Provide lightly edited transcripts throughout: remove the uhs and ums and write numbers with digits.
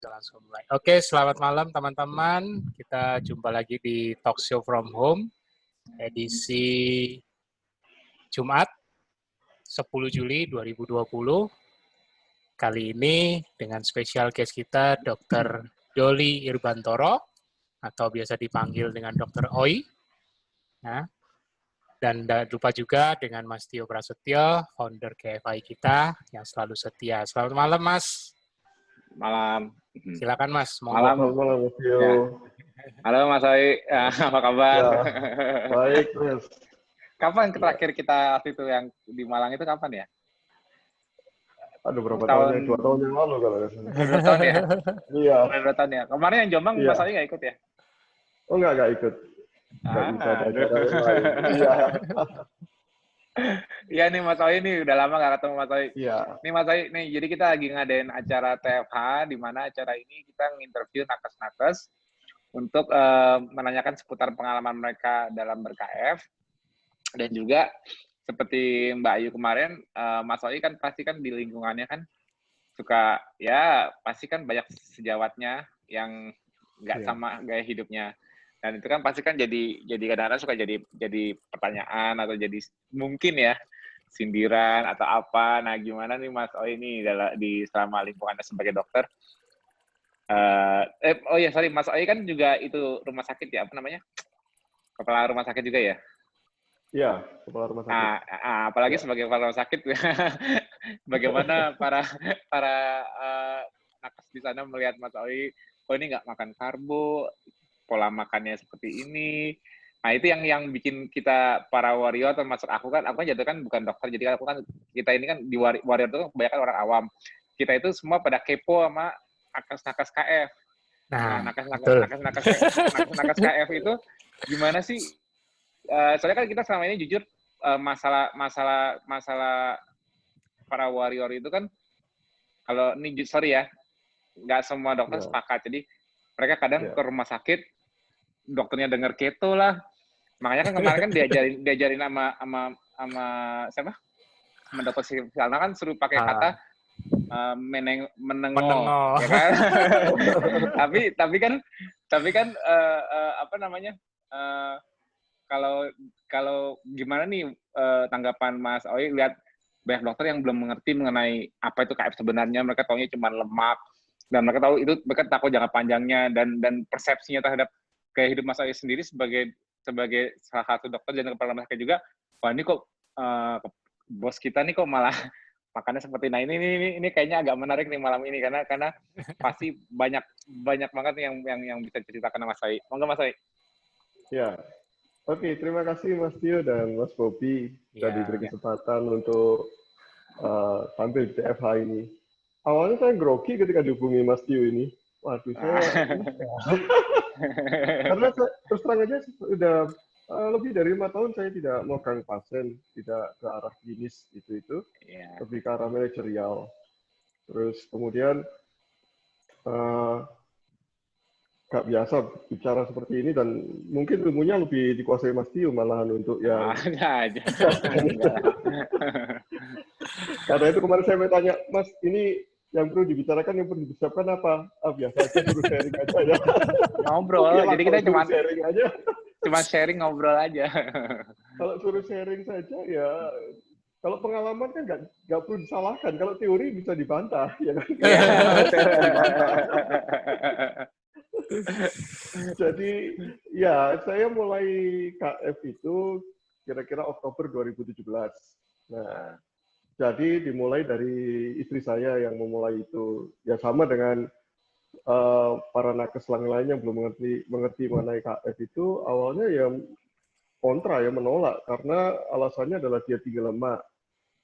Langsung mulai. Oke, selamat malam teman-teman. Kita jumpa lagi di Talk Show from Home, edisi Jumat 10 Juli 2020. Kali ini dengan spesial guest kita, Dr. Doli Irbantoro, atau biasa dipanggil dengan Dr. Oi. Nah, dan jangan lupa juga dengan Mas Tio Prasetyo, founder KFI kita, yang selalu setia. Selamat malam, Mas. Malam. Silakan, Mas. Malam. Malam, Mas Tio. Ya. Halo, Mas Oi. Apa kabar? Ya, baik, Mas. Kapan terakhir kita waktu itu yang di Malang itu kapan ya? Aduh, berapa tahun ya? 2 tahun yang lalu kalau nggak salah. 2 tahun ya? Iya. 2 tahun ya? Kemarin yang Jombang Iya. Mas Oi nggak ikut ya? Oh, nggak ikut. Nggak bisa ada acara yang lain. Iya. Iya nih Mas Oi nih, udah lama nggak ketemu Mas Oi. Iya. Nih Mas Oi, nih jadi kita lagi ngadain acara TFH, di mana acara ini kita nginterview nakes-nakes untuk menanyakan seputar pengalaman mereka dalam ber-KF. Dan juga seperti Mbak Ayu kemarin, Mas Oi kan pasti kan di lingkungannya kan suka, ya pasti kan banyak sejawatnya yang nggak sama gaya hidupnya. Dan itu kan pasti kan jadi kadang-kadang suka jadi pertanyaan atau jadi mungkin ya sindiran atau apa. Nah gimana nih Mas Oi ini di selama lingkungannya sebagai dokter? Oh ya sorry, Mas Oi kan juga itu rumah sakit ya, apa namanya? Kepala rumah sakit juga ya? Iya, kepala rumah sakit. Apalagi sebagai kepala rumah sakit, bagaimana para nakes di sana melihat Mas Oi, oh ini nggak makan karbo, pola makannya seperti ini. Nah itu yang bikin kita para warrior, termasuk aku kan jatuh kan bukan dokter, jadi kita ini kan di warrior itu kebanyakan orang awam. Kita itu semua pada kepo sama nakes KF. Nah, nakes KF itu gimana sih? Soalnya kan kita selama ini jujur masalah para warrior itu kan, kalau ini sorry ya, nggak semua dokter sepakat. Jadi mereka kadang ke rumah sakit, dokternya dengar keto lah. Makanya kan kemarin kan diajarin sama siapa? Sama dokter Silna kan suruh pakai kata menengok, ya kan? tapi kan apa namanya? Kalau gimana nih tanggapan Mas Oi lihat banyak dokter yang belum mengerti mengenai apa itu KF sebenarnya, mereka taunya cuma lemak, dan mereka tahu itu, mereka takut jangka panjangnya, dan persepsinya terhadap gaya hidup Mas Oi sendiri sebagai salah satu dokter dan kepala rumah sakit juga, wah ini kok bos kita nih kok malah makannya seperti, nah ini kayaknya agak menarik nih malam ini, karena pasti banyak banget yang bisa diceritakan Mas Oi. Monggo Mas Oi. Ya. Oke, terima kasih Mas Tio dan Mas Bobi sudah diberi kesempatan untuk tampil di TFH ini. Awalnya saya grogi ketika dihubungi Mas Tio ini. Waduh, saya karena terus terang aja sudah lebih dari 5 tahun saya tidak megang pasien, tidak ke arah klinis itu, lebih ke arah manajerial. Terus kemudian gak biasa bicara seperti ini, dan mungkin ilmunya lebih dikuasai Mas Tio malahan untuk yang aja. Karena itu kemarin saya mau tanya, Mas, ini yang perlu dibicarakan, yang perlu disiapkan apa? Biasa aja, suruh sharing aja ya. Ngobrol, jadi kita cuma sharing aja. Cuma sharing, ngobrol aja. Kalau suruh sharing saja ya, kalau pengalaman kan nggak perlu disalahkan. Kalau teori bisa dibantah, ya kan? Jadi ya saya mulai KF itu kira-kira Oktober 2017. Nah, jadi dimulai dari istri saya yang memulai itu. Ya sama dengan para nakes lain yang belum mengerti mengenai KF itu, awalnya ya kontra, ya menolak, karena alasannya adalah dia tinggi lemak.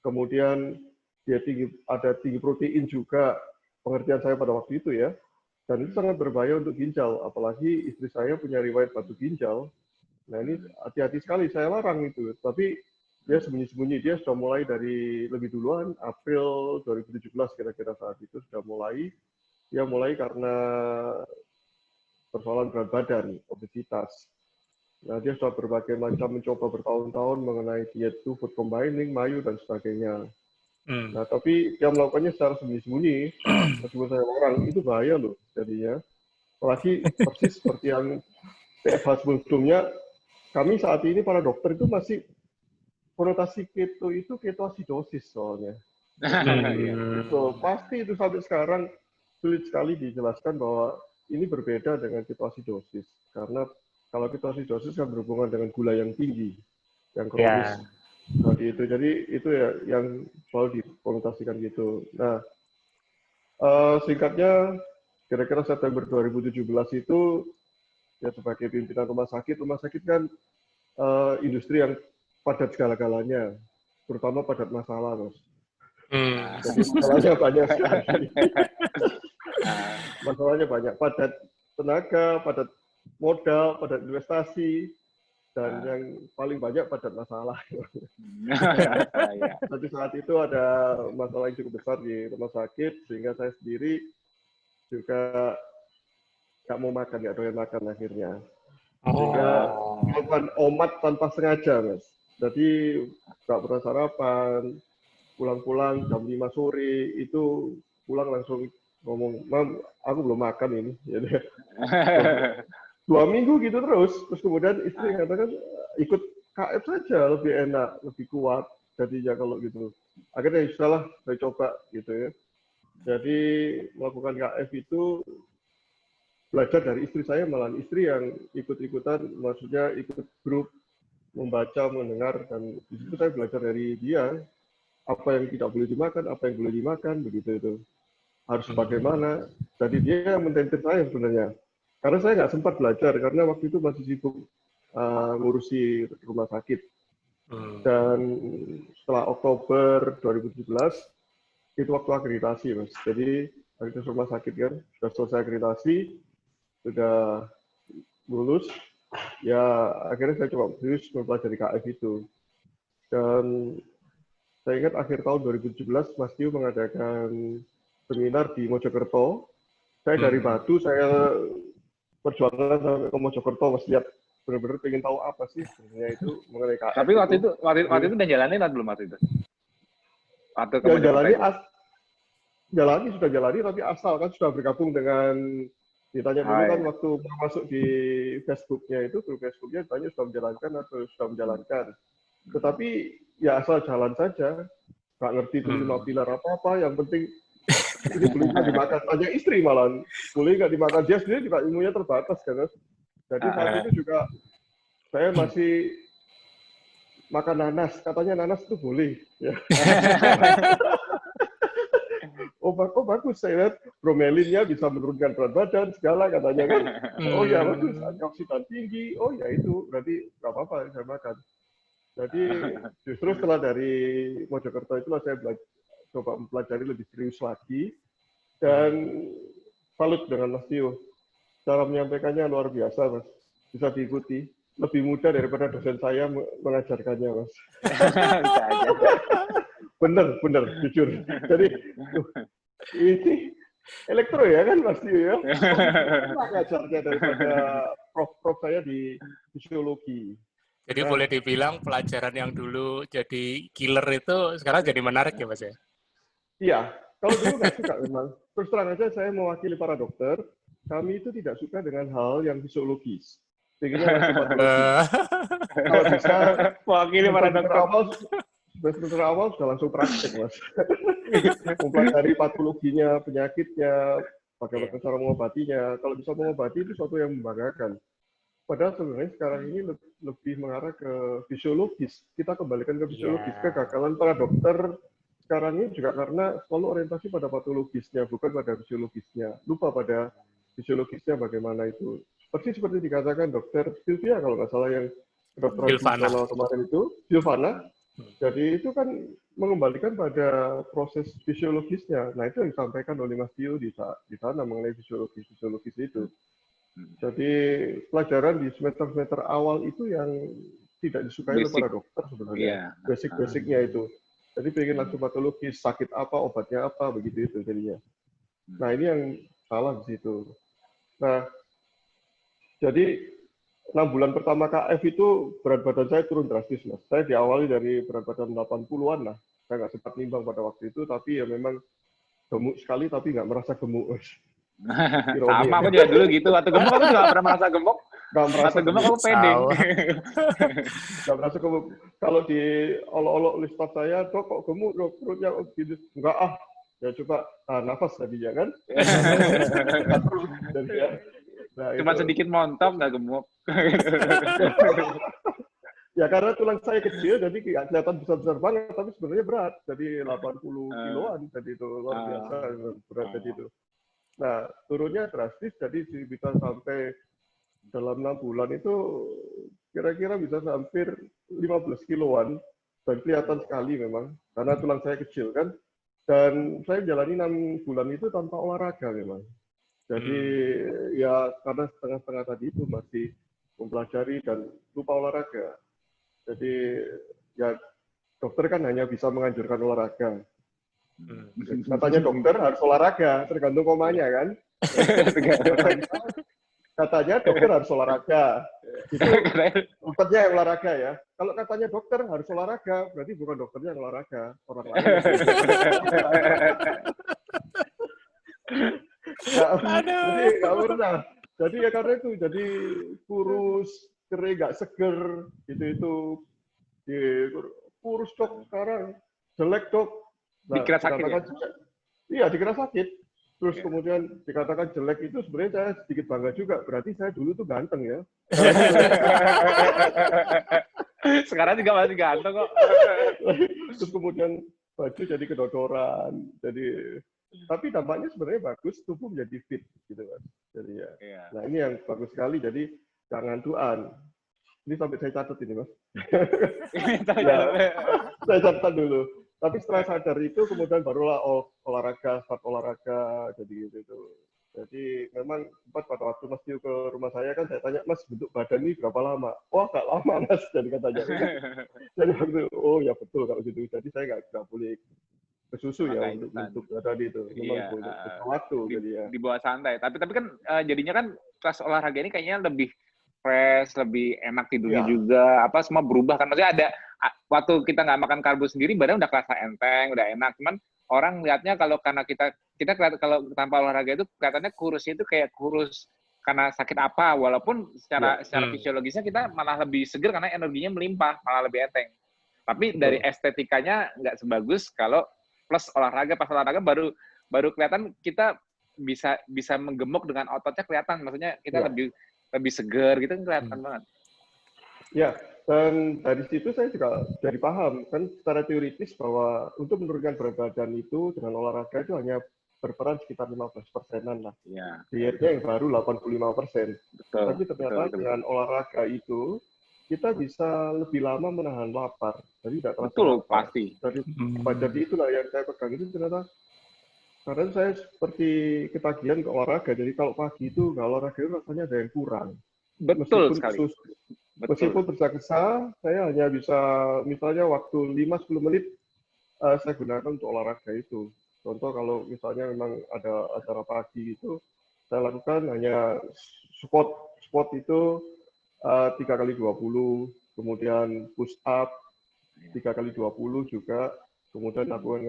Kemudian dia ada tinggi protein juga, pengertian saya pada waktu itu ya. Dan itu sangat berbahaya untuk ginjal, apalagi istri saya punya riwayat batu ginjal. Nah ini hati-hati sekali, saya larang itu. Tapi dia sembunyi-sembunyi, dia sudah mulai dari lebih duluan, April 2017 kira-kira saat itu sudah mulai. Dia mulai karena persoalan berat badan, obesitas. Nah dia sudah berbagai macam mencoba bertahun-tahun mengenai diet itu, food combining, mayo, dan sebagainya. Nah, tapi dia melakukannya secara sembunyi-sembunyi, meskipun saya orang, itu bahaya loh jadinya. Apalagi persis seperti yang PFH sebelumnya, kami saat ini para dokter itu masih konotasi keto itu ketoasidosis soalnya. Itu pasti itu sampai sekarang sulit sekali dijelaskan bahwa ini berbeda dengan ketoasidosis. Karena kalau ketoasidosis kan berhubungan dengan gula yang tinggi, yang kronis. Jadi itu ya yang selalu dikonotasikan gitu. Nah, singkatnya kira-kira September 2017 itu ya sebagai pimpinan rumah sakit kan industri yang padat segala-galanya, terutama padat masalah, Mas. Jadi masalahnya banyak sekali. Masalahnya banyak, padat tenaga, padat modal, padat investasi, dan yang paling banyak padat masalah. Tapi saat itu ada masalah yang cukup besar di rumah sakit, sehingga saya sendiri juga nggak mau makan, nggak doyan makan akhirnya. Sehingga melakukan omat tanpa sengaja, Mas. Jadi nggak pernah sarapan, pulang-pulang jam 5 sore, itu pulang langsung ngomong, Mam, aku belum makan ini. Jadi, 2 minggu gitu terus kemudian istri katakan ikut KF saja lebih enak, lebih kuat jadinya kalau gitu. Akhirnya salah saya coba gitu ya. Jadi melakukan KF itu belajar dari istri saya, malah istri yang ikut-ikutan, maksudnya ikut grup membaca, mendengar, dan di situ saya belajar dari dia apa yang tidak boleh dimakan, apa yang boleh dimakan, begitu itu. Harus bagaimana. Jadi dia yang mententir saya sebenarnya. Karena saya nggak sempat belajar, karena waktu itu masih sibuk ngurusi rumah sakit. Dan setelah Oktober 2017, itu waktu akreditasi, Mas. Jadi, akreditasi rumah sakit kan, sudah selesai akreditasi, sudah lulus, ya akhirnya saya coba serius mempelajari KF itu. Dan saya ingat akhir tahun 2017, Mas Tio mengadakan seminar di Mojokerto. Saya dari Batu, saya perjuangan sampai ke Mojokerto, Mas, lihat benar-benar pengen tahu apa sih sebenarnya itu mengenai KF. Tapi waktu itu udah jalanin atau belum waktu itu? Waktu ke Jalani, sudah jalani, tapi asal kan sudah bergabung dengan, ditanya dulu kan waktu masuk di Facebooknya itu, grup Facebooknya ditanya sudah menjalankan atau sudah menjalankan. Tetapi ya asal jalan saja, nggak ngerti itu 5 pilar apa-apa, yang penting ini boleh nggak dimakan, tanya istri malah, boleh nggak dimakan, dia sendiri juga ilmunya terbatas kan. Jadi saat itu juga saya masih makan nanas, katanya nanas itu boleh. Ya. Oh bagus, saya lihat bromelinnya bisa menurunkan berat badan, segala katanya kan. Oh ya bagus, antioksidan tinggi, oh ya itu, berarti nggak apa-apa saya makan. Jadi justru setelah dari Mojokerto itulah saya coba mempelajari lebih serius lagi, dan salut dengan Mas Tio. Cara menyampaikannya luar biasa, Mas. Bisa diikuti. Lebih mudah daripada dosen saya mengajarkannya, Mas. Bener, jujur. Jadi, ini elektro ya kan, Mas Tio ya? Mengajarnya daripada prof saya di fisiologi. Jadi boleh dibilang pelajaran yang dulu jadi killer itu sekarang jadi menarik ya, Mas ya? Iya, kalau dulu nggak suka memang. Terus terang aja saya mewakili para dokter, kami itu tidak suka dengan hal yang fisiologis. Pengennya langsung patologi. Kalau bisa, mewakili para dokter. Semester awal sudah langsung praktek, Mas. Mempelajari patologinya, penyakitnya, bagaimana cara mengobatinya. Kalau bisa mengobati itu suatu yang membanggakan. Padahal sebenarnya sekarang ini lebih mengarah ke fisiologis. Kita kembalikan ke fisiologis. Kegagalan para dokter sekarang ini juga karena selalu orientasi pada patologisnya, bukan pada fisiologisnya. Lupa pada fisiologisnya bagaimana itu. Persis seperti dikatakan dokter Sylvia, kalau nggak salah yang kedokteran fungsional kemarin itu, Silvana. Jadi itu kan mengembalikan pada proses fisiologisnya. Nah itu yang disampaikan oleh Mas Tio di sana mengenai fisiologis itu. Jadi pelajaran di semester awal itu yang tidak disukai oleh para dokter sebenarnya. Basic-basicnya itu. Jadi pengen langsung patologis, sakit apa, obatnya apa, begitu itu jadinya. Nah ini yang salah di situ. Nah, jadi 6 bulan pertama KF itu berat badan saya turun drastis, Mas. Saya diawali dari berat badan 80-an lah. Saya nggak sempat nimbang pada waktu itu, tapi ya memang gemuk sekali, tapi nggak merasa gemuk. Ironi. Sama, aku juga dulu gitu. Waktu gemuk aku juga nggak pernah merasa gemuk. Nggak merasa Waktu gemuk aku pede. Nggak merasa gemuk. Kalau di olok-olok oleh staff saya, dok kok gemuk, dok perutnya gitu. Enggak ah, ya coba nafas tadi ya kan. Nah, Cuma itu. sedikit montok, nggak gemuk. Ya karena tulang saya kecil, jadi nggak kelihatan besar-besar banget, tapi sebenarnya berat. Jadi 80 kiloan, jadi itu luar biasa berat jadi itu. Nah, turunnya drastis, jadi bisa sampai dalam 6 bulan itu kira-kira bisa hampir 15 kiloan, dan kelihatan sekali memang, karena tulang saya kecil kan. Dan saya jalani 6 bulan itu tanpa olahraga memang. Jadi ya karena setengah-setengah tadi itu masih mempelajari dan lupa olahraga. Jadi ya dokter kan hanya bisa menganjurkan olahraga. Katanya dokter harus olahraga, tergantung komanya kan. Katanya dokter harus olahraga. Itu dokternya yang olahraga ya. Kalau katanya dokter harus olahraga, berarti bukan dokternya yang olahraga, orang lain. Jadi nggak pernah. Jadi ya karena itu, jadi kurus, kering, nggak seger, gitu kurus dok sekarang, jelek dok. Nah, dikira sakit ya? Iya, dikira sakit. Terus kemudian dikatakan jelek itu sebenarnya saya sedikit bangga juga. Berarti saya dulu tuh ganteng ya. Sekarang juga masih ganteng kok. Terus kemudian baju jadi kedodoran. Tapi dampaknya sebenarnya bagus, tubuh menjadi fit gitu kan. Jadi ya. Nah ini yang bagus sekali. Jadi jangan duaan. Ini sampai saya catat ini mas. Saya catat dulu. Tapi setelah sadar itu kemudian barulah start olahraga, jadi gitu. Jadi memang sempat pada waktu Mas Tio ke rumah saya kan saya tanya, Mas bentuk badan ini berapa lama? Wah nggak lama Mas, jadi katanya. Jadi waktu oh ya betul kalau gitu. Jadi saya nggak boleh kesusu ya untuk tadi itu. Memang boleh waktu jadi ya. Di bawah santai. Tapi kan jadinya kan pas olahraga ini kayaknya lebih fresh, lebih enak tidurnya juga, apa semua berubah kan. Maksudnya ada waktu kita nggak makan karbo sendiri, badan udah kerasa enteng, udah enak. Cuman orang lihatnya kalau karena kita kalau tanpa olahraga itu kelihatannya kurusnya itu kayak kurus karena sakit apa, walaupun secara fisiologisnya kita malah lebih seger karena energinya melimpah, malah lebih enteng. Tapi dari estetikanya nggak sebagus kalau plus olahraga. Pas olahraga baru kelihatan kita bisa menggemuk dengan ototnya kelihatan. Maksudnya kita lebih seger gitu kan kelihatan banget. Ya, dan dari situ saya juga jadi paham kan secara teoritis bahwa untuk menurunkan berat badan itu dengan olahraga itu hanya berperan sekitar 15%-an lah. Ya. Dietnya yang baru 85%. Tapi ternyata dengan olahraga itu kita bisa lebih lama menahan lapar. Jadi tidak terasa lapar. Pasti. Jadi itulah yang saya pegang itu ternyata. Karena saya seperti ketagihan ke olahraga. Jadi kalau pagi itu nggak olahraga itu rasanya ada yang kurang. Betul sekali. Meskipun tergesa-gesa, saya hanya bisa misalnya waktu 5-10 menit saya gunakan untuk olahraga itu. Contoh kalau misalnya memang ada acara pagi itu, saya lakukan hanya squat itu 3x20, kemudian push up 3x20 juga, kemudian lakukan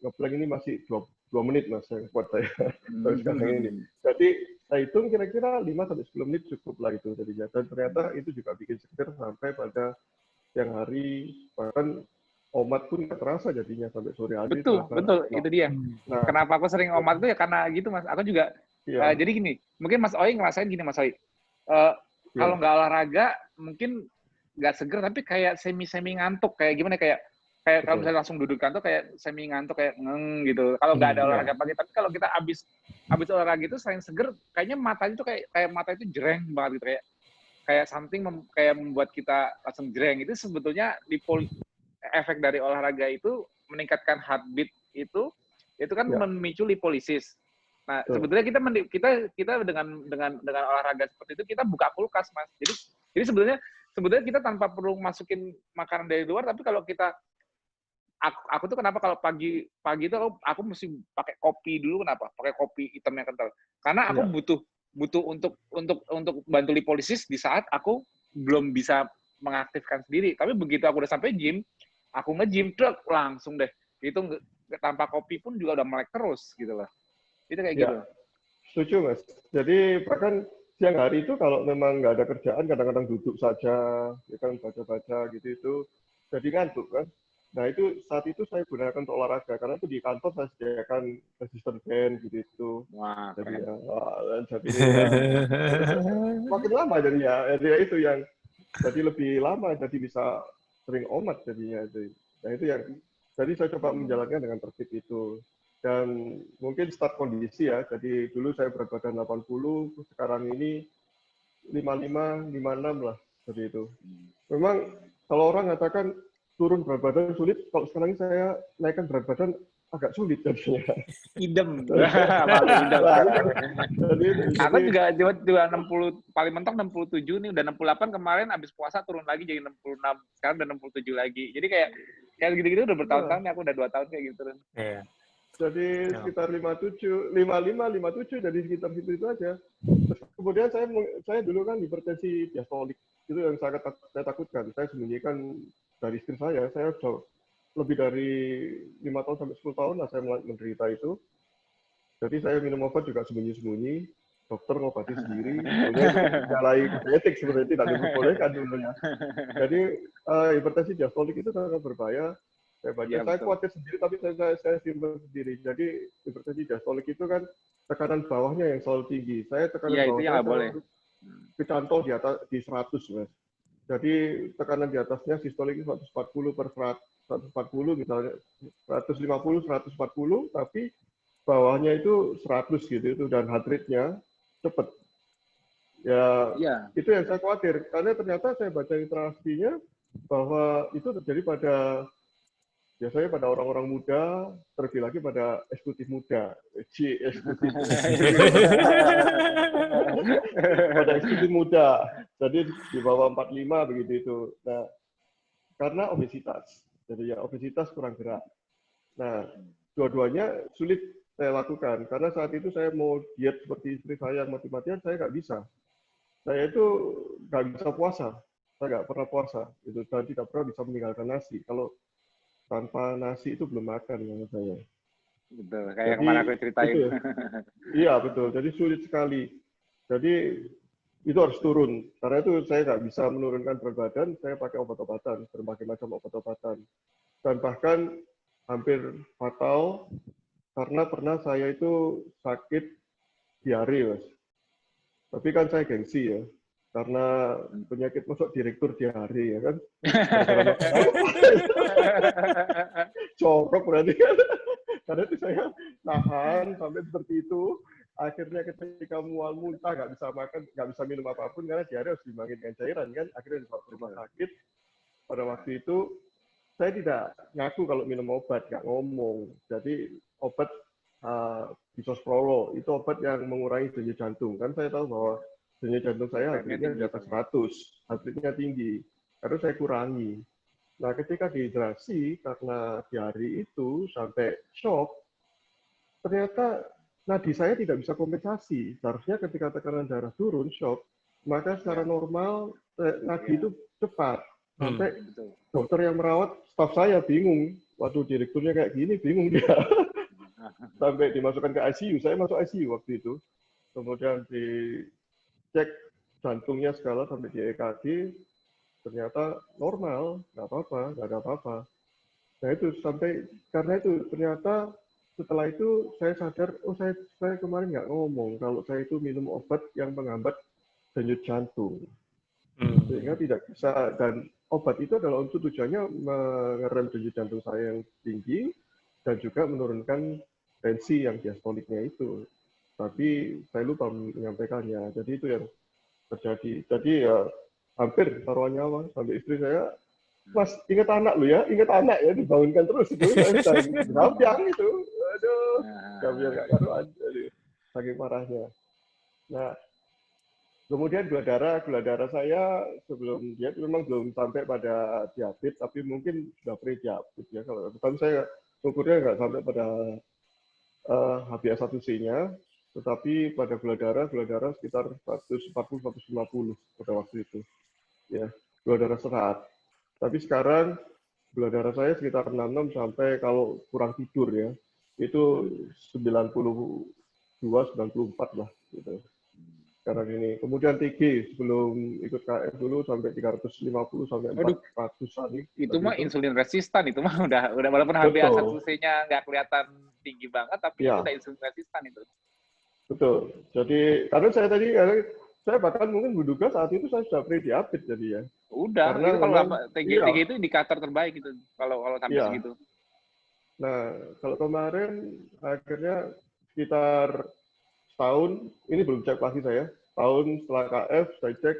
ngeplank ini masih 2 menit mas yang buat saya sekarang ini. Jadi saya hitung kira-kira 5-10 menit cukup lah itu jadinya. Dan ternyata itu juga bikin seger sampai pada siang hari, bahkan omat pun nggak terasa jadinya sampai sore hari. Betul, itu dia. Nah, kenapa aku sering omat itu ya karena gitu mas. Aku juga, jadi gini, mungkin Mas Oi ngerasain gini Mas Oi. Kalau nggak olahraga, mungkin nggak seger, tapi kayak semi-semi ngantuk. Kayak gimana, kayak kalau misalnya langsung duduk kantor kayak semi ngantuk, kayak gitu. Kalau nggak ada olahraga pagi, tapi kalau kita habis olahraga itu selain seger, kayaknya mata itu kayak mata itu jereng banget gitu, kayak something kayak membuat kita langsung jereng. Itu sebetulnya efek dari olahraga itu meningkatkan heartbeat itu kan memicu lipolisis. Nah, sebetulnya kita dengan olahraga seperti itu kita buka kulkas, Mas. Jadi sebetulnya kita tanpa perlu masukin makanan dari luar, tapi kalau kita aku tuh kenapa kalau pagi itu aku mesti pakai kopi dulu. Kenapa? Pakai kopi hitam yang kental. Karena aku butuh untuk bantu lipolisis di saat aku belum bisa mengaktifkan sendiri. Tapi begitu aku udah sampai gym, aku nge-gym langsung deh. Itu tanpa kopi pun juga udah melek terus gitu loh. Itu kayak gitu. Setuju, Mas. Jadi bahkan siang hari itu kalau memang nggak ada kerjaan, kadang-kadang duduk saja, ya kan baca-baca gitu itu, jadi ngantuk kan. Nah itu saat itu saya gunakan untuk olahraga karena itu di kantor saya sediakan resistance band gitu itu. Wah, Jadi keren. jadi ya, makin lama jadinya, ya itu yang jadi lebih lama, jadi bisa sering omat jadinya itu. Nah itu yang jadi saya coba menjalankan dengan tertib itu. Dan mungkin start kondisi ya. Jadi dulu saya berat badan 80, sekarang ini 55, 56 lah seperti itu. Memang kalau orang katakan turun berat badan sulit, kalau sekarang ini saya naikkan berat badan agak sulit jadinya. Idem. Paling idem. Aku Jadi, juga 60, paling mentok 67 nih, udah 68 kemarin abis puasa turun lagi jadi 66. Sekarang udah 67 lagi. Jadi kayak gitu-gitu udah bertahun-tahun nih, aku udah 2 tahun kayak gitu. Iya. Jadi sekitar 57, 55, 57 jadi sekitar situ itu aja. Terus kemudian saya dulu kan hipertensi diastolik, itu yang sangat saya takutkan. Saya sembunyikan dari istri saya sudah lebih dari 5 tahun sampai 10 tahun lah saya menderita itu. Jadi saya minum obat juga sembunyi-sembunyi, dokter ngobati sendiri, sebetulnya itu menyalahi kode etik sebenarnya tidak diperbolehkan dulunya. Jadi hipertensi diastolik itu sangat berbahaya. Saya baca, Ya, saya khawatir sendiri, tapi saya simpan sendiri. Jadi hipertensi diastolik itu kan tekanan bawahnya yang selalu tinggi. Saya tekanan bawah saya selalu kecantol di atas di 100, Mas. Jadi tekanan di atasnya sistolik itu 140 per 140 misalnya 150, 140, tapi bawahnya itu 100 gitu itu dan heart rate-nya cepat. Ya, itu yang saya khawatir karena ternyata saya baca literasinya bahwa itu terjadi biasanya pada orang-orang muda, terlebih lagi pada eksekutif muda. Eksekutif. Pada eksekutif muda. Jadi di bawah 45 begitu itu. Nah, karena obesitas. Jadi ya obesitas kurang gerak. Nah, dua-duanya sulit saya lakukan. Karena saat itu saya mau diet seperti istri saya yang mati-matian, saya nggak bisa. Saya itu nggak bisa puasa. Saya nggak pernah puasa. Dan tidak pernah bisa meninggalkan nasi. Kalau tanpa nasi itu belum makan menurut saya. Betul, kayak kemarin aku ceritain. Itu, iya betul, jadi sulit sekali. Jadi itu harus turun. Karena itu saya nggak bisa menurunkan berat badan, saya pakai obat-obatan, berbagai macam obat-obatan. Dan bahkan hampir fatal karena pernah saya itu sakit diare, Mas. Tapi kan saya gengsi ya. Karena penyakit masuk direktur diare ya kan. Corok berarti kan. Karena itu saya nahan sampai seperti itu. Akhirnya ketika mual muntah nggak bisa makan, nggak bisa minum apapun karena diare harus dimakan dengan cairan kan. Akhirnya dibawa ke rumah sakit. Pada waktu itu saya tidak ngaku kalau minum obat, nggak ngomong. Jadi obat bisoprolol itu obat yang mengurangi denyut jantung. Kan saya tahu bahwa denyut jantung saya akhirnya di atas 100, akhirnya tinggi. Harus saya kurangi. Nah, ketika dehidrasi karena diare itu sampai shock, ternyata nadi saya tidak bisa kompensasi. Seharusnya ketika tekanan darah turun, shock, maka secara normal nadi itu cepat. Sampai dokter yang merawat, staf saya bingung. Waduh, direkturnya kayak gini, bingung dia. Sampai dimasukkan ke ICU. Saya masuk ICU waktu itu. Kemudian dicek jantungnya segala sampai di EKG. Ternyata normal, nggak apa-apa, nggak ada apa-apa. Nah itu sampai karena itu ternyata setelah itu saya sadar, oh saya kemarin nggak ngomong kalau saya itu minum obat yang menghambat denyut jantung, sehingga tidak bisa. Dan obat itu adalah untuk tujuannya mengerem denyut jantung saya yang tinggi dan juga menurunkan tensi yang diastoliknya itu. Tapi saya lupa menyampaikannya. Jadi itu yang terjadi. Jadi ya hampir taruh nyawa sampai istri saya, Mas ingat anak lu ya, ingat anak ya, dibangunkan terus itu gampang itu, aduh, nggak karuan, saking parahnya. Nah, kemudian gula darah saya sebelum diet memang belum sampai pada diabetes, tapi mungkin sudah pre-diabetes ya. Kalau saya ukurnya nggak sampai pada HbA1c-nya, tetapi pada gula darah sekitar 140-150 pada waktu itu. Ya, gula darah sehat. Tapi sekarang Gula darah saya sekitar 66 sampai kalau kurang tidur ya, itu 92, 94 lah gitu. Sekarang ini. Kemudian TG sebelum ikut KF dulu sampai 350 sampai 400-an. Itu mah insulin resistan, itu mah udah walaupun HbA1c-nya nggak kelihatan tinggi banget, tapi itu udah insulin resistan itu. Betul. Jadi karena saya bahkan mungkin menduga saat itu saya sudah pre-diabetes jadi ya. Udah, karena itu kalau TG itu indikator terbaik itu kalau sampai segitu. Nah, kalau kemarin akhirnya sekitar setahun, ini belum cek pasti saya, tahun setelah KF saya cek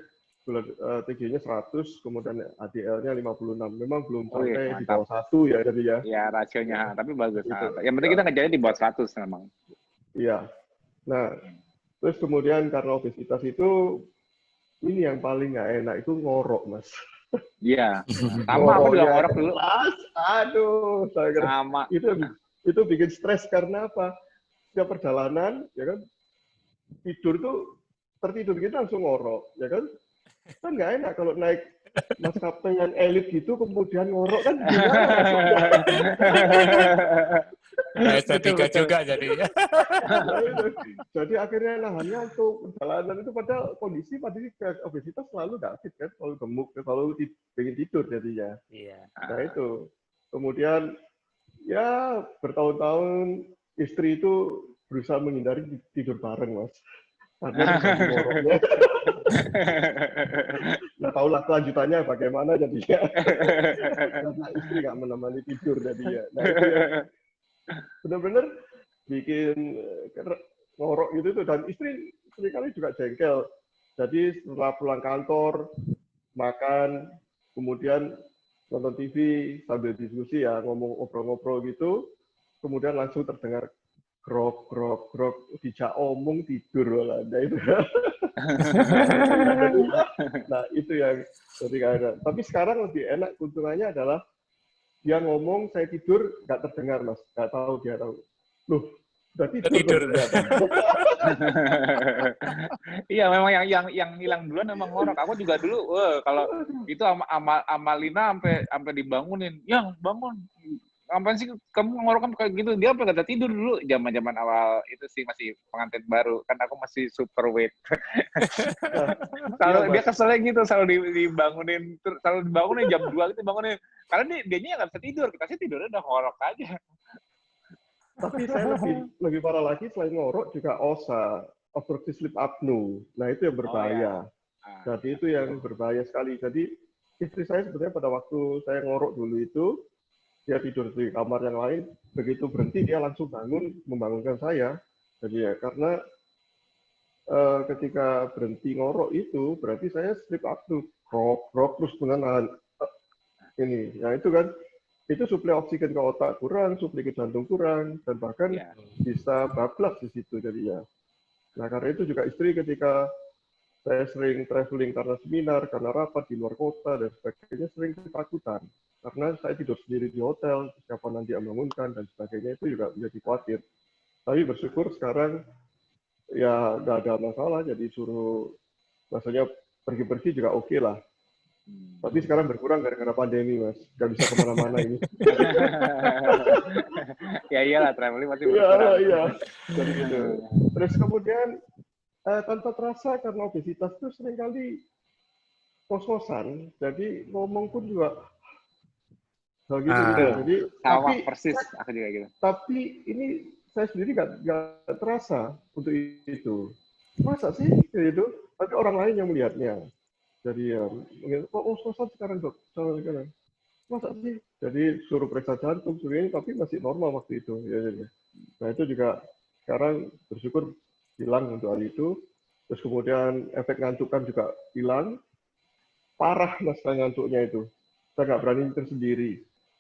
TG-nya 100, kemudian HDL-nya 56. Memang belum sampai di bawah 1 ya jadi ya. Iya, rasionya, tapi bagus. Gitu. Yang penting kita ngejalan di bawah 100 memang. Iya. Nah, terus kemudian karena obesitas itu, ini yang paling nggak enak itu ngorok, Mas. Iya, sama aku juga ngorok dulu. Mas, aduh, saya kira sama. Itu bikin stres karena apa? Setiap perjalanan, ya kan, tertidur kita langsung ngorok, ya kan? Kan nggak enak kalau naik maskapai yang elit gitu, kemudian ngorok kan Estetika juga jadinya. Jadi akhirnya nahannya untuk perjalanan itu padahal kondisi obesitas selalu nggak fit kan, selalu gemuk, selalu pengen tidur jadinya. Iya. Nah itu. Kemudian ya bertahun-tahun istri itu berusaha menghindari tidur bareng, Mas. Karena ngoroknya. Nggak tahu lah kelanjutannya bagaimana jadinya. Karena istri nggak menemani tidur jadinya. Nah itu ya, benar-benar bikin ngorok gitu tuh. Dan istri seringkali juga jengkel. Jadi setelah pulang kantor, makan, kemudian nonton TV sambil diskusi ya, ngobrol-ngobrol gitu, kemudian langsung terdengar grok, dijak omong tidur lah. Nah itu. Nah itu yang jadi keadaan. Tapi sekarang lebih enak, keuntungannya adalah dia ngomong saya tidur nggak terdengar, Mas, nggak tahu dia tahu. Loh, udah tidur. Iya, memang yang hilang duluan memang ngorok. Aku juga dulu, kalau itu sama Lina sampai dibangunin, yang bangun. Ngapain sih kamu ngorok kayak gitu? Dia sampai nggak tidur dulu. Zaman awal itu sih masih pengantin baru, kan aku masih super weight. Kalau dia keselnya gitu, selalu dibangunin jam 2 gitu bangunin. Karena dianya nggak bisa tidur, kita sih tidurnya udah ngorok aja. Tapi saya lebih parah lagi, selain ngorok juga OSA, obstructive sleep apnea. Nah itu yang berbahaya. Jadi itu yang berbahaya sekali. Jadi istri saya sebenarnya pada waktu saya ngorok dulu itu, dia tidur di kamar yang lain, begitu berhenti dia langsung bangun, membangunkan saya. Jadi ya, karena ketika berhenti ngorok itu, berarti saya sleep apnea, krok, terus menahan ini. Ya itu kan, itu suplai oksigen ke otak kurang, suplai ke jantung kurang, dan bahkan bisa bablas di situ jadinya. Nah karena itu juga istri ketika saya sering traveling karena seminar, karena rapat di luar kota, dan sebagainya, sering ketakutan. Karena saya tidur sendiri di hotel, siapa nanti yang bangunkan, dan sebagainya, itu juga menjadi khawatir. Tapi bersyukur sekarang, ya nggak ada masalah, jadi suruh, maksudnya pergi-pergi juga oke lah. Tapi sekarang berkurang gara-gara pandemi, Mas. Nggak bisa kemana-mana ini. Ya iyalah, traveling pasti berkurang. Iya. Jadi gitu. Terus kemudian, tanpa terasa karena obesitas itu seringkali kos-kosan, jadi ngomong pun juga gitu. Jadi sama persis, aku juga gitu. Tapi ini saya sendiri nggak terasa untuk itu. Masa sih gitu? Tapi orang lain yang melihatnya. Jadi ya, kos-kosan sekarang dok, sekarang. Masa sih? Jadi suruh periksa jantung, suruh ini, tapi masih normal waktu itu. Ya. Nah itu juga sekarang bersyukur hilang untuk hal itu. Terus kemudian efek ngantukkan juga hilang. Parah masalah ngantuknya itu. Saya nggak berani nyetir sendiri.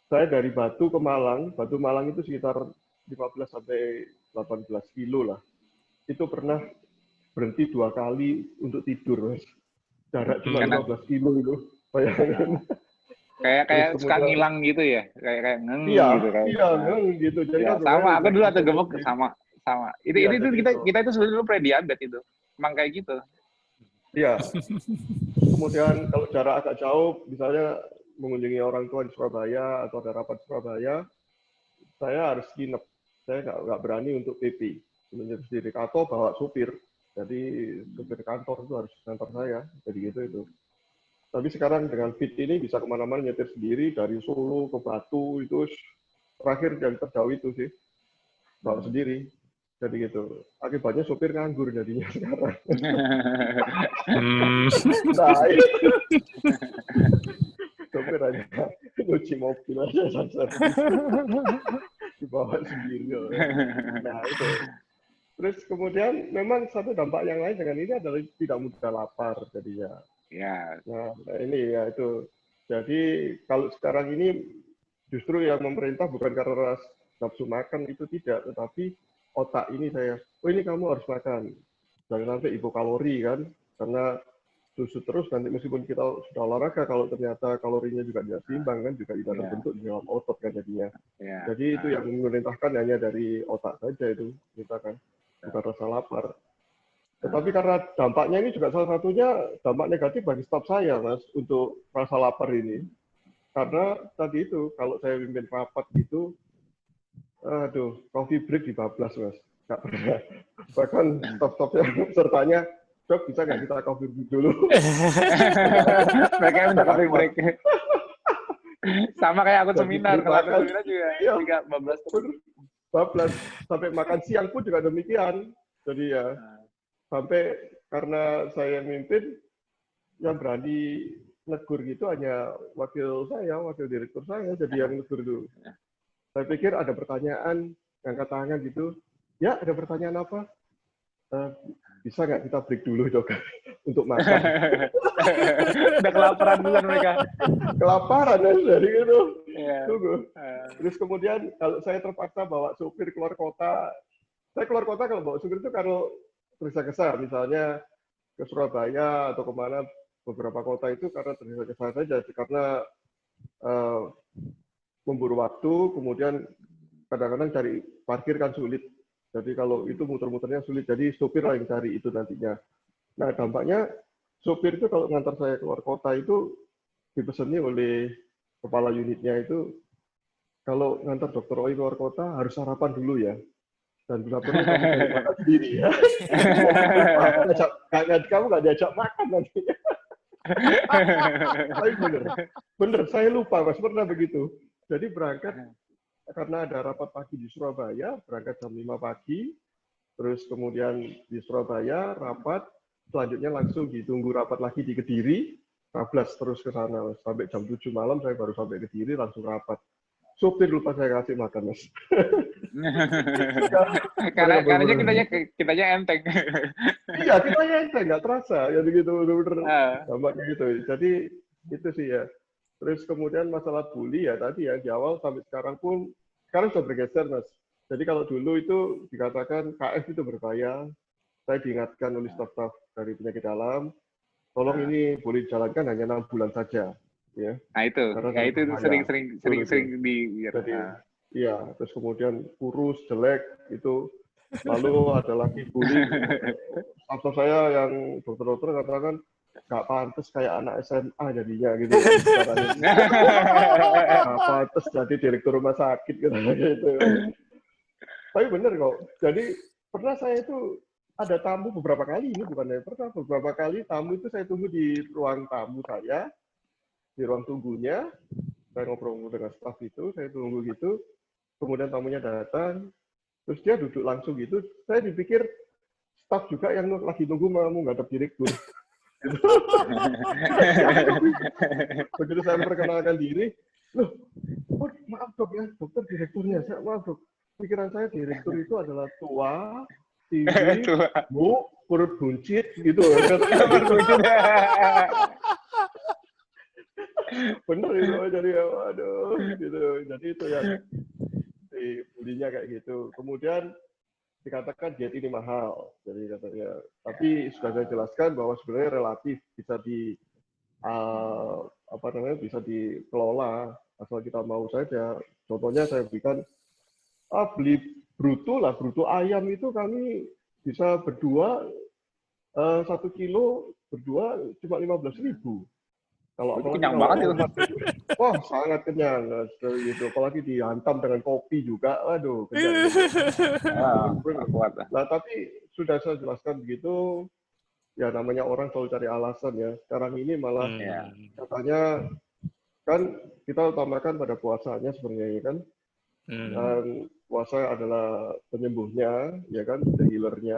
Saya dari Batu ke Malang. Batu Malang itu sekitar 15 sampai 18 kilo lah. Itu pernah berhenti 2 kali untuk tidur, Mas. Jarak cuma 15 kilo itu. Bayangin. Kayak suka ngilang gitu ya, kayak ngeng gitu kan. Iya, ngeng gitu. Jadi ya, sama, aku dulu ada gemuk sama. Itu kita itu sebenarnya dulu pre-diabetes itu. Emang kayak gitu. Iya. Kemudian kalau jarak agak jauh, misalnya mengunjungi orang tua di Surabaya atau ada rapat di Surabaya, saya harus nginep. Saya nggak berani untuk PP, menginap sendiri atau bawa supir. Jadi supir kantor itu harus kantor saya. Jadi gitu itu. Tapi sekarang dengan Fit ini bisa kemana-mana nyetir sendiri dari Solo ke Batu itu terakhir yang terjauh itu sih bawa sendiri. Jadi gitu. Akibatnya supir nganggur jadinya sekarang. Nah, supir hanya nyuci mobil aja saja. Dibawa sendiri. Nah itu. Terus kemudian memang satu dampak yang lain dengan ini adalah tidak mudah lapar jadinya. Ya. Nah ini ya itu. Jadi kalau sekarang ini justru yang pemerintah bukan karena nafsu makan itu tidak, tetapi otak ini saya, oh ini kamu harus makan. Jangan sampai hipokalori kan, karena susu terus nanti meskipun kita sudah olahraga, kalau ternyata kalorinya juga tidak seimbang kan, juga tidak terbentuk di dalam otot kan jadinya. Jadi itu yang memerintahkan hanya dari otak saja itu, kita kan, bukan rasa lapar. Tetapi karena dampaknya ini juga salah satunya dampak negatif bagi staf saya, Mas, untuk rasa lapar ini. Karena tadi itu, kalau saya pimpin rapat gitu, aduh, coffee break dibablas, Mas. Nggak pernah. Bahkan staf-stafnya, pesertanya, Dok, bisa nggak kita coffee break dulu? Mereka minta coffee break. Sama kayak aku seminar, kalau aku seminar juga iya, bablas terus. Bablas. Sampai makan siang pun juga demikian. Jadi ya, sampai karena saya mimpin, yang berani negur gitu hanya wakil direktur saya, jadi yang negur itu. Saya pikir ada pertanyaan, angkat tangan gitu. Ya, ada pertanyaan apa? Bisa nggak kita break dulu, Dok, untuk makan? Udah kelaparan duluan mereka. Kelaparan ya, dari itu. Yeah. Tunggu. Terus kemudian kalau saya terpaksa bawa supir keluar kota, saya keluar kota kalau bawa supir itu kalau tergesa-gesa, misalnya ke Surabaya atau kemana, beberapa kota itu karena tergesa-gesa saja, karena memburu waktu, kemudian kadang-kadang cari parkir kan sulit. Jadi kalau itu muter-muternya sulit, jadi supir lah yang cari itu nantinya. Nah dampaknya supir itu kalau ngantar saya keluar kota itu dipeseni oleh kepala unitnya itu, kalau ngantar Dokter Oi keluar kota harus sarapan dulu ya. Dan bila perlu kamu cari makan sendiri ya. Kamu nggak diajak makan nantinya. Tapi bener, saya lupa Mas, pernah begitu. Jadi berangkat karena ada rapat pagi di Surabaya, berangkat jam 5 pagi, terus kemudian di Surabaya rapat, selanjutnya langsung ditunggu rapat lagi di Kediri, 12 terus ke sana, sampai jam 7 malam saya baru sampai Kediri, langsung rapat. Supir lupa saya kasih makan, Mas. Karena kitanya enteng. Iya, kitanya enteng, nggak terasa. Jadi gitu, bener-bener dampaknya gitu. Jadi itu sih ya. Terus kemudian masalah bully ya tadi ya, di awal sampai sekarang pun, sekarang sudah bergeser, Mas. Jadi kalau dulu itu dikatakan KF itu berbahaya, saya diingatkan oleh staf-staf dari penyakit dalam, tolong ini boleh dijalankan hanya 6 bulan saja. Ya. Nah itu, ya itu sering di. Jadi, iya, terus kemudian kurus, jelek, itu. Lalu ada lagi bully. Atau saya yang dokter-dokter katakan, nggak pantas kayak anak SMA jadinya gitu. Nggak pantas jadi direktur rumah sakit gitu. Tapi bener kok. Jadi pernah saya itu ada tamu beberapa kali, ini bukan yang pernah, beberapa kali tamu itu saya tunggu di ruang tamu saya, di ruang tunggunya, saya ngobrol dengan staf itu, saya tunggu gitu, kemudian tamunya datang, terus dia duduk langsung gitu, saya dipikir staf juga yang lagi nunggu mau ngadep direktur. Begitu saya memperkenalkan diri, loh, oh, maaf dok ya, dokter direkturnya, saya maaf dok, pikiran saya direktur itu adalah tua, tinggi, bu, perut buncit, gitu. Bener itu, jadi waduh, gitu. Jadi itu yang bulinya kayak gitu. Kemudian dikatakan diet ini mahal, jadi katanya. Tapi sudah saya jelaskan bahwa sebenarnya relatif bisa bisa dikelola asal kita mau saja. Contohnya saya berikan beli bruto ayam itu kami bisa berdua 1 kilo berdua cuma 15.000. Kalau Itu apalagi kenyang kalau banget itu. obat itu, wah sangat kenyang. Gitu. Apalagi dihantam dengan kopi juga, waduh kenyang. Kuat lah. Nah tapi sudah saya jelaskan begitu, ya namanya orang selalu cari alasan ya. Sekarang ini malah katanya kan kita utamakan pada puasanya sebenarnya kan. Dan puasa adalah penyembuhnya, ya kan, the healer-nya.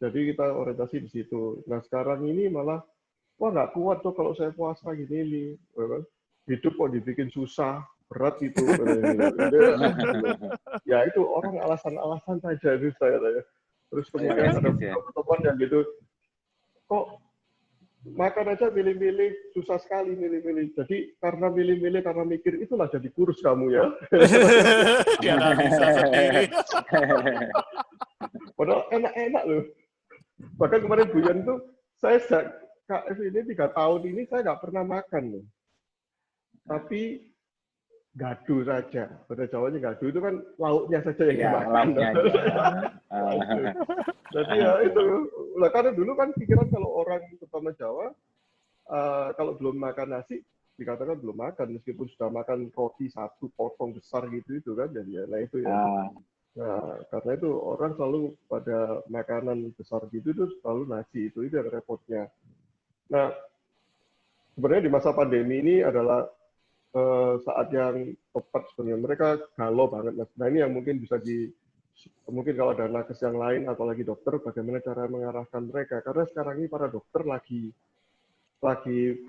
Jadi kita orientasi di situ. Nah sekarang ini malah wah nggak kuat tuh kalau saya puasa gini. Hidup kok dibikin susah, berat itu. Ya itu orang alasan-alasan saja itu saya tanya. Terus kemudian ada teman yang gitu, kok makan aja milih-milih, susah sekali milih-milih. Jadi karena milih-milih, karena mikir, itulah jadi kurus kamu ya. Dia analisa sendiri. Padahal enak-enak loh. Bahkan kemarin Buyan tuh, saya KF ini 3 tahun ini saya nggak pernah makan loh. Tapi gadu saja. Pada Jawanya gadu itu kan lauknya saja yang dimakan. Jadi ya itu. Nah, karena dulu kan pikiran kalau orang terutama Jawa, kalau belum makan nasi, dikatakan belum makan. Meskipun sudah makan roti 1 potong besar gitu kan. Jadi ya, nah itu ya. Nah, karena itu orang selalu pada makanan besar gitu itu selalu nasi. Itu yang repotnya. Nah, sebenarnya di masa pandemi ini adalah saat yang tepat sebenarnya. Mereka galau banget. Nah ini yang mungkin bisa mungkin kalau ada nakes yang lain atau lagi dokter, bagaimana cara mengarahkan mereka. Karena sekarang ini para dokter lagi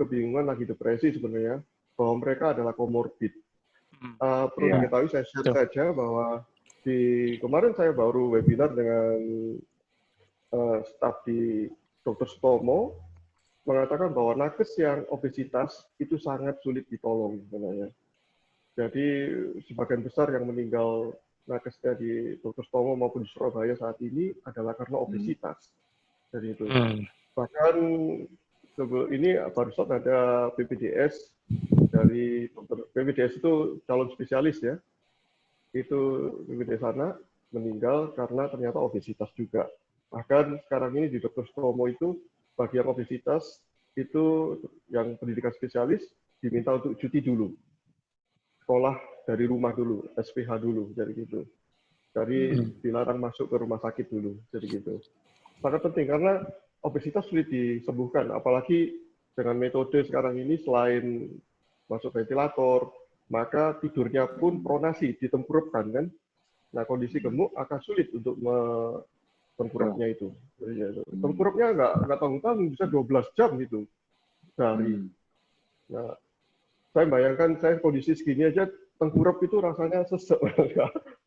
kebingungan, lagi depresi sebenarnya, bahwa mereka adalah komorbid. Perlu diketahui, saya share saja bahwa kemarin saya baru webinar dengan staf di Dr. Sutomo, mengatakan bahwa nakes yang obesitas itu sangat sulit ditolong sebenarnya. Jadi sebagian besar yang meninggal nakesnya di Dr. Sutomo maupun di Surabaya saat ini adalah karena obesitas. Jadi itu. Bahkan ini barusan ada PPDS dari PPDS itu calon spesialis ya. Itu PPDS sana meninggal karena ternyata obesitas juga. Bahkan sekarang ini di Dr. Sutomo itu bagi yang obesitas itu yang pendidikan spesialis diminta untuk cuti dulu, sekolah dari rumah dulu, SPH dulu, jadi gitu. Jadi dilarang masuk ke rumah sakit dulu, jadi gitu. Sangat penting karena obesitas sulit disembuhkan, apalagi dengan metode sekarang ini selain masuk ventilator, maka tidurnya pun pronasi, ditengkurapkan kan. Nah kondisi gemuk akan sulit untuk tengkurapnya itu. Tengkurapnya nggak tanggung-tanggung, bisa 12 jam gitu sehari. Nah, saya bayangkan saya kondisi segini aja tengkurap itu rasanya sesek.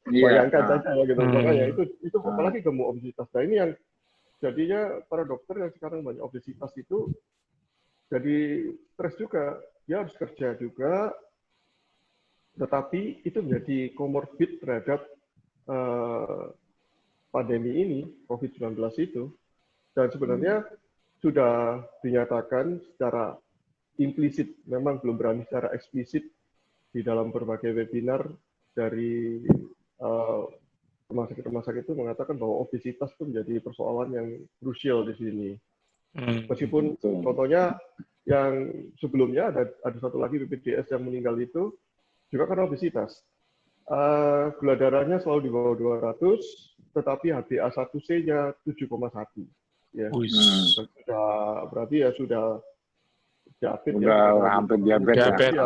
Bayangkan saja ya gitu. Makanya itu apalagi gemuk obesitas. Nah ini yang jadinya para dokter yang sekarang banyak obesitas itu jadi stres juga. Dia harus kerja juga, tetapi itu menjadi komorbid terhadap pandemi ini, COVID-19 itu. Dan sebenarnya sudah dinyatakan secara implisit, memang belum berani secara eksplisit di dalam berbagai webinar dari rumah sakit itu mengatakan bahwa obesitas itu menjadi persoalan yang krusial di sini. Meskipun contohnya yang sebelumnya ada satu lagi PPDS yang meninggal itu juga karena obesitas. Gula darahnya selalu di bawah 200, tetapi HbA1c-nya 7,1. Ya. Berarti ya sudah diabetes ya. Hampir diabetes.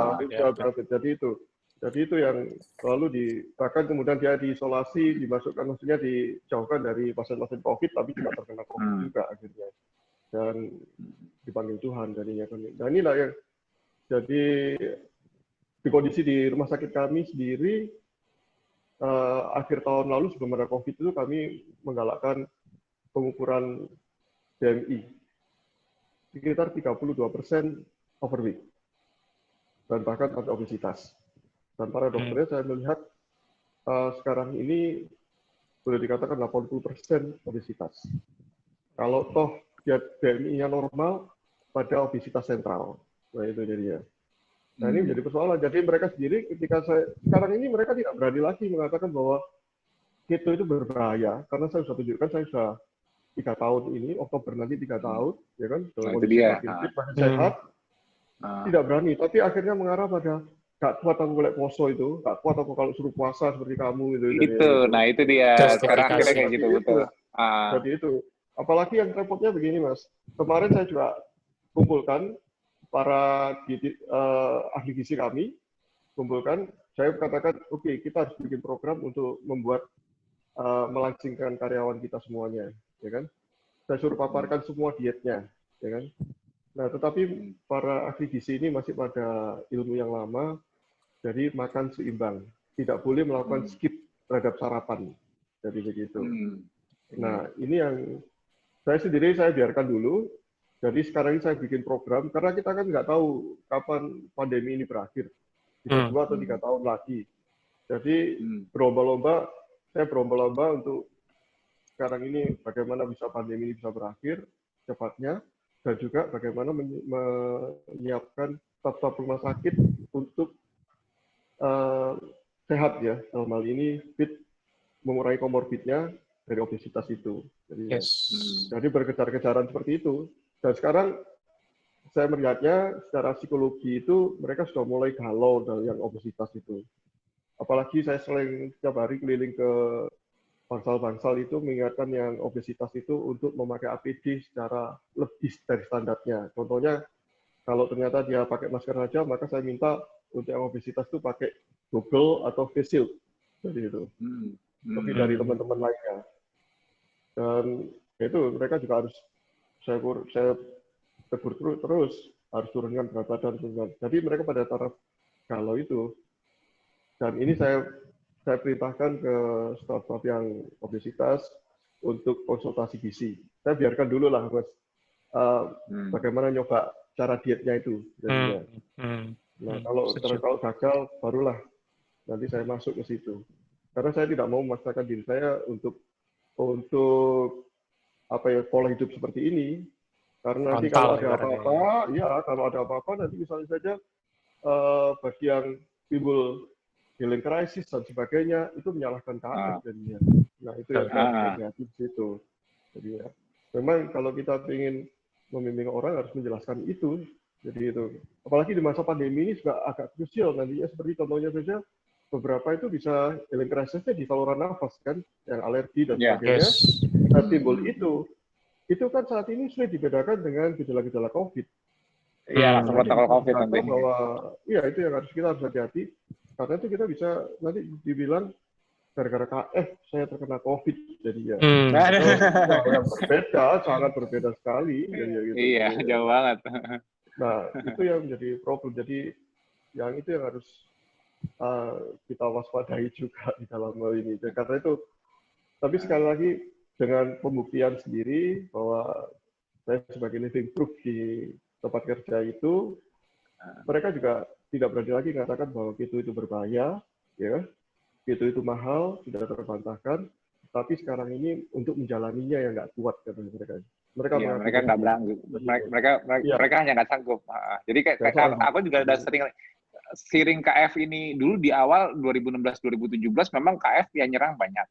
Jadi itu yang selalu bahkan kemudian dia diisolasi, dimasukkan, maksudnya dijauhkan dari pasien-pasien COVID, tapi juga terkena COVID juga akhirnya. Dan dipanggil Tuhan jadinya. Nah inilah yang jadi di kondisi di rumah sakit kami sendiri, akhir tahun lalu sebelum ada COVID itu kami menggalakkan pengukuran BMI sekitar 32% overweight dan bahkan pada obesitas. Dan para dokternya saya melihat sekarang ini boleh dikatakan 80% obesitas. Kalau toh dia BMI-nya normal pada obesitas sentral, nah itu jadinya. Nah ini menjadi persoalan. Jadi mereka sendiri ketika sekarang ini mereka tidak berani lagi mengatakan bahwa keto itu berbahaya, karena saya sudah tunjukkan, saya sudah 3 tahun ini, Oktober nanti 3 tahun, ya kan, kondisi makin fit, makin sehat. tidak berani, tapi akhirnya mengarah pada gak kuat aku golek poso itu, gak kuat aku kalau suruh puasa seperti kamu gitu. Itu, nah itu dia. Sekarang akhirnya kayak gitu, betul. Jadi itu. Apalagi yang repotnya begini, Mas. Kemarin saya juga kumpulkan para ahli gizi kami, saya katakan, oke, kita harus bikin program untuk membuat melangsingkan karyawan kita semuanya, ya kan? Saya suruh paparkan semua dietnya, ya kan? Nah, tetapi para ahli gizi ini masih pada ilmu yang lama, jadi makan seimbang, tidak boleh melakukan skip terhadap sarapan, jadi begitu. Nah, ini yang saya biarkan dulu. Jadi sekarang ini saya bikin program karena kita kan nggak tahu kapan pandemi ini berakhir, bisa 2 atau 3 tahun lagi. Jadi saya berlomba-lomba untuk sekarang ini bagaimana bisa pandemi ini bisa berakhir cepatnya, dan juga bagaimana menyiapkan staf-staf rumah sakit untuk sehat ya, dalam hal ini fit, mengurangi komorbidnya dari obesitas itu. Jadi, jadi berkejar-kejaran seperti itu. Dan sekarang saya melihatnya secara psikologi itu mereka sudah mulai galau dari yang obesitas itu. Apalagi saya sering setiap hari keliling ke bangsal-bangsal itu mengingatkan yang obesitas itu untuk memakai APD secara lebih dari standarnya. Contohnya, kalau ternyata dia pakai masker saja, maka saya minta untuk yang obesitas itu pakai Google atau face shield. Jadi itu. Lebih dari teman-teman lainnya. Dan itu mereka juga harus saya tegur terus, harus turunkan berat badan. Jadi mereka pada taraf galau itu. Dan ini saya perintahkan ke staf-staf yang obesitas untuk konsultasi gizi. Saya biarkan dulu lah, Mas, bagaimana nyoba cara dietnya itu. Nah, kalau gagal, barulah nanti saya masuk ke situ. Karena saya tidak mau memaksakan diri saya untuk pola hidup seperti ini. Karena nanti kalau ada apa-apa, nanti misalnya saja bagi yang timbul healing crisis dan sebagainya, itu menyalahkan KF jadinya. Nah, itu yang saya hati-hati di situ. Jadi ya, memang kalau kita ingin membimbing orang harus menjelaskan itu. Jadi itu. Apalagi di masa pandemi ini juga agak krusial nantinya, seperti contohnya saja, beberapa itu bisa healing crisisnya di saluran nafas kan, yang alergi dan sebagainya. Nah, timbul itu kan saat ini sulit dibedakan dengan gejala-gejala COVID. Iya, langsung protokol COVID nanti. Bahwa, iya, itu yang kita harus hati-hati. Karena itu kita bisa nanti dibilang gara-gara KF saya terkena COVID jadinya. Yang berbeda, sangat berbeda sekali. Gitu. Iya, jauh banget. Nah, itu yang menjadi problem. Jadi yang itu yang harus kita waspadai juga di dalam hal ini. Karena itu, tapi sekali lagi dengan pembuktian sendiri bahwa saya sebagai living proof di tempat kerja itu, mereka juga tidak berani lagi mengatakan bahwa keto itu berbahaya, ya, keto itu mahal, tidak terbantahkan. Tapi sekarang ini untuk menjalaninya yang nggak kuat katanya mereka. Mereka nggak berani. Mereka hanya nggak sanggup. Jadi aku juga udah sering KF ini dulu di awal 2016-2017 memang KF yang nyerang banyak.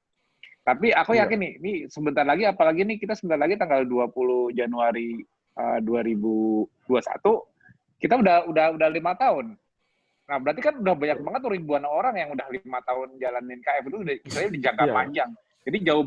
Tapi aku yakin nih, ini sebentar lagi, apalagi nih kita sebentar lagi tanggal 20 Januari 2021, kita udah 5 tahun. Nah, berarti kan udah banyak banget ribuan orang yang udah 5 tahun jalanin KF itu udah istilahnya di jangka panjang. Jadi jauh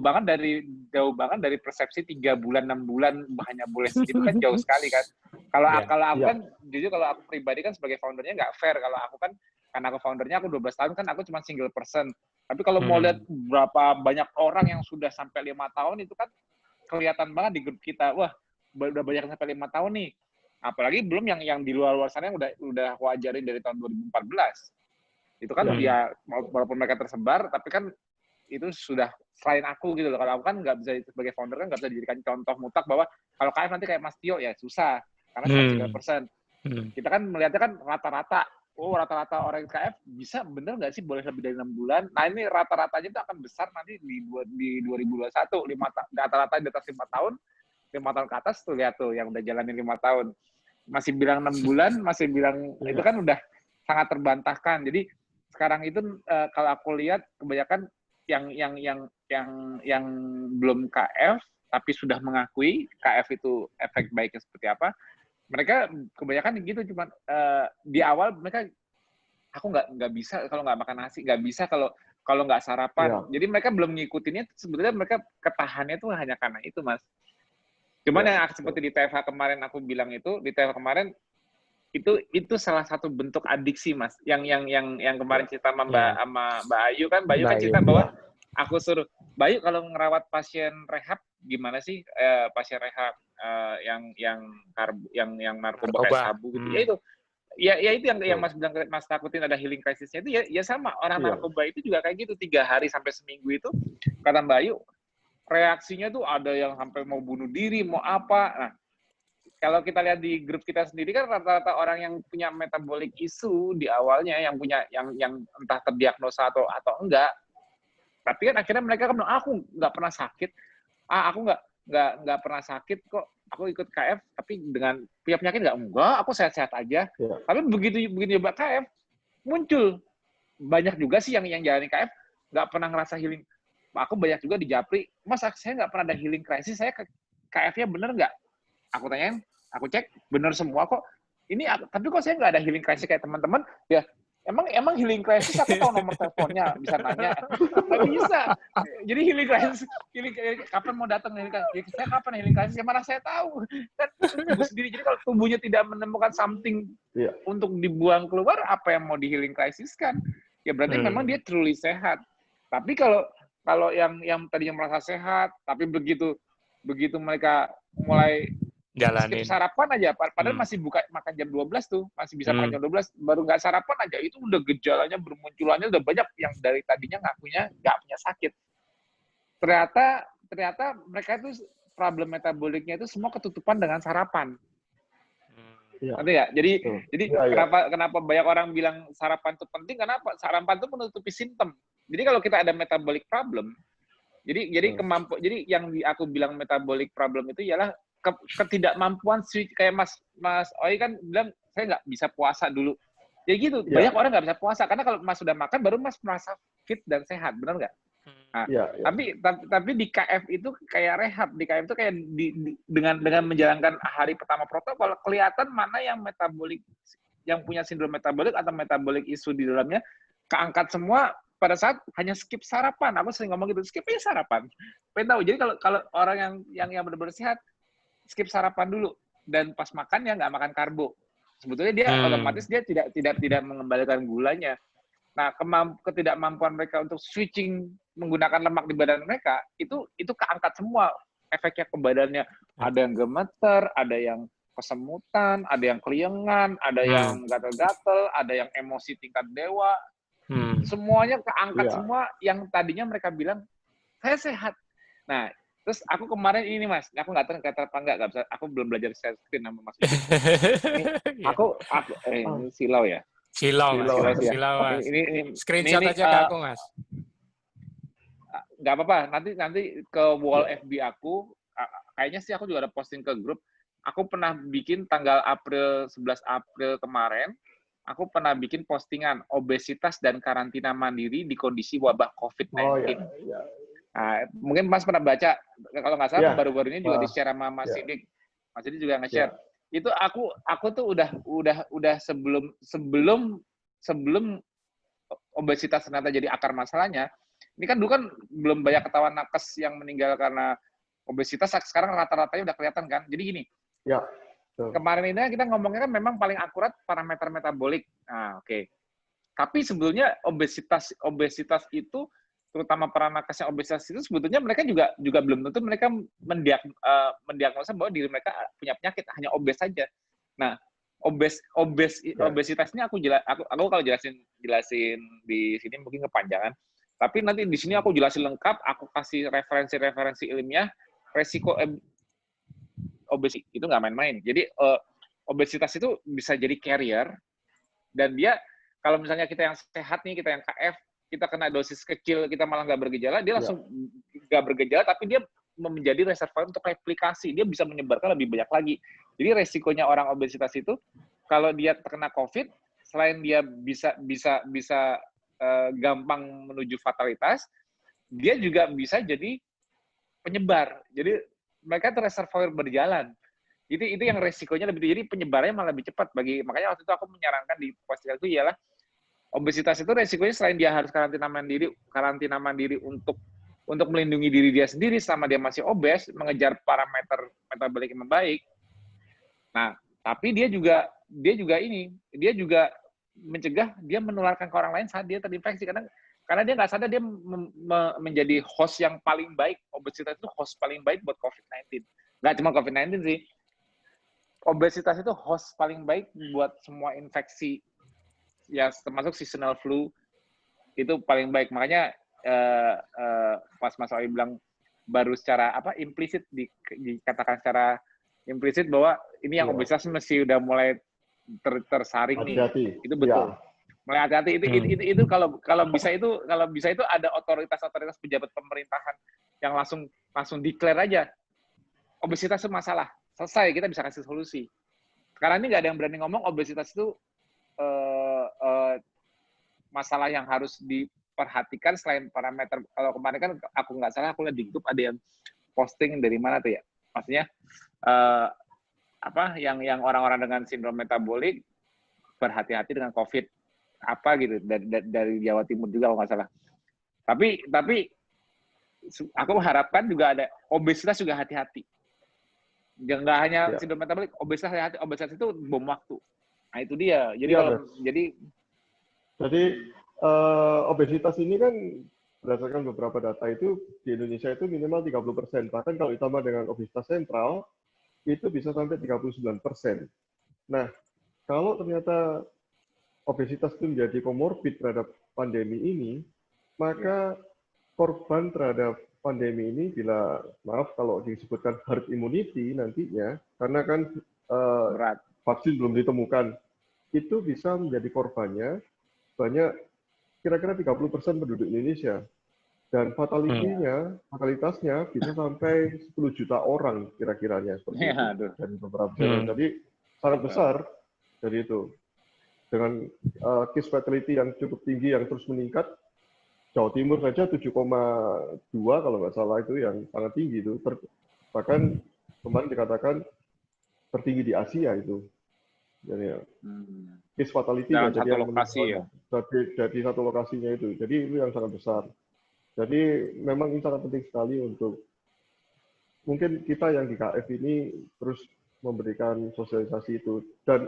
banget dari persepsi 3 bulan, 6 bulan hanya boleh segitu kan jauh sekali kan. Kalau aku kan jujur kalau aku pribadi kan sebagai foundernya nggak fair kalau aku kan karena aku foundernya aku 12 tahun kan aku cuma single person. Tapi kalau mau lihat berapa banyak orang yang sudah sampai 5 tahun itu kan kelihatan banget di grup kita. Wah, udah banyak sampai 5 tahun nih. Apalagi belum yang di luar sana yang udah wajarin dari tahun 2014. Itu kan ya walaupun mereka tersebar tapi kan itu sudah selain aku gitu loh. Kalau aku kan nggak bisa sebagai founder kan nggak bisa dijadikan contoh mutlak bahwa kalau KF nanti kayak Mas Tio ya susah karena cuma 3%. Kita kan melihatnya kan rata-rata orang KF bisa bener nggak sih boleh lebih dari 6 bulan? Nah ini rata-ratanya itu akan besar nanti di 2021 rata-rata di atas 5 tahun 5 tahun ke atas tuh lihat tuh yang udah jalanin 5 tahun masih bilang 6 bulan masih bilang itu kan udah sangat terbantahkan. Jadi sekarang itu kalau aku lihat kebanyakan yang belum KF tapi sudah mengakui KF itu efek baiknya seperti apa, mereka kebanyakan gitu, cuman di awal mereka, aku nggak bisa kalau nggak makan nasi, nggak bisa kalau nggak sarapan. Ya. Jadi mereka belum ngikutinnya, sebetulnya mereka ketahannya tuh hanya karena itu, Mas. Cuman Ya, yang seperti di TFH kemarin aku bilang itu, di TFH kemarin itu salah satu bentuk adiksi, Mas. Yang kemarin cerita sama Mbak Ayu kan, Mbak Ayu kan cerita bahwa aku suruh, Mbak Ayu kalau ngerawat pasien rehab gimana sih, pasien rehab yang narkoba kayak sabu gitu. Ya itu. Ya itu yang Mas bilang, Mas takutin ada healing crisis-nya itu ya sama orang narkoba itu juga kayak gitu, 3 hari sampai seminggu itu kata Mbak Ayu reaksinya tuh ada yang sampai mau bunuh diri, mau apa. Nah, kalau kita lihat di grup kita sendiri kan rata-rata orang yang punya metabolic issue di awalnya yang punya yang entah terdiagnosa atau enggak. Tapi kan akhirnya mereka kan bilang, aku nggak pernah sakit. Aku nggak pernah sakit kok. Aku ikut KF tapi dengan punya penyakit enggak, aku sehat-sehat aja. Tapi begitu nyoba KF muncul banyak juga sih yang jalani KF nggak pernah ngerasa healing. Aku banyak juga di Japri, Mas saya nggak pernah ada healing crisis, saya KF-nya bener nggak? Aku tanyain, aku cek bener semua kok. Ini tapi kok saya nggak ada healing crisis kayak teman-teman? Ya emang healing crisis aku tahu nomor teleponnya, bisa nanya. Nggak bisa. Jadi healing crisis, kapan mau datang healing crisis? Ya, saya kapan healing crisis? Ya mana saya tahu. Kan tubuh sendiri. Jadi kalau tubuhnya tidak menemukan something untuk dibuang keluar, apa yang mau di healing crisis kan? Ya berarti memang dia truly sehat. Tapi kalau yang tadinya merasa sehat, tapi begitu mereka mulai skip sarapan aja, padahal masih buka makan jam 12 tuh, masih bisa makan jam 12, baru nggak sarapan aja, itu udah gejalanya bermunculannya udah banyak yang dari tadinya ngakunya nggak punya sakit. Ternyata mereka itu problem metaboliknya itu semua ketutupan dengan sarapan. Ngerti ya? Jadi kenapa banyak orang bilang sarapan itu penting, kenapa? Sarapan itu menutupi simptom. Jadi kalau kita ada metabolic problem, jadi yang aku bilang metabolic problem itu ialah ketidakmampuan switch, kayak Mas Oi kan bilang saya nggak bisa puasa dulu. Ya gitu, banyak orang nggak bisa puasa karena kalau Mas sudah makan baru Mas merasa fit dan sehat, benar nggak? Nah, tapi di KF itu kayak rehab, di KF itu kayak dengan menjalankan hari pertama protokol kelihatan mana yang metabolik, yang punya sindrom metabolik atau metabolik isu di dalamnya keangkat semua pada saat hanya skip sarapan. Aku sering ngomong gitu, skip aja sarapan. Pengen tahu. Jadi kalau orang yang benar-benar sehat skip sarapan dulu dan pas makan ya nggak makan karbo. Sebetulnya dia otomatis dia tidak mengembalikan gulanya. Nah, ketidakmampuan mereka untuk switching menggunakan lemak di badan mereka itu keangkat semua efeknya ke badannya. Ada yang gemeter, ada yang kesemutan, ada yang keliengan, ada yang gatel-gatel, ada yang emosi tingkat dewa. Semuanya keangkat semua yang tadinya mereka bilang saya sehat. Nah, terus aku kemarin ini Mas, aku nggak tahu kata apa nggak bisa, aku belum belajar share screen sama Mas. Ini aku ini silau ya. Silau Mas. Ini screenshot aja ke aku Mas. Nggak apa-apa, nanti ke wall FB aku, kayaknya sih aku juga ada posting ke grup. Aku pernah bikin tanggal 11 April kemarin, aku pernah bikin postingan obesitas dan karantina mandiri di kondisi wabah COVID-19. Nah, mungkin Mas pernah baca, kalau nggak salah baru-baru ini juga di-share sama Mas Sidik. Mas Sidik juga nge-share. Itu aku tuh udah sebelum obesitas ternyata jadi akar masalahnya. Ini kan dulu kan belum banyak ketahuan nakes yang meninggal karena obesitas, sekarang rata-ratanya udah kelihatan kan. Jadi gini. Kemarin ini kita ngomongnya kan memang paling akurat parameter metabolik. Nah, oke. Tapi sebetulnya obesitas itu, terutama para nakes yang obesitas itu sebetulnya mereka juga belum tentu mereka mendiagnosa bahwa diri mereka punya penyakit, hanya obes saja. Nah, obesitas ini aku kalau jelasin di sini mungkin kepanjangan. Tapi nanti di sini aku jelasin lengkap, aku kasih referensi ilmiah, resiko obesitas itu nggak main-main. Jadi obesitas itu bisa jadi carrier, dan dia kalau misalnya kita yang sehat nih, kita yang KF, kita kena dosis kecil, kita malah nggak bergejala, dia langsung nggak bergejala, tapi dia menjadi reservoir untuk replikasi, dia bisa menyebarkan lebih banyak lagi. Jadi resikonya orang obesitas itu, kalau dia terkena COVID, selain dia bisa gampang menuju fatalitas, dia juga bisa jadi penyebar. Jadi mereka itu reservoir berjalan. Itu yang resikonya lebih tinggi. Jadi penyebarannya malah lebih cepat. Makanya waktu itu aku menyarankan di postingan itu ialah obesitas itu resikonya selain dia harus karantina mandiri untuk melindungi diri dia sendiri selama dia masih obes, mengejar parameter metabolik yang membaik. Nah, tapi dia juga dia mencegah dia menularkan ke orang lain saat dia terinfeksi, karena dia nggak sadar dia menjadi host yang paling baik. Obesitas itu host paling baik buat COVID-19. Nggak cuma COVID-19 sih. Obesitas itu host paling baik buat semua infeksi, ya termasuk seasonal flu, itu paling baik. Makanya pas Mas Awi bilang baru secara implisit dikatakan secara implisit bahwa ini yang obesitas mesti udah mulai tersaring hati-hati. Nih. Itu betul. Ya. Mulai hati-hati itu kalau bisa itu ada otoritas pejabat pemerintahan yang langsung declare aja obesitas itu masalah. Selesai, kita bisa kasih solusi. Sekarang ini nggak ada yang berani ngomong obesitas itu masalah yang harus diperhatikan selain parameter. Kalau kemarin kan aku nggak salah, aku lihat di YouTube ada yang posting dari mana tuh ya. Maksudnya yang orang-orang dengan sindrom metabolik berhati-hati dengan COVID gitu dari Jawa Timur juga kalau nggak salah. Tapi aku harapkan juga ada obesitas juga hati-hati. Nggak hanya sindrom metabolik, obesitas itu bom waktu. Nah itu dia. Jadi obesitas ini kan berdasarkan beberapa data itu di Indonesia itu minimal 30%. Bahkan kalau ditambah dengan obesitas sentral itu bisa sampai 39%. Nah, kalau ternyata obesitas itu menjadi komorbid terhadap pandemi ini, maka korban terhadap pandemi ini bila, maaf kalau disebutkan herd immunity nantinya, karena kan vaksin belum ditemukan, itu bisa menjadi korbannya banyak kira-kira 30% penduduk Indonesia. Dan fatalitasnya bisa sampai 10 juta orang kira-kiranya seperti itu. Dari beberapa Jadi sangat besar dari itu. Dengan case fatality yang cukup tinggi yang terus meningkat, Jawa Timur saja 7,2 kalau nggak salah itu yang sangat tinggi itu. Bahkan kemarin dikatakan tertinggi di Asia itu. Jadi case fatality jadi satu lokasi ya. Jadi satu lokasinya itu. Jadi itu yang sangat besar. Jadi memang ini sangat penting sekali untuk mungkin kita yang di KF ini terus memberikan sosialisasi itu. Dan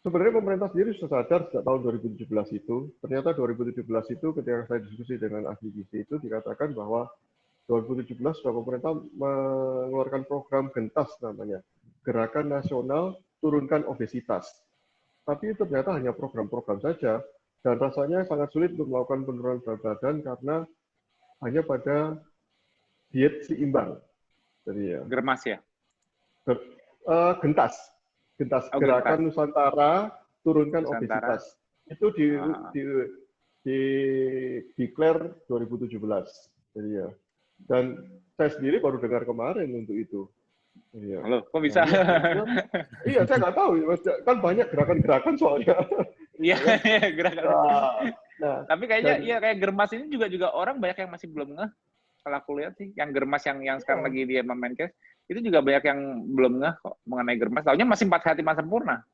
sebenarnya pemerintah sendiri sudah sadar sejak tahun 2017 itu. Ternyata 2017 itu ketika saya diskusi dengan ahli gizi itu dikatakan bahwa 2017 sudah pemerintah mengeluarkan program Gentas namanya. Gerakan Nasional Turunkan Obesitas. Tapi ternyata hanya program-program saja. Dan rasanya sangat sulit untuk melakukan penurunan berat badan karena hanya pada diet seimbang. Jadi Germas ya? Gentas. Gerakan Nusantara Turunkan Obesitas. Itu di declare 2017. Jadi ya. Dan saya sendiri baru dengar kemarin untuk itu. Iya. Halo, kok bisa? Iya, saya nggak tahu. Kan banyak gerakan-gerakan soalnya. Iya, gerakan. Tapi kayaknya kayak Germas ini juga orang banyak yang masih belum ngeh. Kalau aku lihat sih, yang Germas yang sekarang lagi dia Menkes, itu juga banyak yang belum ngeh kok mengenai Germas. Taunya masih 4 sehat 5 sempurna.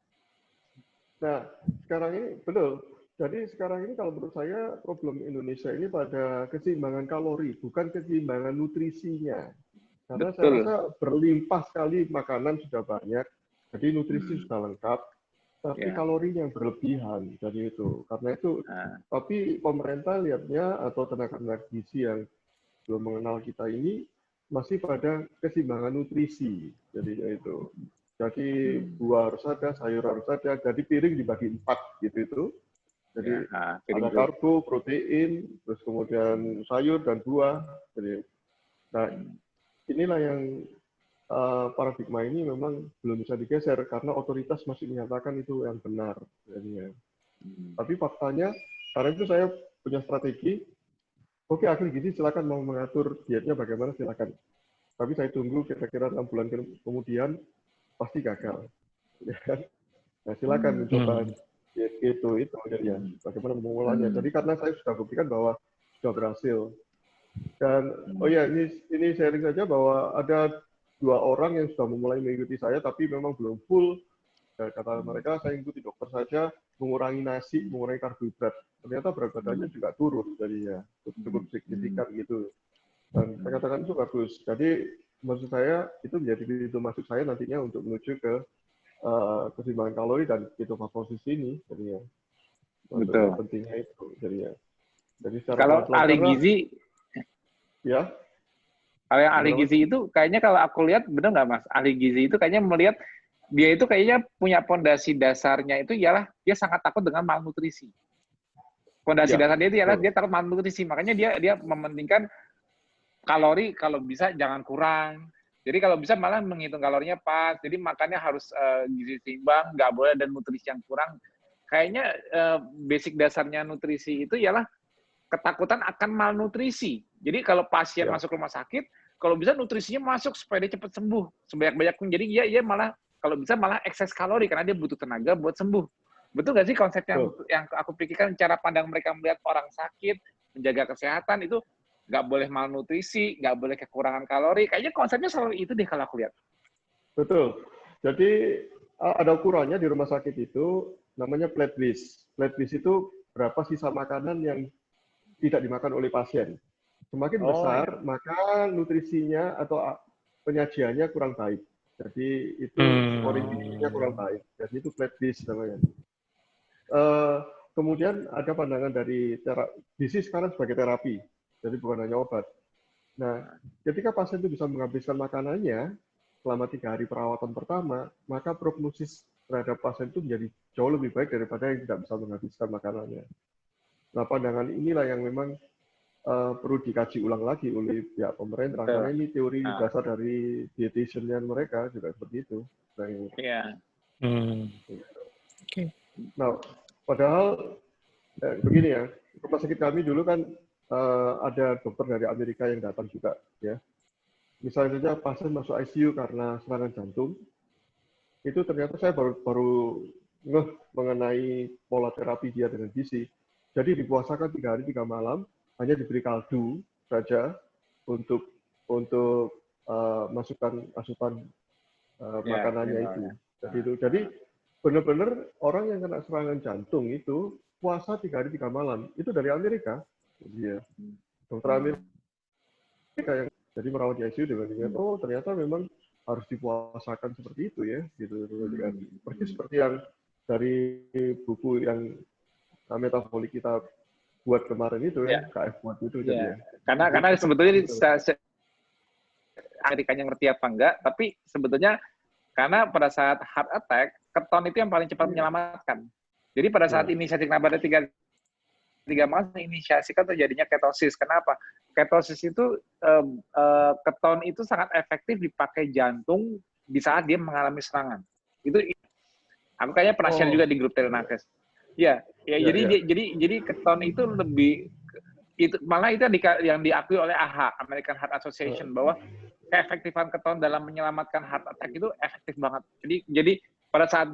Nah, sekarang ini betul. Jadi sekarang ini kalau menurut saya problem Indonesia ini pada keseimbangan kalori, bukan keseimbangan nutrisinya. Karena saya rasa berlimpah sekali makanan sudah banyak, jadi nutrisi sudah lengkap, tapi kalorinya yang berlebihan. Jadi itu, karena itu, tapi pemerintah lihatnya atau tenaga gizi yang belum mengenal kita ini masih pada keseimbangan nutrisi. Jadi itu. Jadi buah harus ada, sayur harus ada, jadi piring dibagi 4 gitu itu. Jadi ada karbo, protein, terus kemudian sayur dan buah. Jadi, inilah yang paradigma ini memang belum bisa digeser karena otoritas masih menyatakan itu yang benar. Jadinya. Tapi faktanya, karena itu saya punya strategi, oke ahli gizi silakan mau mengatur dietnya bagaimana silakan. Tapi saya tunggu kira-kira 6 bulan kemudian pasti gagal. Nah silakan mencoba diet keto itu jadinya, bagaimana memulainya. Jadi karena saya sudah buktikan bahwa sudah berhasil. Dan ini sharing saja bahwa ada 2 orang yang sudah memulai mengikuti saya, tapi memang belum full. Kata mereka, saya ikuti dokter saja, mengurangi nasi, mengurangi karbohidrat. Ternyata berat badannya juga turun, jadinya cukup signifikan gitu. Dan saya katakan itu bagus. Jadi maksud saya itu menjadi pintu masuk saya nantinya untuk menuju ke keseimbangan kalori dan ketofastosis ini, jadinya. Maksudnya pentingnya itu, jadinya. Jadi secara kalau pelan-pelan, ahli gizi, ya. Kalau yang ahli gizi itu kayaknya kalau aku lihat, benar nggak Mas? Ahli gizi itu kayaknya melihat dia itu kayaknya punya pondasi dasarnya itu ialah dia sangat takut dengan malnutrisi. Pondasi dasar dia itu ialah dia takut malnutrisi. Makanya dia mementingkan kalori kalau bisa jangan kurang. Jadi kalau bisa malah menghitung kalorinya pas. Jadi makannya harus gizi seimbang, nggak boleh ada nutrisi yang kurang. Kayaknya basic dasarnya nutrisi itu ialah ketakutan akan malnutrisi. Jadi kalau pasien masuk rumah sakit, kalau bisa nutrisinya masuk supaya dia cepat sembuh sebanyak-banyaknya. Jadi dia malah kalau bisa malah ekses kalori karena dia butuh tenaga buat sembuh. Betul nggak sih konsep yang aku pikirkan, cara pandang mereka melihat orang sakit, menjaga kesehatan itu nggak boleh malnutrisi, nggak boleh kekurangan kalori. Kayaknya konsepnya selalu itu deh kalau aku lihat. Betul. Jadi ada ukurannya di rumah sakit itu namanya plate list. Plate list itu berapa sisa makanan yang tidak dimakan oleh pasien. Semakin besar, maka nutrisinya atau penyajiannya kurang baik. Jadi itu scoring gizinya kurang baik. Jadi itu plate list namanya. Kemudian ada pandangan dari gizi sekarang sebagai terapi, jadi bukan hanya obat. Nah, ketika pasien itu bisa menghabiskan makanannya selama 3 hari perawatan pertama, maka prognosis terhadap pasien itu menjadi jauh lebih baik daripada yang tidak bisa menghabiskan makanannya. Nah, pandangan inilah yang memang perlu dikaji ulang lagi oleh pihak pemerintah, karena ini teori dasar dari dietitian mereka juga seperti itu. Iya. Nah, padahal begini ya, rumah sakit kami dulu kan ada dokter dari Amerika yang datang juga, ya. Misalnya saja pasien masuk ICU karena serangan jantung, itu ternyata saya baru ngeh mengenai pola terapi dia dengan gizi. Jadi dipuasakan 3 hari 3 malam, hanya diberi kaldu saja untuk masukkan asupan makanannya itu. Jadi benar-benar orang yang kena serangan jantung itu puasa 3 hari 3 malam. Itu dari Amerika. Iya. Dokter Amerika yang jadi merawat di ICU dengan ternyata memang harus dipuasakan seperti itu ya, gitu. Persis seperti yang dari buku yang metabolik kita buat kemarin itu ya, KF buat itu jadi. Karena sebetulnya Amerikanya ngerti apa enggak, tapi sebetulnya karena pada saat heart attack, keton itu yang paling cepat menyelamatkan. Jadi pada saat inisiasi kenapa ada 3 malam inisiasikan terjadinya ketosis. Kenapa? Ketosis itu keton itu sangat efektif dipakai jantung di saat dia mengalami serangan. Itu aku kayaknya pernah share juga di grup Telenakes. Jadi keton itu lebih malah itu yang diakui oleh AHA, American Heart Association, bahwa keefektifan keton dalam menyelamatkan heart attack itu efektif banget. Jadi pada saat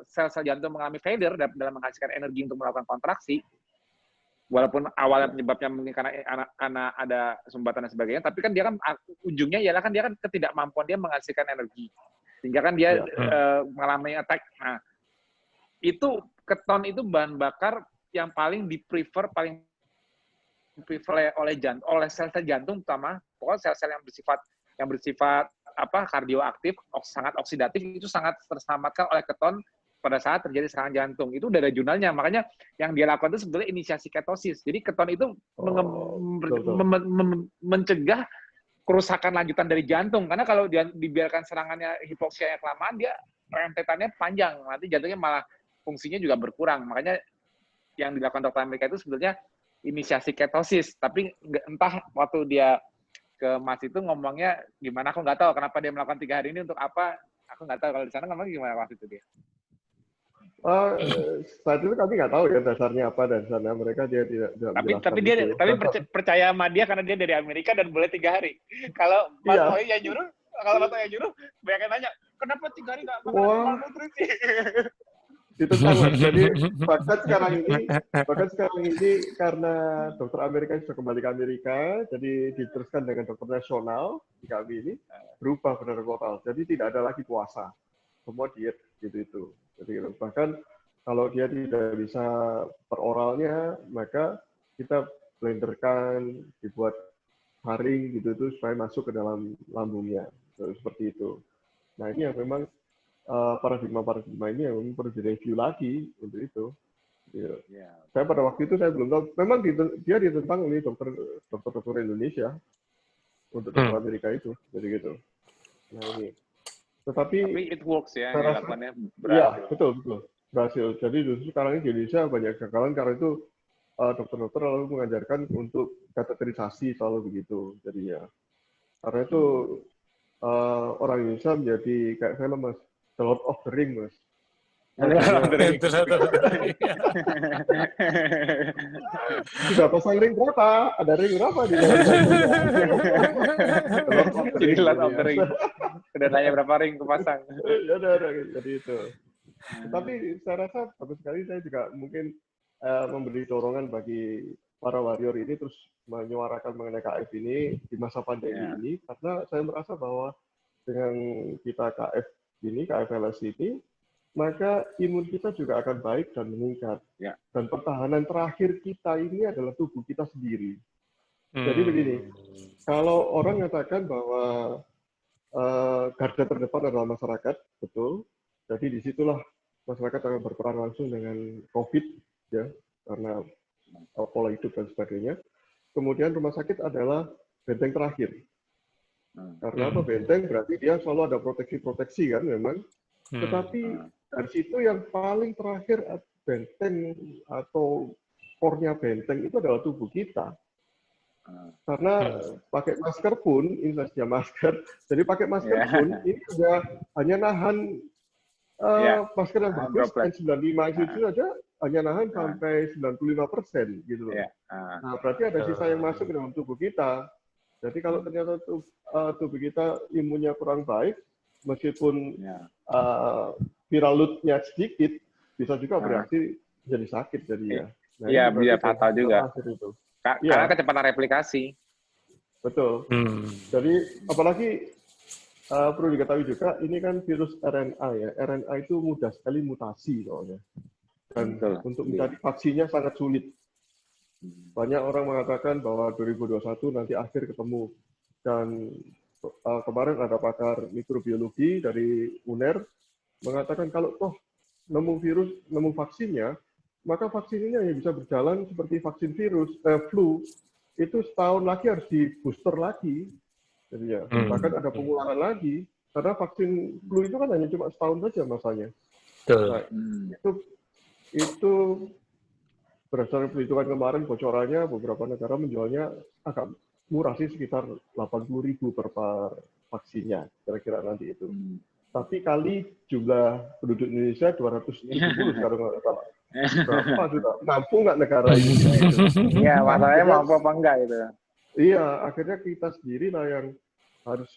sel-sel jantung mengalami failure dalam menghasilkan energi untuk melakukan kontraksi, walaupun awalnya penyebabnya mungkin karena ada sumbatan dan sebagainya, tapi kan dia kan ujungnya ialah kan dia kan ketidakmampuan dia menghasilkan energi, sehingga kan dia mengalami attack. Nah, itu keton itu bahan bakar yang paling di-prefer oleh sel-sel jantung, terutama pokoknya sel-sel yang bersifat kardioaktif, sangat oksidatif, itu sangat terselamatkan oleh keton pada saat terjadi serangan jantung. Itu udah ada jurnalnya. Makanya yang dia lakukan itu sebetulnya inisiasi ketosis. Jadi keton itu mencegah kerusakan lanjutan dari jantung. Karena kalau dia dibiarkan serangannya hipoksia yang kelamaan, dia rentetannya panjang. Nanti jantungnya malah fungsinya juga berkurang. Makanya yang dilakukan dokter Amerika itu sebetulnya inisiasi ketosis. Tapi entah waktu dia ke Mas itu ngomongnya gimana, aku nggak tahu kenapa dia melakukan 3 hari ini untuk apa. Aku nggak tahu kalau di sana ngomongnya gimana waktu itu dia. Saat itu kami nggak tahu ya dasarnya apa, dan sana mereka dia tidak menjelaskan. Tapi percaya sama dia karena dia dari Amerika dan boleh 3 hari. Kalau Mas Oi yang nyuruh, bayangin nanya, kenapa 3 hari nggak makan malnutrisi? ditentang Mas. Jadi bahkan sekarang ini karena dokter Amerika sudah kembali ke Amerika, jadi diteruskan dengan dokter nasional di kami ini berubah benar total. Jadi tidak ada lagi puasa, semua diet gitu. Jadi bahkan kalau dia tidak bisa per oralnya, maka kita blenderkan, dibuat haring gitu tuh supaya masuk ke dalam lambungnya, seperti itu. Nah ini yang memang paradigma ini yang perlu direview lagi untuk itu. Ya. Saya pada waktu itu saya belum tahu. Memang dia ditentang ini dokter Indonesia untuk dokter Amerika itu, jadi gitu. Nah ini. Tapi it works ya, dilakukannya berhasil. Ya, betul berhasil. Jadi justru sekarang ini di Indonesia banyak kegagalan karena itu dokter-dokter lalu mengajarkan untuk kateterisasi selalu begitu. Jadi ya, karena itu orang Indonesia menjadi kayak film Mas. The Lord of the Ring, Mas. Sudah pasang ring berapa? Ada ring berapa di dalam Jadi Lord of the Ring. Udah nanya berapa ring kepasang. Ya udah, jadi itu. Tapi saya rasa bagus sekali, saya juga mungkin memberi dorongan bagi para warrior ini terus menyuarakan mengenai KF ini di masa pandemi ini, karena saya merasa bahwa dengan kita KFLS ini, maka imun kita juga akan baik dan meningkat. Ya. Dan pertahanan terakhir kita ini adalah tubuh kita sendiri. Jadi begini, kalau orang mengatakan bahwa garda terdepan adalah masyarakat, betul. Jadi disitulah masyarakat akan berperan langsung dengan COVID, ya, karena pola hidup dan sebagainya. Kemudian rumah sakit adalah benteng terakhir. Karena apa benteng? Berarti dia selalu ada proteksi kan memang. Tetapi dari situ yang paling terakhir benteng atau core-nya benteng itu adalah tubuh kita. Karena pakai masker pun, ini saja masker, jadi pakai masker pun ini sudah hanya nahan masker yang bagus, N95 itu saja hanya nahan sampai 95% gitu loh. Nah, berarti ada sisa yang masuk ke dalam tubuh kita. Jadi kalau ternyata tubuh kita imunnya kurang baik, meskipun viral load-nya sedikit, bisa juga bereaksi jadi sakit jadinya. Iya, bisa fatal juga. Karena kecepatan replikasi. Betul. Jadi apalagi perlu diketahui juga, ini kan virus RNA ya. RNA itu mudah sekali mutasi soalnya. Dan untuk mencari vaksinnya sangat sulit. Banyak orang mengatakan bahwa 2021 nanti akhir ketemu. Dan kemarin ada pakar mikrobiologi dari UNER mengatakan kalau toh nemu vaksinnya, maka vaksin ini hanya bisa berjalan seperti vaksin flu. Itu setahun lagi harus di booster lagi. Jadi ya, bahkan ada pengulangan lagi. Karena vaksin flu itu kan hanya cuma setahun saja masanya. Nah, itu berdasarkan perhitungan kemarin bocorannya beberapa negara menjualnya agak murah sih, sekitar 80.000 per vaksinnya kira-kira nanti itu. Tapi kali jumlah penduduk Indonesia 270 sekarang nggak salah. Berapa sudah mampu nggak negara ini? Iya, masalahnya mampu apa enggak itu? Iya, akhirnya kita sendiri lah yang harus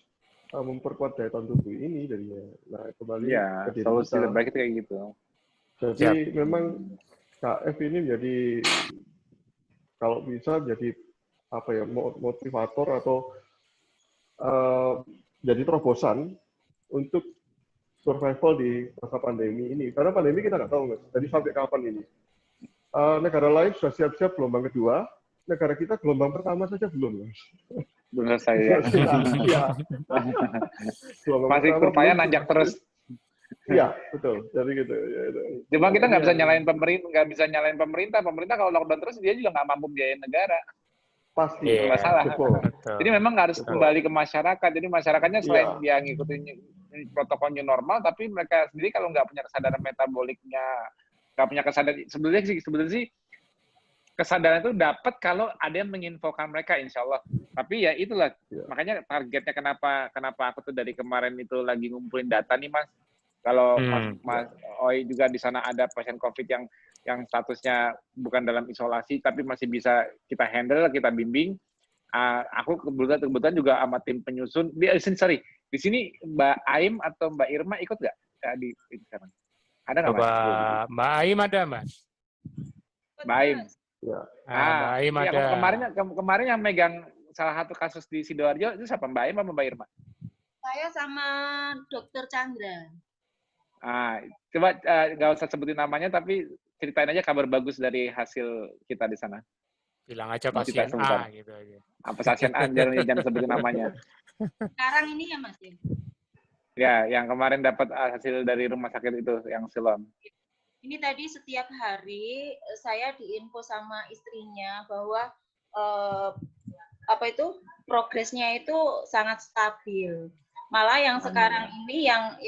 memperkuat daya tahan tubuh ini jadinya. Nah, kembali ke diri solusi kita. terbaik itu kayak gitu. Jadi memang KF ini menjadi kalau bisa jadi apa ya, motivator atau jadi terobosan untuk survival di masa pandemi ini. Karena pandemi kita nggak tahu, Mas. Jadi sampai kapan ini. Negara lain sudah siap-siap gelombang kedua, negara kita gelombang pertama saja belum, Mas. Belum selesai ya. Masih kurvanya nanjak terus. Iya, betul. Jadi gitu. Ya, itu. Cuma kita nggak bisa nyalain pemerintah. Pemerintah kalau lockdown terus dia juga nggak mampu biayain negara. Pasti. Masalah. Jadi memang harus kembali ke masyarakat. Jadi masyarakatnya selain dia ngikutin protokol new normal, tapi mereka sendiri kalau nggak punya kesadaran metaboliknya, nggak punya kesadaran, sebenarnya sih kesadaran itu dapat kalau ada yang menginfokan mereka, insya Allah. Tapi ya itulah, makanya targetnya kenapa aku tuh dari kemarin itu lagi ngumpulin data nih, Mas. Kalau Mas Oi juga di sana ada pasien COVID yang statusnya bukan dalam isolasi, tapi masih bisa kita handle, kita bimbing. Aku kebetulan juga sama tim penyusun. Di sini Mbak Aim atau Mbak Irma ikut nggak di sekarang? Ada nggak Coba Mas? Mbak Aim ada, Mas? Mbak Aim. Ya. Mbak Aim Iya, ada. kemarin yang megang salah satu kasus di Sidoarjo itu siapa? Mbak Aim apa Mbak Irma? Saya sama Dokter Chandra. Coba nggak usah sebutin namanya, tapi ceritain aja kabar bagus dari hasil kita di sana. Bilang aja Mau kita pasien sebentar. A gitu aja. Apa pasien A, jangan sebutin namanya. Sekarang ini ya Mas ya. Ya, yang kemarin dapat hasil dari rumah sakit itu, yang Silom. Ini tadi setiap hari saya diinfo sama istrinya bahwa progresnya itu sangat stabil. Malah yang sekarang ini yang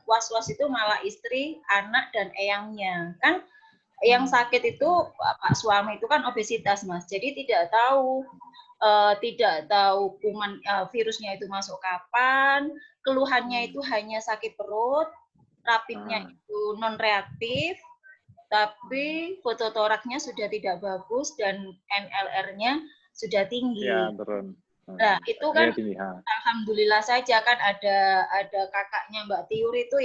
was-was itu malah istri, anak dan eyangnya. Kan yang sakit itu Pak suami itu kan obesitas, Mas. Jadi tidak tahu kuman virusnya itu masuk kapan, keluhannya itu hanya sakit perut, rapidnya itu non reaktif, tapi foto toraknya sudah tidak bagus dan NLR-nya sudah tinggi. Ya, turun. Nah, itu kan tinggi, alhamdulillah saja kan ada kakaknya Mbak Tiur itu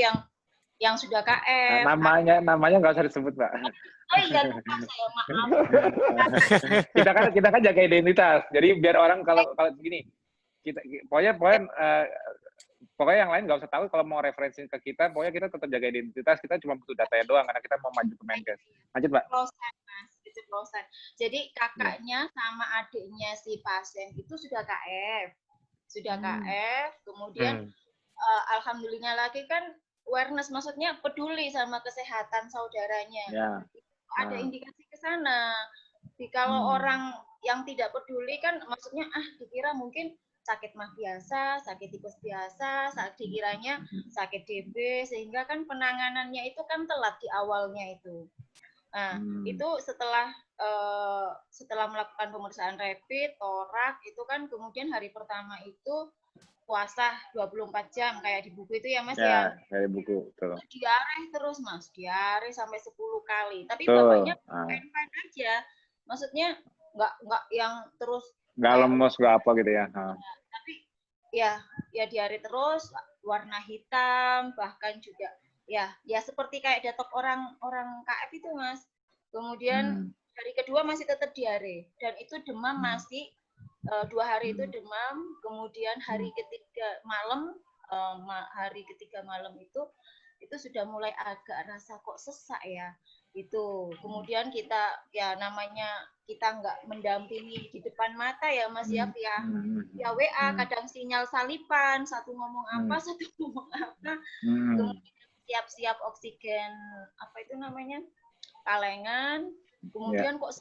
yang sudah KF. Namanya nggak usah disebut, Mbak. Oh iya, lupa saya, maaf. kita kan jaga identitas. Jadi biar orang kalau begini, pokoknya yang lain nggak usah tahu. Kalau mau referensi ke kita, pokoknya kita tetap jaga identitas. Kita cuma butuh datanya doang karena kita mau maju ke Menkes. Lanjut, Mbak. Jadi kakaknya sama adiknya si pasien itu sudah KF, kemudian alhamdulillah lagi kan awareness, maksudnya peduli sama kesehatan saudaranya. Ya. Ada indikasi ke sana. Kalau orang yang tidak peduli kan, maksudnya dikira mungkin sakit mah biasa, sakit tipes biasa, dikiranya sakit DB, sehingga kan penanganannya itu kan telat di awalnya itu. Nah, itu setelah melakukan pemeriksaan rapid, torak, itu kan kemudian hari pertama itu puasa 24 jam kayak di buku itu ya Mas ya. Kayak buku, betul. Diare terus Mas, diare sampai 10 kali. Tapi bapaknya fine-fine aja. Maksudnya nggak yang terus nggak lemes, nggak apa gitu ya. Tapi ya diare terus, warna hitam, bahkan juga ya seperti kayak datok orang KF itu Mas. Kemudian hari kedua masih tetap diare dan itu demam masih 2 hari itu demam. Kemudian hari ketiga malam itu sudah mulai agak rasa kok sesak ya itu. Kemudian kita namanya kita nggak mendampingi di depan mata ya Mas ya WA kadang sinyal salipan, satu ngomong apa satu ngomong apa. Kemudian siap-siap oksigen kalengan, kemudian kok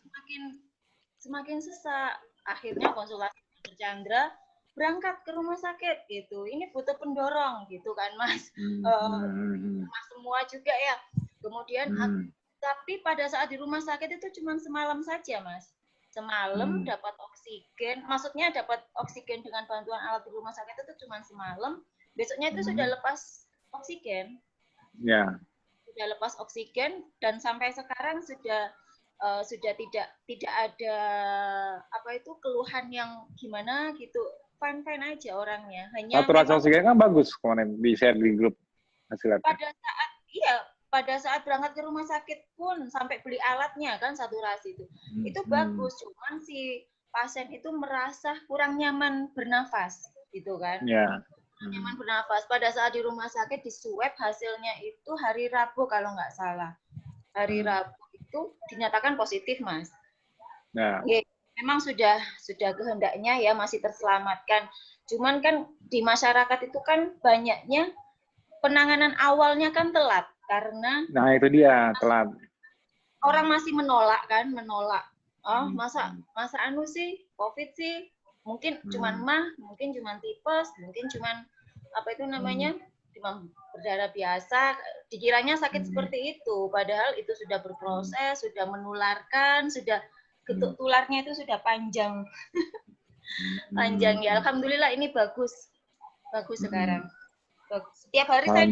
semakin sesak. Akhirnya konsultasi Dokter Chandra, berangkat ke rumah sakit gitu. Ini butuh pendorong gitu kan Mas. Mas semua juga ya. Kemudian tapi pada saat di rumah sakit itu cuma semalam saja Mas. Semalam dapat oksigen, maksudnya dapat oksigen dengan bantuan alat di rumah sakit itu cuma semalam. Besoknya itu sudah lepas oksigen. Ya. Sudah lepas oksigen dan sampai sekarang sudah tidak ada keluhan yang gimana gitu, fine aja orangnya. Hanya saturasi oksigen kan bagus kemarin di share di grup hasilnya. Pada saat berangkat ke rumah sakit pun sampai beli alatnya kan saturasi itu bagus, cuman si pasien itu merasa kurang nyaman bernafas gitu kan. Nyaman bernafas. Pada saat di rumah sakit di swab hasilnya itu hari Rabu kalau nggak salah. Hari Rabu itu dinyatakan positif Mas. Memang sudah kehendaknya ya masih terselamatkan. Cuman kan di masyarakat itu kan banyaknya penanganan awalnya kan telat karena itu dia telat. Orang masih menolak. Oh, masa anu sih COVID sih mungkin cuman mungkin cuman tipes, mungkin cuman demam berdarah biasa, dikiranya sakit seperti itu, padahal itu sudah berproses, sudah menularkan, sudah getuk tularnya itu sudah panjang. Panjang ya, alhamdulillah ini bagus sekarang. Setiap hari saya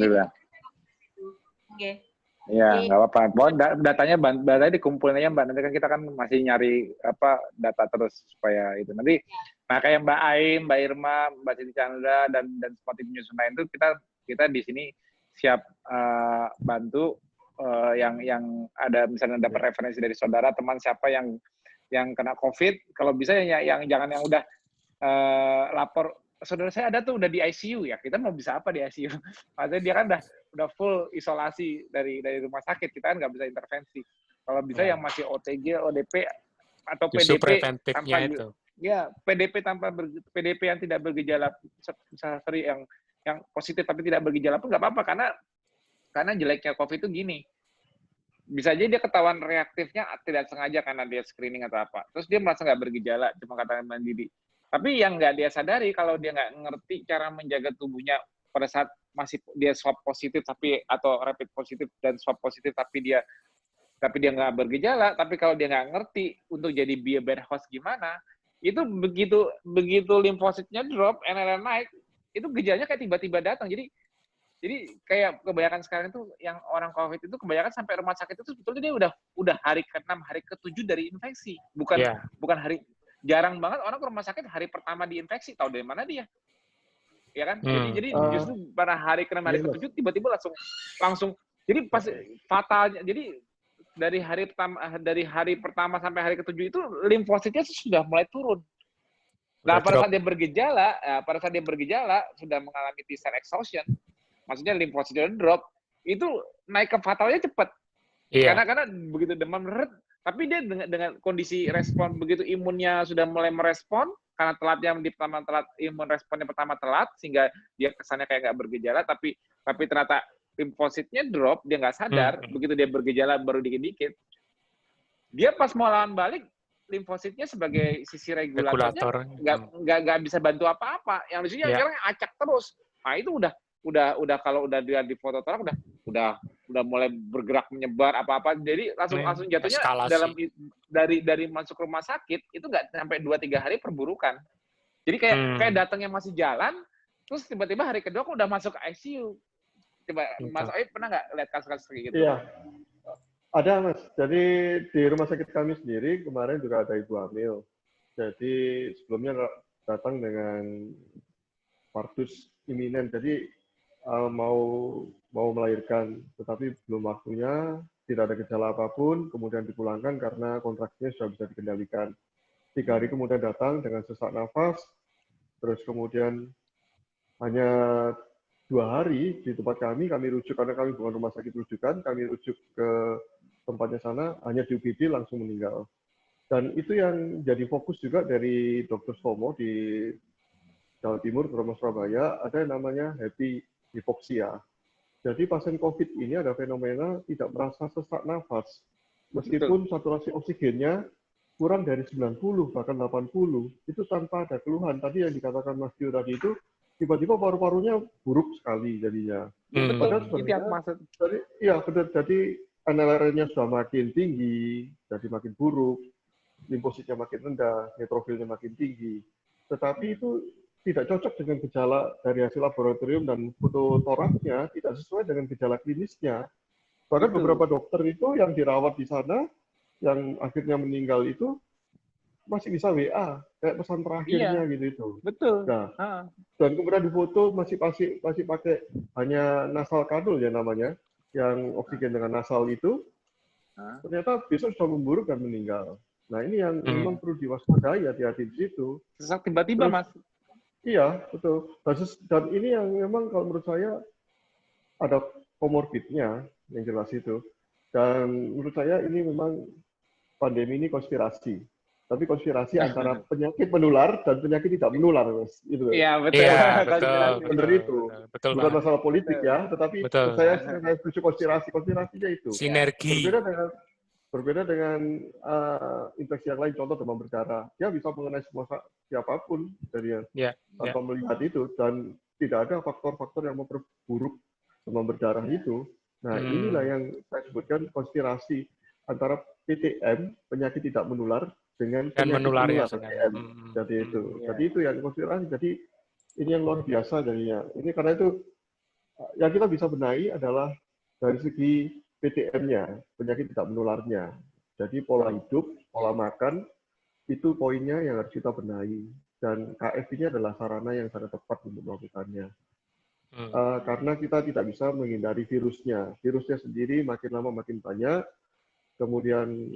Iya, nggak apa-apa. Datanya dikumpulin aja Mbak. Nanti kan kita kan masih nyari data terus supaya itu. Nanti, kayak Mbak Aim, Mbak Irma, Mbak Siti Chandra dan semua tim penyusun lain itu kita di sini siap bantu yang ada misalnya dapat referensi dari saudara, teman siapa yang kena COVID, kalau bisa yang jangan yang udah lapor, saudara saya ada tuh udah di ICU, ya kita mau bisa apa di ICU? Maksudnya dia kan udah full isolasi dari rumah sakit, kita kan nggak bisa intervensi. Kalau bisa yang masih OTG, ODP atau Justru PDP preventifnya tanpa itu. ya PDP yang tidak bergejala, sorry yang positif tapi tidak bergejala pun nggak apa-apa, karena jeleknya COVID itu gini, bisa aja dia ketahuan reaktifnya tidak sengaja karena dia screening atau apa, terus dia merasa nggak bergejala, cuma kata mandiri. Tapi yang nggak dia sadari, kalau dia nggak ngerti cara menjaga tubuhnya pada saat masih dia swab positif atau rapid positif dan swab positif tapi dia nggak bergejala, tapi kalau dia nggak ngerti untuk jadi be a bad host gimana, itu begitu limfositnya drop, NLL naik, itu gejalanya kayak tiba-tiba datang. Jadi kayak kebanyakan sekarang itu yang orang COVID itu kebanyakan sampai rumah sakit itu sebetulnya dia udah hari ke-6, hari ke-7 dari infeksi. Bukan hari, jarang banget orang ke rumah sakit hari pertama diinfeksi, tahu dari mana dia? Ya kan? Jadi justru pada hari ke-6, hari ke-7 tiba-tiba langsung jadi pas fatalnya. Jadi dari hari pertama sampai hari ke-7 itu limfositnya sudah mulai turun. Nah, pada saat dia bergejala sudah mengalami T-cell exhaustion, maksudnya limfositnya drop, itu naik ke fatalnya cepat. Iya. Karena begitu demam tapi dia dengan kondisi respon begitu imunnya sudah mulai merespon, karena imun responnya pertama telat, sehingga dia kesannya kayak nggak bergejala, tapi ternyata limfositnya drop, dia nggak sadar, begitu dia bergejala baru dikit-dikit, dia pas mau lawan balik, limfositnya sebagai sisi regulatornya nggak bisa bantu apa-apa, yang di sini akhirnya acak terus. Nah itu udah kalau udah dia di foto torak udah mulai bergerak menyebar apa-apa, jadi langsung jatuhnya eskalasi. dari masuk rumah sakit itu nggak sampai 2-3 hari perburukan. Jadi kayak datangnya masih jalan, terus tiba-tiba hari kedua kok udah masuk ke ICU. Coba Mas Oi pernah nggak lihat kasus-kasus kayak gitu? Iya, ada Mas. Jadi di rumah sakit kami sendiri kemarin juga ada ibu hamil. Jadi sebelumnya datang dengan partus iminen. Jadi mau melahirkan, tetapi belum waktunya, tidak ada gejala apapun, kemudian dipulangkan karena kontraksinya sudah bisa dikendalikan. 3 hari kemudian datang dengan sesak nafas, terus kemudian hanya 2 hari di tempat kami rujuk, karena kami bukan rumah sakit rujukan, kami rujuk ke tempatnya sana, hanya di UGD langsung meninggal. Dan itu yang jadi fokus juga dari Dr. Somo di Jawa Timur, terutama Surabaya, ada yang namanya happy hipoksia. Jadi pasien COVID ini ada fenomena tidak merasa sesak nafas. Meskipun saturasi oksigennya kurang dari 90, bahkan 80, itu tanpa ada keluhan. Tadi yang dikatakan Mas Tio tadi itu, tiba-tiba paru-parunya buruk sekali jadinya. Padahal sebenarnya, jadi NLR-nya sudah makin tinggi, jadi makin buruk, limfositnya makin rendah, neutrofilnya makin tinggi. Tetapi itu tidak cocok dengan gejala dari hasil laboratorium dan foto toraknya, tidak sesuai dengan gejala klinisnya. Bahkan beberapa dokter itu yang dirawat di sana, yang akhirnya meninggal itu, masih bisa WA, kayak pesan terakhirnya gitu itu. Betul. Nah, dan kemudian di foto masih pakai hanya nasal kanul ya namanya, yang oksigen dengan nasal itu, ternyata besok sudah memburuk dan meninggal. Nah ini yang memang perlu diwaspadai, hati-hati di situ. Sesak tiba-tiba, Mas. Iya, betul. Dan ini yang memang kalau menurut saya ada komorbidnya, yang jelas itu. Dan menurut saya ini memang pandemi ini konspirasi. Tapi konspirasi antara penyakit menular dan penyakit tidak menular, Mas. Iya, betul. Benar itu. Bukan masalah politik ya, tetapi saya setuju konspirasinya itu. Sinergi. Berbeda dengan infeksi yang lain, contoh demam berdarah. Dia bisa mengenai siapapun dari tanpa melihat itu, dan tidak ada faktor-faktor yang memperburuk demam berdarah itu. Nah, inilah yang saya sebutkan konspirasi antara PTM, penyakit tidak menular, dengan penyakit menular PTM. Jadi itu yang konspirasi. Jadi ini yang luar biasa jadinya. Ini karena itu yang kita bisa benahi adalah dari segi PTM-nya, penyakit tidak menularnya. Jadi pola hidup, pola makan, itu poinnya yang harus kita benahi. Dan KF ini adalah sarana yang sangat tepat untuk melakukannya. karena kita tidak bisa menghindari virusnya. Virusnya sendiri makin lama makin banyak, kemudian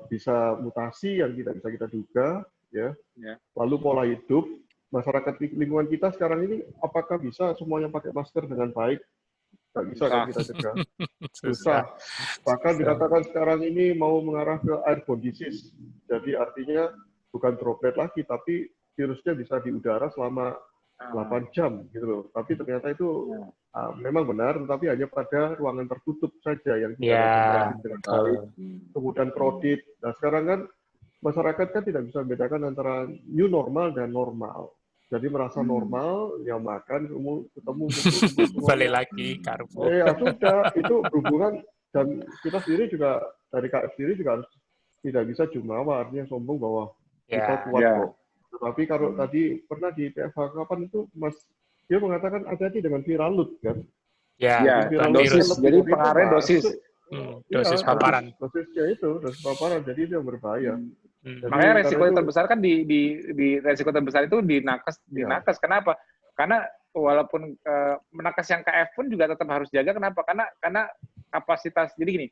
bisa mutasi yang tidak bisa kita duga, ya. Lalu pola hidup masyarakat lingkungan kita sekarang ini, apakah bisa semuanya pakai masker dengan baik? Nggak bisa kan kita cegah. Susah. Bahkan dikatakan sekarang ini mau mengarah ke airborne disease. Jadi artinya bukan droplet lagi, tapi virusnya bisa di udara selama 8 jam gitu loh. Tapi ternyata itu memang benar, tetapi hanya pada ruangan tertutup saja yang tidak ada dengan baik. Kemudian krodit. Nah sekarang kan masyarakat kan tidak bisa membedakan antara new normal dan normal. Jadi merasa normal, ya makan, ketemu balik lagi, karbo. Ya sudah, itu berhubungan, dan kita sendiri juga, dari KF sendiri juga harus tidak bisa jumawa, artinya sombong bahwa kita kuat kok. Tetapi kalau tadi pernah di PFH kapan itu, Mas, dia mengatakan hati-hati dengan viral load, kan? Ya, dosis. Jadi pengaruhnya dosis. Dosis paparan. Dosisnya itu, dosis paparan, jadi itu yang berbahaya. Makanya resiko terbesar kan di resiko terbesar itu di nakes. Kenapa? Karena walaupun nakes yang KF pun juga tetap harus jaga. Kenapa? Karena kapasitas. Jadi gini,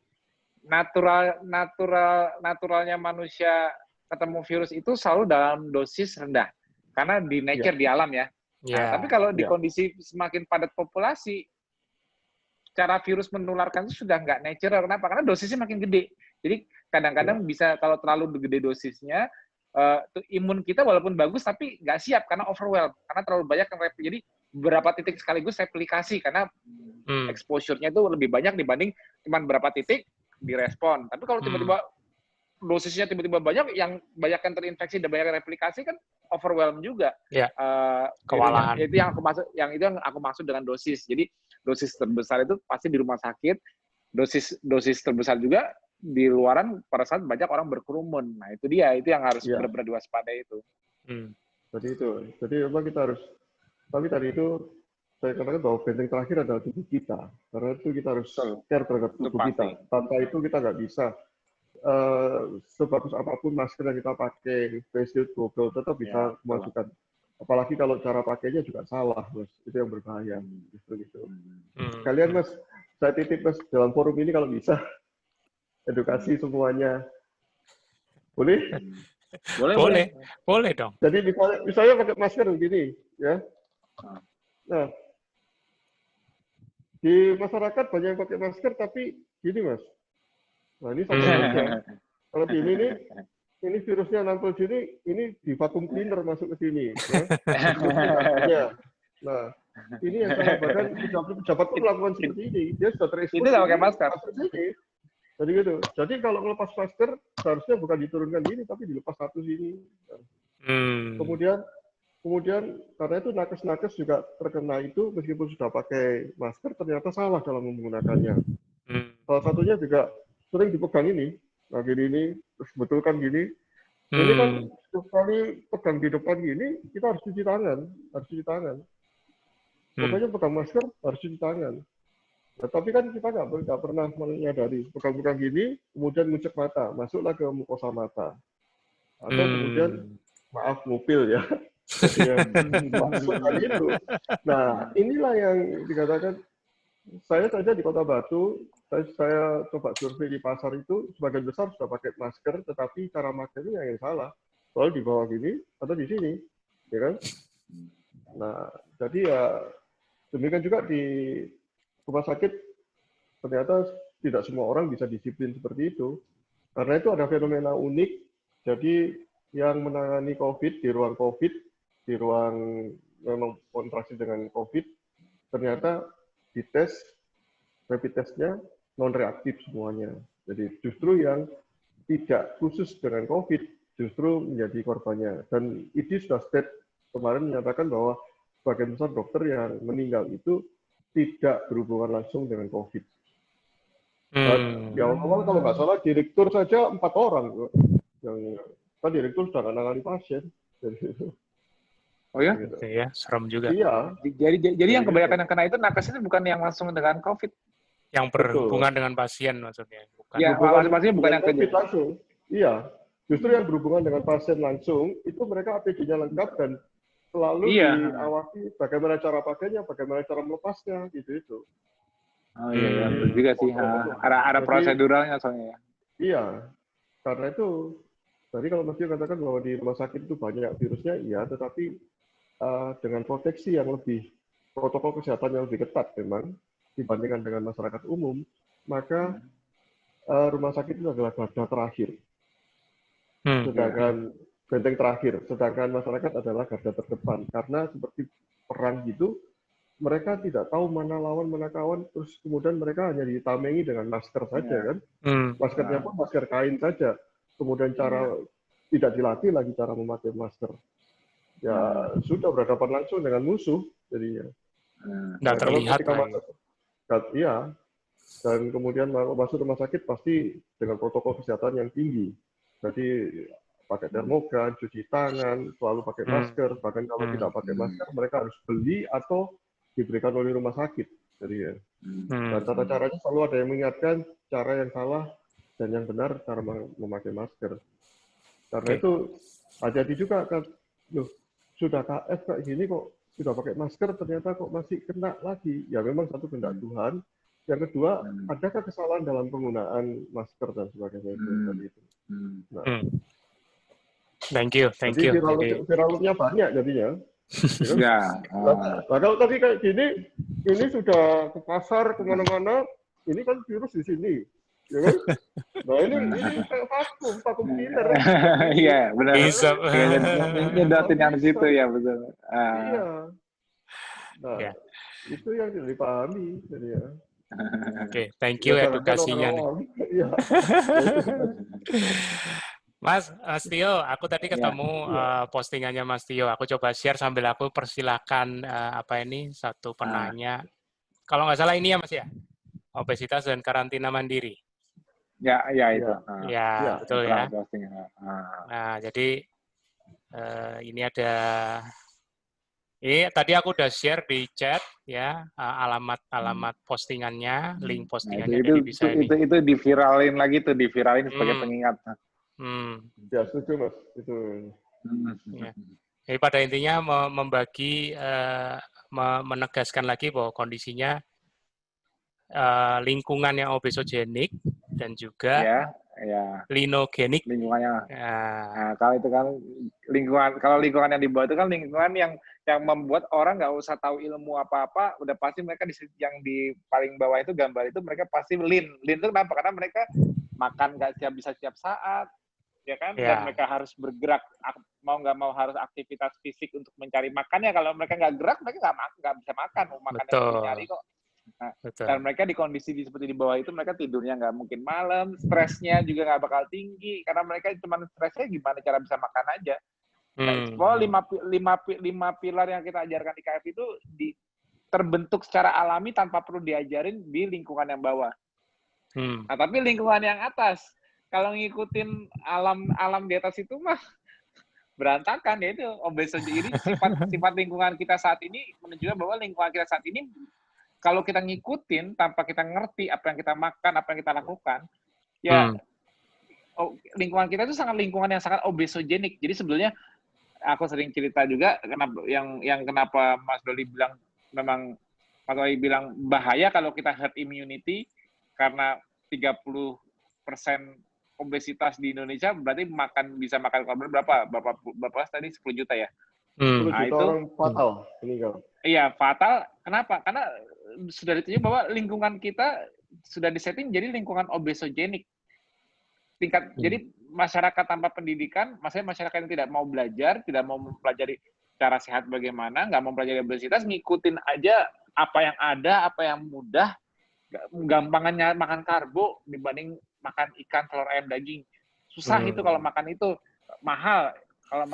naturalnya manusia ketemu virus itu selalu dalam dosis rendah. Karena di nature di alam ya. Nah, tapi kalau di kondisi semakin padat populasi, cara virus menularkan itu sudah nggak natural. Kenapa? Karena dosisnya makin gede. Jadi kadang-kadang bisa kalau terlalu gede dosisnya, imun kita walaupun bagus tapi nggak siap karena overwhelm. Karena terlalu banyak yang jadi beberapa titik sekaligus replikasi karena exposure-nya itu lebih banyak dibanding cuma beberapa titik direspon. Tapi kalau tiba-tiba dosisnya tiba-tiba banyak yang terinfeksi dan banyak yang replikasi kan overwhelm juga. Kewalahan. Itu yang aku maksud dengan dosis. Jadi dosis terbesar itu pasti di rumah sakit. Dosis terbesar juga di luaran pada saat banyak orang berkerumun. Nah, itu dia, itu yang harus benar-benar diwaspadai itu. Jadi memang kita harus, tapi tadi itu saya katakan bahwa benteng terakhir adalah tubuh kita. Karena itu kita harus care terhadap tubuh kita. Tanpa itu kita nggak bisa. Sebagus apapun masker yang kita pakai, face shield, goggle, tetap bisa memajukan. Apalagi kalau cara pakainya juga salah, Mas. Itu yang berbahaya. Gitu. Kalian, Mas, saya titip, Mas, dalam forum ini kalau bisa, edukasi semuanya. Boleh? Boleh dong. Jadi misalnya pakai masker begini, ya. Nah, di masyarakat banyak yang pakai masker, tapi gini, Mas. Nah, ini sama saja. Kalau di ini virusnya nampil sini, ini di vacuum cleaner masuk ke sini. Ya. Nah, ini yang salah. Bahkan pejabat pun melakukan seperti ini. Dia sudah terekspos. Itu nggak pakai masker. Jadi gitu. Jadi kalau melepas masker, seharusnya bukan diturunkan gini, tapi dilepas satu sini. Kemudian karena itu nakes-nakes juga terkena itu, meskipun sudah pakai masker, ternyata salah dalam menggunakannya. Salah satunya juga sering dipegang ini. Nah, gini, terus betulkan gini. Ini kan sekali pegang di depan gini, kita harus cuci tangan. Makanya pegang masker harus cuci tangan. Nah, tapi kan kita nggak pernah menyadari. Pegang-pegang gini, kemudian ngucek mata, masuklah ke mukosa mata. Atau kemudian, maaf, ngupil ya. Masukkan itu. Nah, inilah yang dikatakan, saya saja di Kota Batu, saya coba survei di pasar itu, sebagian besar sudah pakai masker, tetapi cara makainya yang salah. Soalnya di bawah gini, atau di sini. Ya kan? Nah, jadi ya, demikian juga di rumah sakit, ternyata tidak semua orang bisa disiplin seperti itu. Karena itu ada fenomena unik, jadi yang menangani COVID, di ruang memang kontraksi dengan COVID, ternyata dites, rapid testnya non-reaktif semuanya. Jadi justru yang tidak khusus dengan COVID, justru menjadi korbannya. Dan IDI sudah kemarin menyatakan bahwa sebagian besar dokter yang meninggal itu tidak berhubungan langsung dengan COVID. Di awal-awal kalau nggak salah direktur saja 4 orang yang kan direktur sudah menangani pasien. Oh ya? Gitu ya, serem juga. Iya. Jadi yang kebanyakan yang kena itu nakes itu bukan yang langsung dengan COVID. Yang berhubungan dengan pasien maksudnya. Bukan. Ya, maksudnya bukan yang COVID langsung. Iya. Justru yang berhubungan dengan pasien langsung itu mereka APD-nya lengkap dan selalu Iya. diawasi bagaimana cara pakainya, bagaimana cara melepasnya, gitu. Oh iya, betul juga sih. Ada Jadi, proseduralnya soalnya ya. Iya, karena itu, tadi kalau Mas Dio katakan bahwa di rumah sakit itu banyak virusnya, iya, tetapi dengan proteksi yang lebih, protokol kesehatan yang lebih ketat memang, dibandingkan dengan masyarakat umum, maka rumah sakit itu adalah garda terakhir. Sedangkan benteng terakhir, sedangkan masyarakat adalah garda terdepan. Karena seperti perang gitu, mereka tidak tahu mana lawan, mana kawan, terus kemudian mereka hanya ditamengi dengan masker saja kan. Maskernya pun masker kain saja. Kemudian cara tidak dilatih lagi cara memakai masker. Ya sudah berhadapan langsung dengan musuh jadinya. Nggak terlihat ketika lagi. Iya, dan kemudian masuk rumah sakit pasti dengan protokol kesehatan yang tinggi. Jadi pakai termogan, cuci tangan, selalu pakai masker. Bahkan kalau tidak pakai masker, mereka harus beli atau diberikan oleh rumah sakit. Jadi ya. Dan tata caranya selalu ada yang mengingatkan cara yang salah dan yang benar cara memakai masker. Karena itu hati-hati juga kan, loh sudah KF kayak gini kok sudah pakai masker ternyata kok masih kena lagi. Ya memang satu kehendak Tuhan. Yang kedua, adakah kesalahan dalam penggunaan masker dan sebagainya itu. Nah, Thank you. Jadi viral loop-nya banyak jadinya. Ya. Nah, kalau tadi kayak gini, ini sudah ke pasar kemana-mana, ini kan virus di sini, ya kan? Nah ini kayak vakum killer. Iya benar. Bisa. Nyedotin yang di situ ya betul. Iya. Nah itu yang tidak dipahami jadi ya. Oke, thank you edukasinya nih. Iya. Mas Tio, aku tadi ketemu postingannya Mas Tio. Aku coba share sambil aku persilakan satu penanya. Kalau nggak salah ini ya Mas ya, obesitas dan karantina mandiri. Ya itu. Ya betul ya. Nah jadi ini ada. Ini tadi aku udah share di chat ya alamat postingannya, link postingannya. Itu, jadi bisa itu diviralin lagi tuh, diviralin sebagai pengingat. Ya setuju Mas. Itu. Ya. Jadi pada intinya membagi, menegaskan lagi bahwa kondisinya lingkungan yang obesogenik dan juga linogenik. Lingkungannya. Nah, kalau itu kan lingkungan yang di bawah itu kan lingkungan yang membuat orang nggak usah tahu ilmu apa-apa, udah pasti mereka yang di paling bawah itu gambar itu mereka pasti lean itu kenapa? Karena mereka makan nggak bisa setiap saat, ya kan? Dan mereka harus bergerak, mau nggak mau harus aktivitas fisik untuk mencari makannya. Kalau mereka nggak gerak, mereka nggak bisa makan, mau makan yang dicari kok. Nah, dan mereka di kondisi seperti di bawah itu mereka tidurnya nggak mungkin malam, stresnya juga nggak bakal tinggi karena mereka cuma stresnya gimana cara bisa makan aja. Nah, 5 pilar yang kita ajarkan di KF itu terbentuk secara alami tanpa perlu diajarin di lingkungan yang bawah. Nah, tapi lingkungan yang atas kalau ngikutin alam di atas itu mah berantakan ya, itu obesogenik. Sifat lingkungan kita saat ini menunjukkan bahwa lingkungan kita saat ini kalau kita ngikutin tanpa kita ngerti apa yang kita makan, apa yang kita lakukan, ya lingkungan kita itu lingkungan yang sangat obesogenik. Jadi sebenarnya aku sering cerita juga kenapa Mas Doli bilang memang Mas Doli bilang bahaya kalau kita herd immunity karena 30% obesitas di Indonesia berarti bisa makan korban berapa tadi 10 juta ya. 10 juta orang fatal meninggal. Iya, fatal. Kenapa? Karena sudah ditunjuk bahwa lingkungan kita sudah disetting jadi lingkungan obesogenik. Jadi masyarakat tanpa pendidikan, maksudnya masyarakat yang tidak mau belajar, tidak mau mempelajari cara sehat bagaimana, nggak mau mempelajari obesitas, ngikutin aja apa yang ada, apa yang mudah, gampangannya makan karbo dibanding makan ikan, telur, ayam, daging. Susah itu kalau makan itu, mahal. Kalau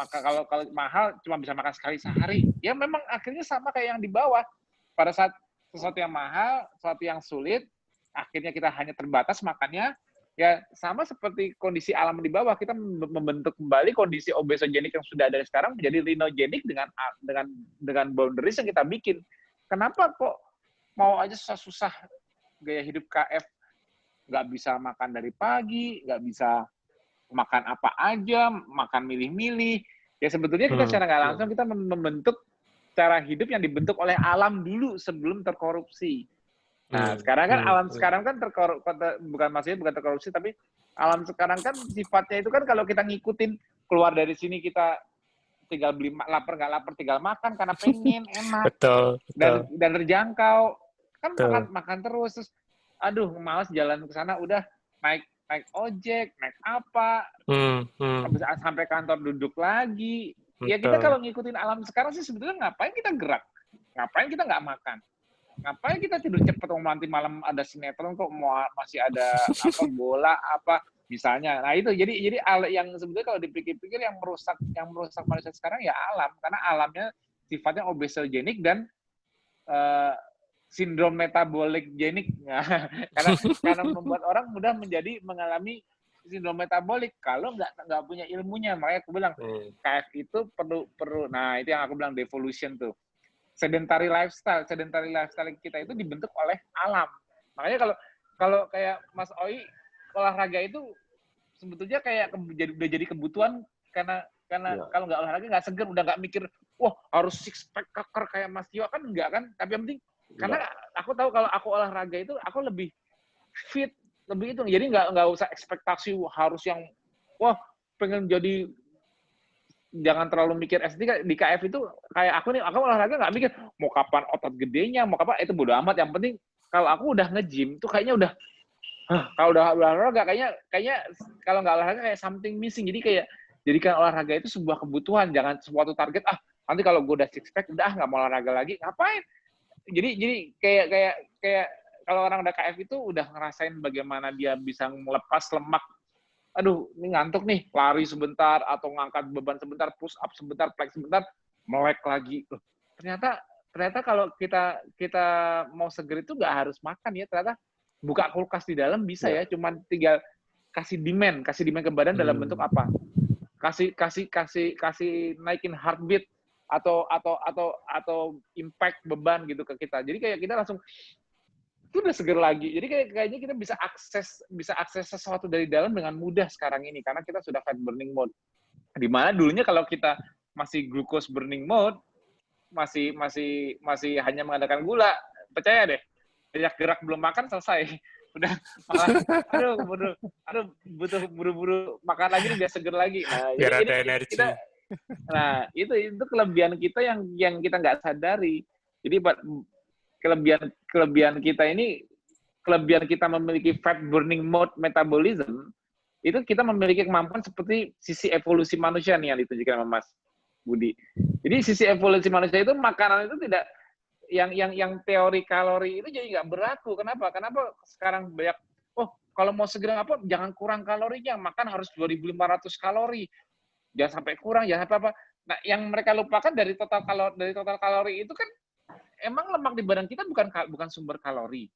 mahal cuma bisa makan sekali sehari. Ya memang akhirnya sama kayak yang di bawah. Pada saat sesuatu yang mahal, sesuatu yang sulit, akhirnya kita hanya terbatas makannya. Ya sama seperti kondisi alam di bawah, kita membentuk kembali kondisi obesogenik yang sudah ada sekarang menjadi linogenik dengan boundaries yang kita bikin. Kenapa kok mau aja susah-susah gaya hidup KF, nggak bisa makan dari pagi, nggak bisa makan apa aja, makan milih-milih. Ya sebetulnya kita secara nggak langsung kita membentuk cara hidup yang dibentuk oleh alam dulu sebelum terkorupsi. Nah, sekarang kan alam sekarang kan bukan terkorupsi, tapi alam sekarang kan sifatnya itu kan kalau kita ngikutin keluar dari sini kita tinggal beli lapar nggak lapar tinggal makan karena pengen enak Betul. dan terjangkau kan makan terus aduh malas jalan ke sana udah naik ojek naik apa habis sampai kantor duduk lagi. Ya kita kalau ngikutin alam sekarang sih sebetulnya ngapain kita gerak, ngapain kita nggak makan, ngapain kita tidur cepat nanti malam ada sinetron kok masih ada apa bola apa misalnya. Nah itu jadi yang sebetulnya kalau dipikir-pikir yang merusak manusia sekarang ya alam, karena alamnya sifatnya obesogenik dan sindrom metabolik genik. Nah, karena membuat orang mudah mengalami sindrom metabolik kalau nggak punya ilmunya. Makanya aku bilang KF itu perlu. Nah itu yang aku bilang devolution tuh. Sedentary lifestyle kita itu dibentuk oleh alam. Makanya kalau kayak Mas Oi olahraga itu sebetulnya kayak udah jadi kebutuhan karena kalau nggak olahraga nggak seger, udah nggak mikir wah harus six pack keker kayak Mas Tio kan enggak kan. Tapi yang penting karena aku tahu kalau aku olahraga itu aku lebih fit, lebih itu. Jadi nggak usah ekspektasi harus yang wah pengen jadi, jangan terlalu mikir SD di KF itu kayak aku olahraga nggak mikir mau kapan otot gedenya, mau kapan, itu bodo amat. Yang penting kalau aku udah nge-gym tuh kayaknya udah kalau udah olahraga kayaknya kalau nggak olahraga kayak something missing. Jadi kayak jadikan olahraga itu sebuah kebutuhan, jangan suatu target nanti kalau gue udah six pack udah nggak mau olahraga lagi ngapain. Jadi kayak kalau orang udah KF itu udah ngerasain bagaimana dia bisa melepas lemak. Aduh, ini ngantuk nih, lari sebentar atau ngangkat beban sebentar, push up sebentar, plank sebentar, melek lagi. Ternyata kalau kita mau seger itu nggak harus makan ya. Ternyata buka kulkas di dalam bisa ya, cuman tinggal kasih demand ke badan dalam bentuk apa? Kasih naikin heartbeat atau impact beban gitu ke kita. Jadi kayak kita langsung itu udah seger lagi. Jadi kayaknya kita bisa akses sesuatu dari dalam dengan mudah sekarang ini karena kita sudah fat burning mode. Di mana dulunya kalau kita masih glucose burning mode, masih hanya mengandalkan gula, percaya deh, banyak gerak belum makan selesai. Udah butuh buru-buru makan lagi nih biar seger lagi. Nah, biar ada energi. Itu kelebihan kita yang kita nggak sadari. Jadi kelebihan kita memiliki fat burning mode metabolism itu kita memiliki kemampuan seperti sisi evolusi manusia nih yang ditunjukkan sama Mas Budi. Jadi sisi evolusi manusia itu makanan itu tidak yang teori kalori itu jadi nggak berlaku. Kenapa sekarang banyak kalau mau segera jangan kurang kalorinya, makan harus 2.500 kalori, jangan sampai kurang, jangan sampai apa. Nah yang mereka lupakan dari total kalori itu kan emang lemak di badan kita bukan sumber kalori,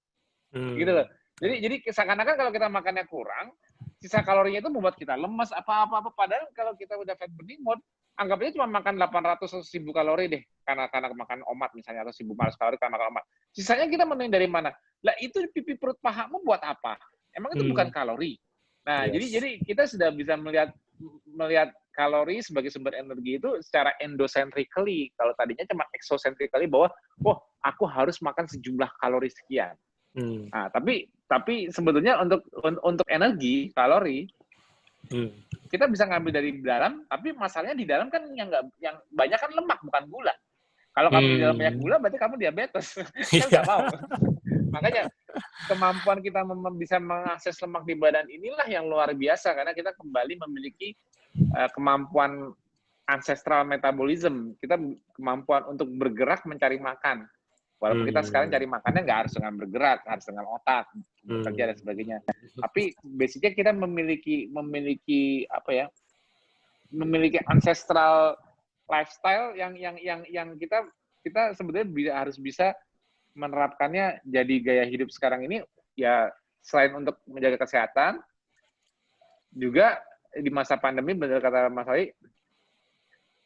gitu loh. Jadi seakan-akan kalau kita makannya kurang, sisa kalorinya itu membuat kita lemas apa. Padahal kalau kita udah fat burning mode, anggap aja cuma makan 800 atau 1.000 kalori deh, karena makan omat misalnya, atau 1.500 kalori karena makan omat. Sisanya kita menuin dari mana? Lah itu pipi perut pahamu buat apa? Emang itu bukan kalori. Nah, jadi kita sudah bisa melihat kalori sebagai sumber energi itu secara endocentrically. Kalau tadinya cuma exocentrically bahwa aku harus makan sejumlah kalori sekian. Nah, tapi sebetulnya untuk energi kalori kita bisa ngambil dari dalam, tapi masalahnya di dalam kan yang banyak kan lemak bukan gula. Kalau kamu di dalam banyak gula berarti kamu diabetes. Kan nggak mau. Makanya kemampuan kita bisa mengakses lemak di badan inilah yang luar biasa karena kita kembali memiliki kemampuan ancestral metabolism. Kita kemampuan untuk bergerak mencari makan. Walaupun kita sekarang cari makannya nggak harus dengan bergerak, harus dengan otak, bekerja dan sebagainya. Tapi basicnya kita memiliki ancestral lifestyle yang kita sebetulnya harus bisa menerapkannya jadi gaya hidup sekarang ini. Ya selain untuk menjaga kesehatan, juga di masa pandemi benar kata Mas Oi,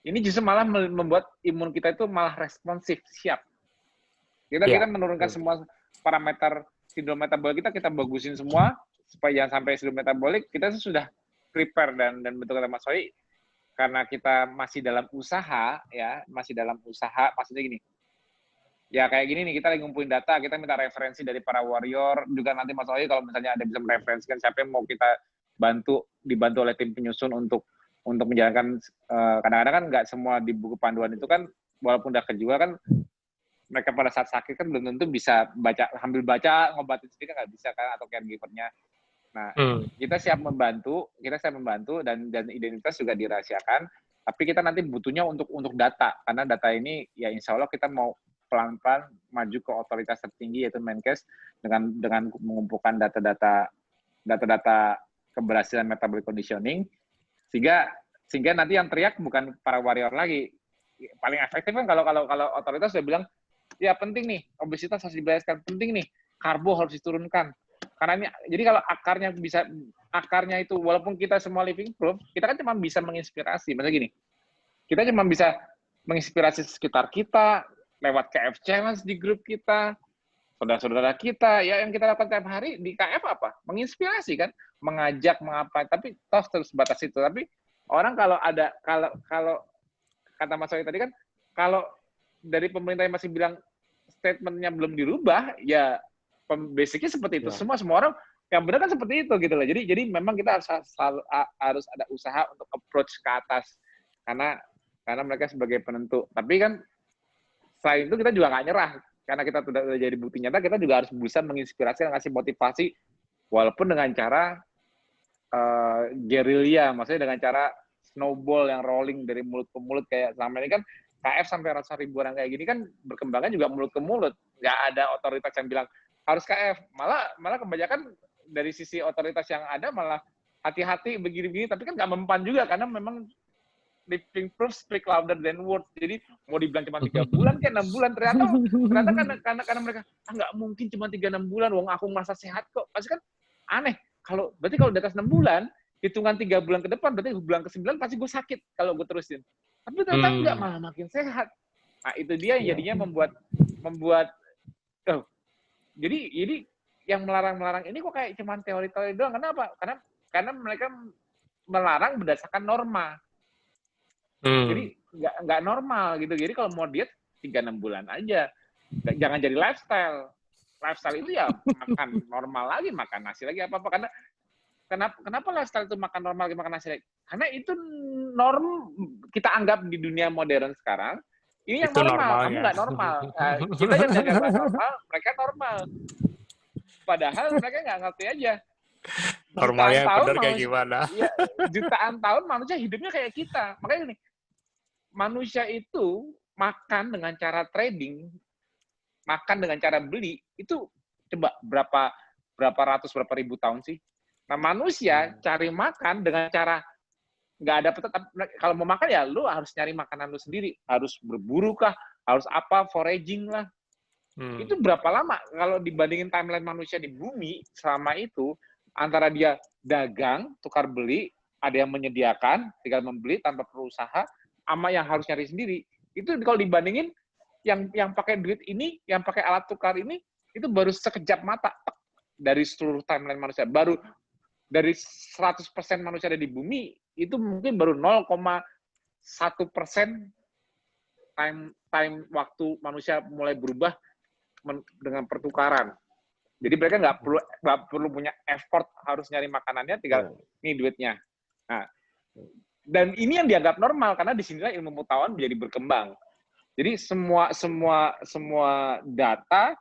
ini justru malah membuat imun kita itu malah responsif, siap. Kita menurunkan semua parameter sindrom metabolik kita bagusin semua supaya jangan sampai sindrom metabolik. Kita sudah prepare dan bentuk kata Mas Oi, karena kita masih dalam usaha, ya, masih dalam usaha, maksudnya gini, ya kayak gini nih, kita lagi ngumpulin data, kita minta referensi dari para warrior, juga nanti Mas Oyi kalau misalnya ada bisa mereferensikan siapa yang mau kita dibantu oleh tim penyusun untuk menjalankan, kadang-kadang kan nggak semua di buku panduan itu kan, walaupun udah juga kan, mereka pada saat sakit kan belum tentu bisa sambil baca, ngobatin sendiri kan nggak bisa kan, atau caregiver-nya. Nah, kita siap membantu, dan identitas juga dirahasiakan, tapi kita nanti butuhnya untuk data, karena data ini ya insya Allah kita mau pelan-pelan maju ke otoritas tertinggi yaitu Menkes dengan mengumpulkan data-data keberhasilan metabolic conditioning, sehingga nanti yang teriak bukan para warrior lagi. Paling efektif kan kalau otoritas sudah bilang ya penting nih obesitas harus dibereskan, penting nih karbo harus diturunkan. Karena ini, jadi kalau akarnya itu walaupun kita semua living proof, kita kan cuma bisa menginspirasi. Maksudnya gini, kita cuma bisa menginspirasi sekitar kita lewat KF Challenge di grup kita, saudara-saudara kita, ya yang kita lakukan tiap hari di KF apa? Menginspirasi kan, mengajak, mengapa, tapi toh terus batas itu. Tapi orang kalau kata Mas Oyi tadi kan, kalau dari pemerintah yang masih bilang statementnya belum dirubah, ya basicnya seperti itu. Semua orang yang benar kan seperti itu gitu loh. Jadi memang kita harus ada usaha untuk approach ke atas karena mereka sebagai penentu. Tapi kan selain itu kita juga nggak nyerah karena kita sudah jadi bukti nyata. Kita juga harus bisa menginspirasi dan ngasih motivasi walaupun dengan cara gerilya, maksudnya dengan cara snowball yang rolling dari mulut ke mulut kayak selama ini kan. KF sampai ratusan ribu orang kayak gini kan berkembangnya juga mulut ke mulut. Nggak ada otoritas yang bilang harus KF. Malah kebanyakan dari sisi otoritas yang ada malah hati-hati begini-begini, tapi kan nggak mempan juga karena memang living proof speak louder than words. Jadi mau dibilang cuma 3 bulan kayak 6 bulan ternyata karena mereka nggak mungkin cuma 3-6 bulan, wong aku merasa sehat kok. Pasti kan aneh. Berarti kalau di atas 6 bulan, hitungan 3 bulan ke depan, berarti bulan ke-9 pasti gue sakit kalau gue terusin. Tapi ternyata enggak, malah makin sehat. Nah, itu dia yang jadinya membuat jadi yang melarang ini kok kayak cuman teori-teori doang. Kenapa? Karena mereka melarang berdasarkan norma. Jadi nggak normal gitu. Jadi kalau mau diet 3-6 bulan aja. Jangan jadi lifestyle. Lifestyle itu ya makan normal lagi, makan nasi lagi apa-apa. Karena kenapa lifestyle itu makan normal, makan nasi lagi? Karena itu norm kita anggap di dunia modern sekarang. Ini yang normal, kamu nggak normal. Nah, kita yang jaga normal, mereka normal. Padahal mereka nggak ngerti aja. Normalnya benar kayak gimana? Ya, jutaan tahun manusia hidupnya kayak kita. Makanya gini, manusia itu makan dengan cara trading, makan dengan cara beli, itu coba berapa ratus, berapa ribu tahun sih? Nah, manusia cari makan dengan cara nggak ada kalau mau makan ya lu harus nyari makanan lu sendiri, harus berburu kah, harus apa, foraging lah. Itu berapa lama kalau dibandingin timeline manusia di bumi selama itu antara dia dagang, tukar beli, ada yang menyediakan, tinggal membeli tanpa berusaha, sama yang harus nyari sendiri. Itu kalau dibandingin yang pakai duit ini, yang pakai alat tukar ini, itu baru sekejap mata dari seluruh timeline manusia. Baru dari 100% manusia ada di bumi, itu mungkin baru 0,1% time waktu manusia mulai berubah dengan pertukaran. Jadi mereka nggak perlu punya effort harus nyari makanannya, tinggal ini duitnya. Nah, dan ini yang dianggap normal karena disinilah ilmu pengetahuan menjadi berkembang. Jadi semua data,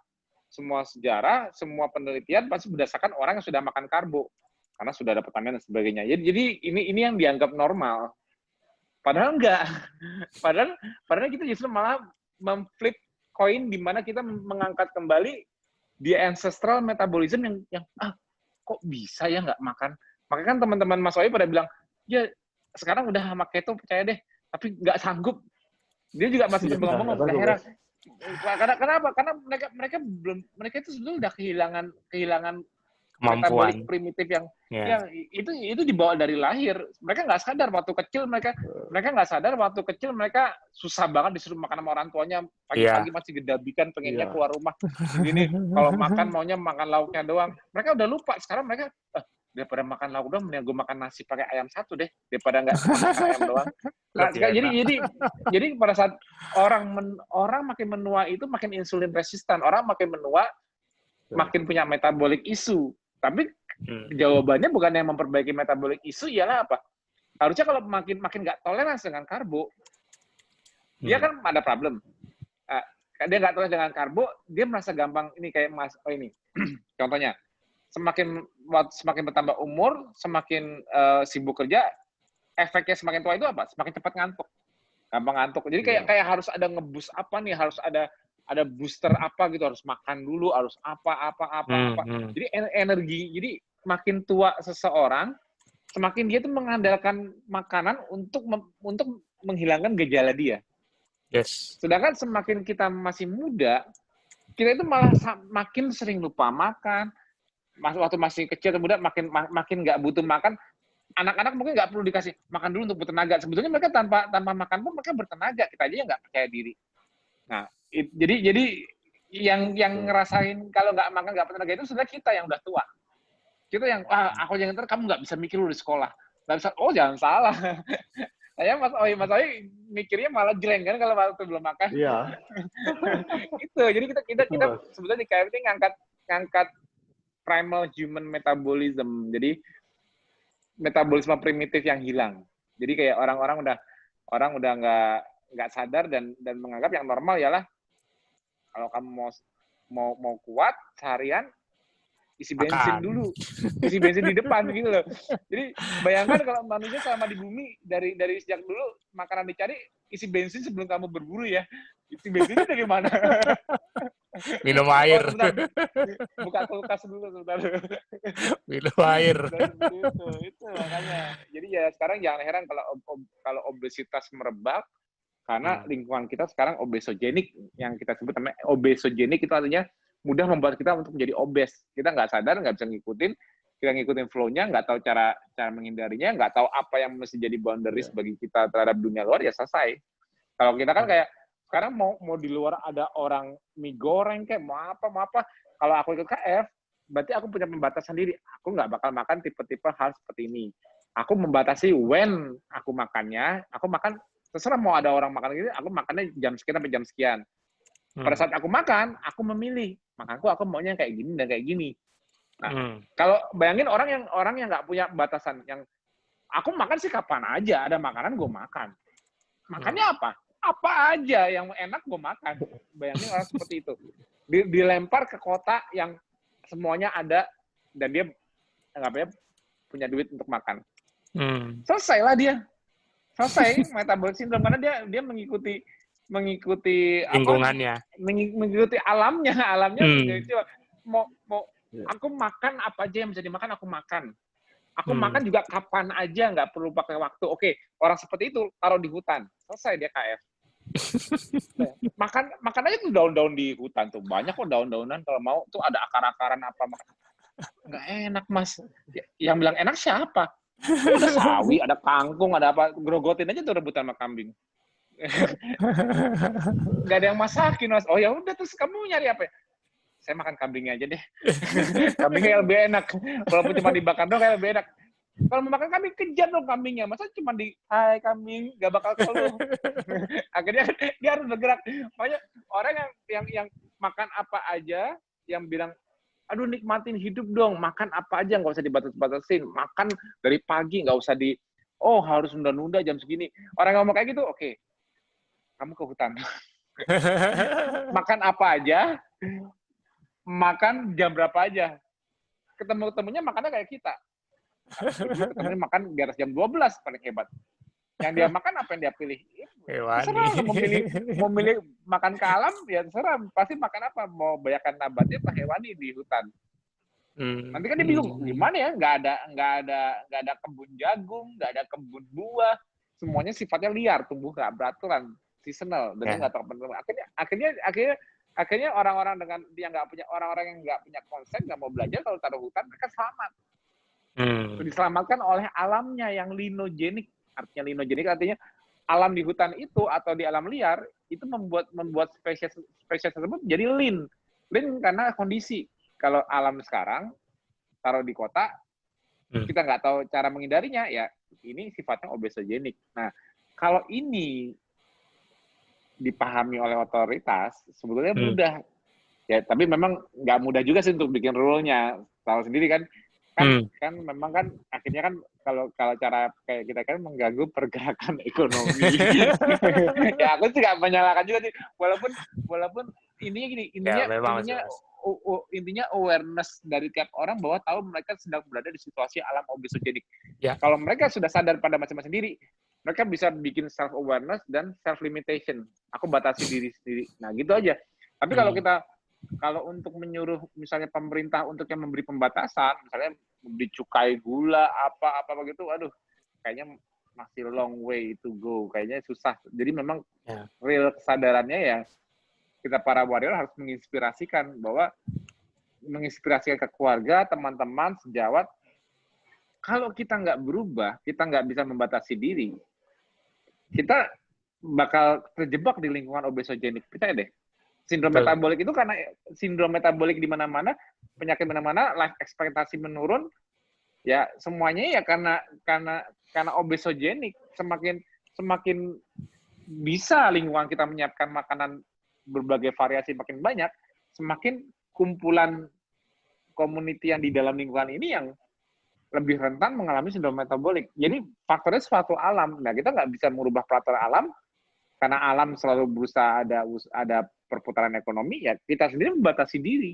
semua sejarah, semua penelitian pasti berdasarkan orang yang sudah makan karbo. Karena sudah ada pertanian dan sebagainya. Jadi ini yang dianggap normal. Padahal enggak. Padahal kita justru malah memflip koin di mana kita mengangkat kembali the ancestral metabolism yang kok bisa ya nggak makan. Makanya kan teman-teman Mas Oyi pada bilang, ya sekarang udah sama keto percaya deh, tapi nggak sanggup. Dia juga masih ngomong udah heran. Kenapa? Karena mereka itu sebetulnya udah kehilangan kemampuan primitif yang itu dibawa dari lahir. Mereka nggak sadar waktu kecil mereka nggak sadar waktu kecil mereka susah banget disuruh makan sama orang tuanya, pagi-pagi masih gedabikan pengennya keluar rumah. Gini kalau makan maunya makan lauknya doang. Mereka udah lupa sekarang mereka daripada makan lauk doang, mending gue makan nasi pakai ayam satu deh, daripada nggak cuma makan ayam doang. Nah, jadi pada saat orang makin menua itu makin insulin resistan, orang makin menua makin punya metabolic issue. Tapi jawabannya bukan yang memperbaiki metabolic issue, ialah apa? Harusnya kalau makin nggak toleransi dengan karbo, dia kan ada problem. Dia nggak toleransi dengan karbo, dia merasa gampang ini kayak ini. Contohnya, semakin bertambah umur, semakin sibuk kerja, efeknya semakin tua itu apa? Semakin cepat ngantuk, gampang ngantuk. Jadi kayak harus ada ngebus apa nih, harus ada booster apa gitu, harus makan dulu, harus apa. Jadi energi, jadi makin tua seseorang, semakin dia tuh mengandalkan makanan untuk menghilangkan gejala dia. Yes. Sedangkan semakin kita masih muda, kita itu malah makin sering lupa makan. Waktu masih kecil atau muda makin nggak butuh makan. Anak-anak mungkin nggak perlu dikasih makan dulu untuk bertenaga. Sebetulnya mereka tanpa makan pun mereka bertenaga. Kita aja nggak percaya diri. Nah, jadi yang ngerasain kalau nggak makan nggak bertenaga itu sebenarnya kita yang udah tua. Kita yang aku jangan ntar kamu nggak bisa mikir lu di sekolah. Nggak bisa. Oh jangan salah. Saya Mas Oi mikirnya malah jeleng kan kalau waktu belum makan. Iya. Itu. Jadi kita sebetulnya di KFT ngangkat primal human metabolism. Jadi metabolisme primitif yang hilang. Jadi kayak orang udah nggak sadar dan menganggap yang normal ialah kalau kamu mau kuat seharian isi bensin dulu, isi bensin di depan gitu loh. Jadi bayangkan kalau manusia selama di bumi dari sejak dulu makanan dicari, isi bensin sebelum kamu berburu ya. Isi bensinnya dari mana? Minum air. Buka kulkas dulu sebentar. Minum air. Itu makanya. Jadi ya sekarang jangan heran kalau obesitas merebak karena lingkungan kita sekarang obesogenik, yang kita sebut namanya obesogenik itu artinya mudah membuat kita untuk menjadi obes. Kita nggak sadar, nggak bisa kita ngikutin flow-nya, nggak tahu cara menghindarinya, nggak tahu apa yang mesti jadi boundaries bagi kita terhadap dunia luar, ya selesai. Kalau kita kan kayak sekarang mau di luar ada orang mie goreng kayak mau apa. Kalau aku ikut KF, berarti aku punya pembatasan diri. Aku nggak bakal makan tipe-tipe hal seperti ini. Aku membatasi when aku makannya. Aku makan terserah mau ada orang makan gitu, aku makannya jam sekian sampai jam sekian. Pada saat aku makan, aku memilih makanku aku maunya kayak gini dan kayak gini. Nah, kalau bayangin orang yang nggak punya batasan, yang aku makan sih kapan aja ada makanan gue makan. Makannya apa? Apa aja yang enak gue makan. Bayangin orang seperti itu. Dilempar ke kota yang semuanya ada dan dia nggak punya duit untuk makan. Selesailah dia. Selesai metabolic syndrome karena dia mengikuti lingkungannya, mengikuti alamnya itu mau aku makan apa aja yang bisa dimakan aku makan. Aku makan juga kapan aja, nggak perlu pakai waktu. Oke, orang seperti itu taruh di hutan, selesai dia KF. makan aja tuh daun-daun di hutan tuh banyak kok daun-daunan, kalau mau tuh ada akar-akaran apa, nggak enak Mas. Yang bilang enak siapa? Ada sawi, ada kangkung, ada apa, grogotin aja tuh rebutan sama kambing. Nggak ada yang masakin Mas. Oh ya udah, terus kamu nyari apa? Saya makan kambingnya aja deh. Kambingnya lebih enak. Walaupun cuma dibakar doang kayak lebih enak. Kalau mau makan kambing, kejar dong kambingnya. Masa cuma hai kambing, nggak bakal keluh. Akhirnya dia harus bergerak. Makanya orang yang makan apa aja, yang bilang aduh nikmatin hidup dong, makan apa aja nggak usah dibatas-batasin, makan dari pagi nggak usah harus nunda-nunda jam segini. Orang ngomong kayak gitu, oke, kamu ke hutan, makan apa aja, makan jam berapa aja, ketemunya makannya kayak kita, ketemunya makan di atas jam 12 paling hebat. Yang dia makan apa yang dia pilih? Terserah, mau milih makan ke alam, ya terserah. Pasti makan apa? Mau banyakkan nabati apa hewani di hutan. Nanti kan dia bingung, gimana ya? Nggak ada kebun jagung, nggak ada kebun buah. Semuanya sifatnya liar, tumbuh nggak beraturan, seasonal, dan nggak tahu benar. Akhirnya orang-orang yang nggak punya konsep, nggak mau belajar, kalau taruh hutan mereka selamat. Diselamatkan oleh alamnya yang linogenik. Artinya linogenik artinya alam di hutan itu atau di alam liar itu membuat spesies tersebut jadi lean karena kondisi. Kalau alam sekarang taruh di kota kita nggak tahu cara menghindarinya, ya ini sifatnya obesogenik. Nah, kalau ini dipahami oleh otoritas, sebetulnya mudah. Ya, tapi memang nggak mudah juga sih untuk bikin rule-nya. Tahu sendiri kan, kan memang kan akhirnya kan kalau cara kayak kita kan mengganggu pergerakan ekonomi. Ya aku sih nggak menyalahkan juga sih, walaupun intinya awareness dari tiap orang bahwa tahu mereka sedang berada di situasi alam obesogenik. Ya. Kalau mereka sudah sadar pada masing-masing diri, mereka bisa bikin self awareness dan self limitation. Aku batasi diri sendiri. Nah gitu aja. Tapi kalau untuk menyuruh misalnya pemerintah untuk yang memberi pembatasan, misalnya memberi cukai gula apa begitu, aduh, kayaknya masih long way to go, kayaknya susah. Jadi memang real kesadarannya ya kita para warrior harus menginspirasikan ke keluarga, teman-teman, sejawat. Kalau kita nggak berubah, kita nggak bisa membatasi diri, kita bakal terjebak di lingkungan obesogenik. Percaya deh. Sindrom metabolik itu karena sindrom metabolik di mana-mana, penyakit mana-mana, life ekspektasi menurun, ya semuanya ya karena obesogenik. Semakin bisa lingkungan kita menyiapkan makanan berbagai variasi makin banyak, semakin kumpulan community yang di dalam lingkungan ini yang lebih rentan mengalami sindrom metabolik. Jadi faktornya suatu alam. Nah, kita nggak bisa merubah peraturan alam, karena alam selalu berusaha ada perputaran ekonomi, ya kita sendiri membatasi diri.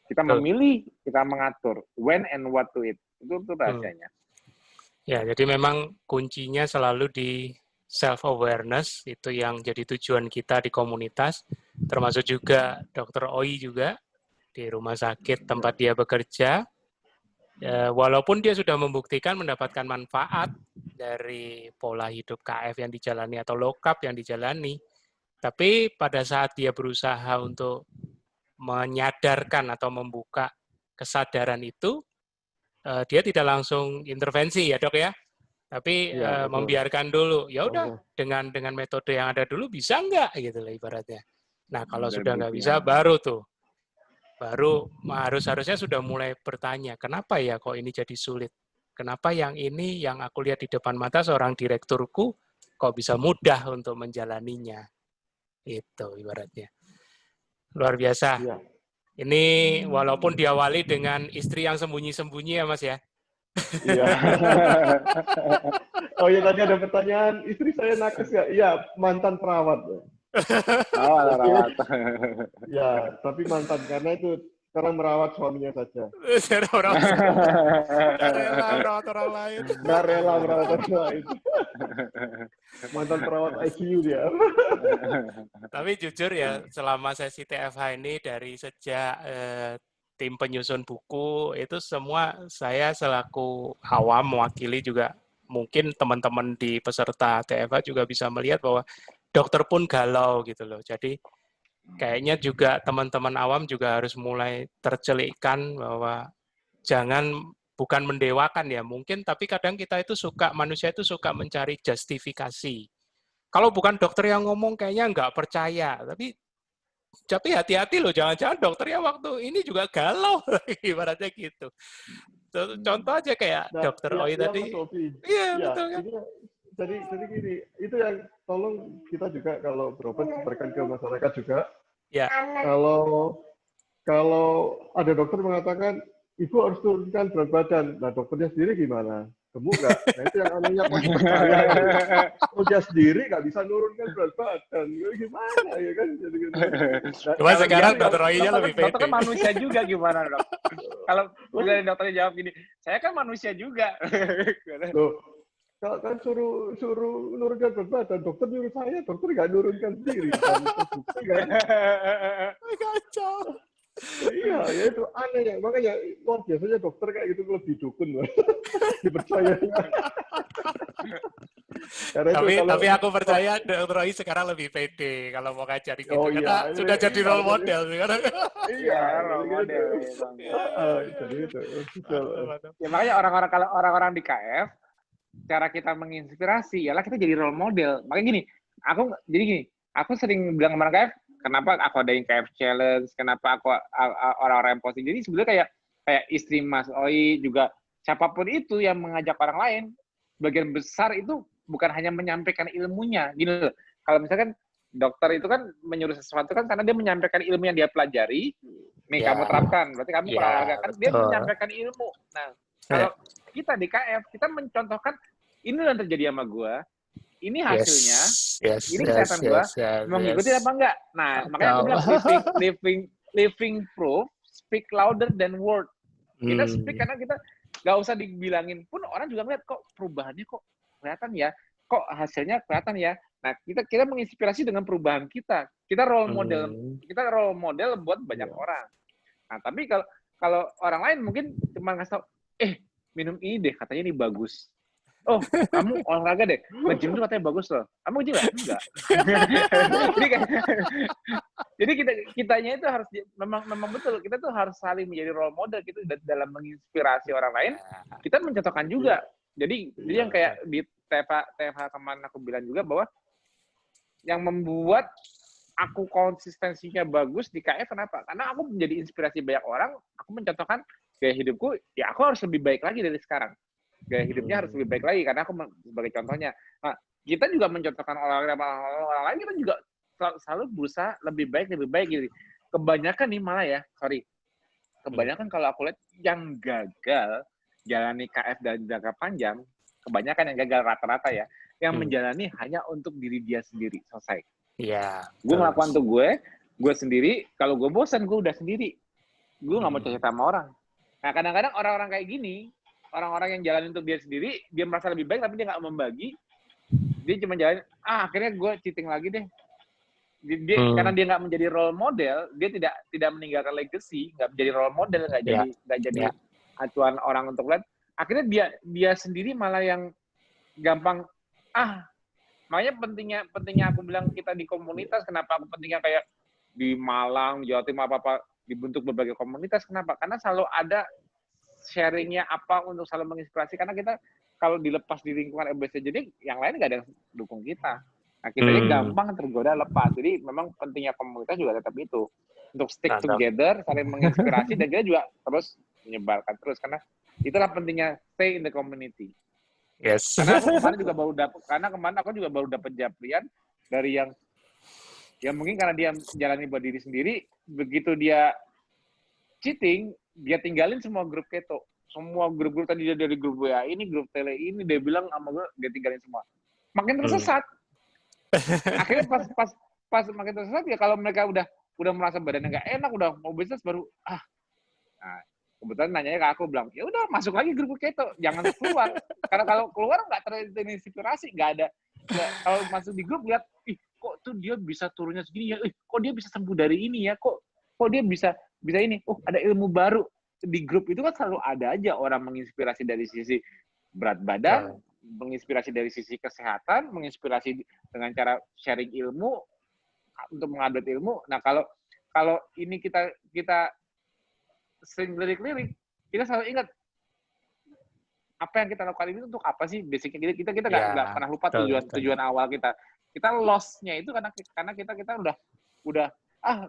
Kita memilih, kita mengatur when and what to eat. Itu rahasianya. Ya, jadi memang kuncinya selalu di self-awareness, itu yang jadi tujuan kita di komunitas, termasuk juga Dr. Oi juga di rumah sakit tempat dia bekerja. Walaupun dia sudah membuktikan mendapatkan manfaat dari pola hidup KF yang dijalani atau low carb yang dijalani, tapi pada saat dia berusaha untuk menyadarkan atau membuka kesadaran itu, dia tidak langsung intervensi ya dok ya, tapi membiarkan dulu. Ya udah dengan metode yang ada dulu bisa nggak gitu lah ibaratnya. Nah kalau sudah nggak bisa baru harusnya sudah mulai bertanya, kenapa ya kok ini jadi sulit? Kenapa yang ini yang aku lihat di depan mata seorang direkturku kok bisa mudah untuk menjalaninya? Itu ibaratnya. Luar biasa. Ya. Ini walaupun diawali dengan istri yang sembunyi-sembunyi ya Mas ya. Iya. Oh iya tadi ada pertanyaan, istri saya nakes nggak? Iya, mantan perawat. Perawat. Ya, tapi mantan karena itu sekarang merawat suaminya saja. Merawat orang lain. Nggak rela merawat orang lain. Mantan perawat ICU dia. Tapi jujur ya, selama sesi TFH ini dari sejak tim penyusun buku, itu semua saya selaku awam mewakili juga, mungkin teman-teman di peserta TFH juga bisa melihat bahwa dokter pun galau gitu loh. Jadi kayaknya juga teman-teman awam juga harus mulai tercelikkan bahwa bukan mendewakan ya mungkin, tapi kadang kita itu manusia itu suka mencari justifikasi. Kalau bukan dokter yang ngomong kayaknya nggak percaya, tapi hati-hati loh, jangan-jangan dokternya waktu ini juga galau, ibaratnya gitu. Contoh aja kayak dokter Oi tadi. Iya, betul kan? Jadi gini, itu yang tolong kita juga kalau berobat berikan ke masyarakat juga. Ya. Kalau ada dokter mengatakan ibu harus turunkan berat badan, nah dokternya sendiri gimana? Gemuk nggak? Nah itu yang anunya kok dipercaya. Oh dia sendiri nggak bisa nurunkan berat badan, gimana ya kan? Jadi, cuma sekarang dokter Oi-nya lebih pede. Dokter kan manusia juga gimana dok? Kalau dokternya jawab gini, saya kan manusia juga. Loh, kan suruh nurunkan berat badan, dokter nyuruh saya, dokter nggak nurunkan sendiri. Kan? Kacau. Iya, ya itu aneh ya. Makanya luar biasanya dokter kayak gitu lebih dukun loh. Dipercayanya. Tapi aku percaya Dr. Roy sekarang lebih pede kalau mau ngajar gitu. Karena sudah jadi role model sekarang. Iya, role model. Jadi itu. Ya makanya orang-orang di KF, cara kita menginspirasi ialah kita jadi role model. Makanya gini, aku sering bilang sama KF, kenapa aku adain KF Challenge, kenapa aku orang-orang yang posting. Jadi sebetulnya kayak istri Mas Oi juga siapapun itu yang mengajak orang lain, bagian besar itu bukan hanya menyampaikan ilmunya, gini loh. Kalau misalkan dokter itu kan menyuruh sesuatu kan karena dia menyampaikan ilmu yang dia pelajari, nih kamu terapkan, berarti kamu olahraga kan dia menyampaikan ilmu. Nah, kalau kita di KF, kita mencontohkan ini yang terjadi sama gua, ini hasilnya, ini kesehatan gua, mau ngikutin apa enggak? Nah, makanya aku bilang living proof speak louder than word. Kita speak karena kita nggak usah dibilangin pun orang juga ngeliat kok perubahannya kok kelihatan ya, kok hasilnya kelihatan ya. Nah, kita menginspirasi dengan perubahan kita. Kita role model buat banyak orang. Nah, tapi kalau orang lain mungkin cuma ngasih tau, minum ini deh, katanya ini bagus. Oh, kamu olahraga deh, nge-gym itu katanya bagus loh. Kamu gym nggak? Enggak. Jadi kitanya itu harus memang betul. Kita tuh harus saling menjadi role model gitu dalam menginspirasi orang lain. Kita mencontohkan juga. Jadi yang kayak di TFH kemarin aku bilang juga bahwa yang membuat aku konsistensinya bagus di KF kenapa? Karena aku menjadi inspirasi banyak orang. Aku mencontohkan gaya hidupku. Ya aku harus lebih baik lagi dari sekarang. Gaya hidupnya harus lebih baik lagi karena aku sebagai contohnya. Nah, kita juga mencontohkan orang lain, kita juga selalu berusaha lebih baik gitu. Kebanyakan nih malah ya, kebanyakan kalau aku lihat yang gagal jalani KF dan jangka panjang, kebanyakan yang gagal rata-rata ya, yang menjalani hanya untuk diri dia sendiri, selesai. Iya. Gue ngelakukan untuk gue sendiri, kalau gue bosan gue udah sendiri. Gue nggak mau cerita sama orang. Nah, kadang-kadang orang-orang kayak gini, orang-orang yang jalan untuk dia sendiri, dia merasa lebih baik tapi dia nggak membagi, dia cuma jalan, akhirnya gue cheating lagi deh. Karena dia nggak menjadi role model, dia tidak meninggalkan legacy, nggak menjadi role model, nggak jadi acuan orang untuk lihat. Akhirnya dia sendiri malah yang gampang, makanya pentingnya aku bilang kita di komunitas, kenapa aku pentingnya kayak di Malang, Jawa Timur, apa dibentuk berbagai komunitas, kenapa? Karena selalu ada sharingnya apa untuk selalu menginspirasi, karena kita kalau dilepas di lingkungan EBC jadi yang lain nggak ada yang dukung kita. Nah, kita gampang tergoda lepas. Jadi memang pentingnya komunitas juga tetap itu untuk stick together, saling menginspirasi dan kita juga terus menyebarkan terus, karena itulah pentingnya stay in the community. Yes. Karena kemarin aku juga baru dapat japrian dari yang mungkin karena dia jalani buat diri sendiri, begitu dia cheating, dia tinggalin semua grup keto. Semua grup-grup tadi dari grup WA ini, grup tele ini, dia bilang sama gue, dia tinggalin semua. Makin tersesat. Akhirnya pas makin tersesat, ya kalau mereka udah merasa badannya nggak enak, udah mau bisnis baru, Nah, kebetulan nanyanya ke aku, bilang, ya udah masuk lagi grup keto, jangan keluar. Karena kalau keluar nggak terinspirasi, nggak ada. Kalau masuk di grup, lihat, kok tuh dia bisa turunnya segini ya, kok dia bisa sembuh dari ini ya, kok dia bisa ini, ada ilmu baru. Di grup itu kan selalu ada aja orang menginspirasi dari sisi berat badan, menginspirasi dari sisi kesehatan, menginspirasi dengan cara sharing ilmu, untuk mengupdate ilmu. Nah, kalau ini kita sering lirik-lirik, kita selalu ingat, apa yang kita lakukan ini untuk apa sih? Basicnya kita nggak pernah lupa tujuan awal kita. Kita loss-nya itu karena kita udah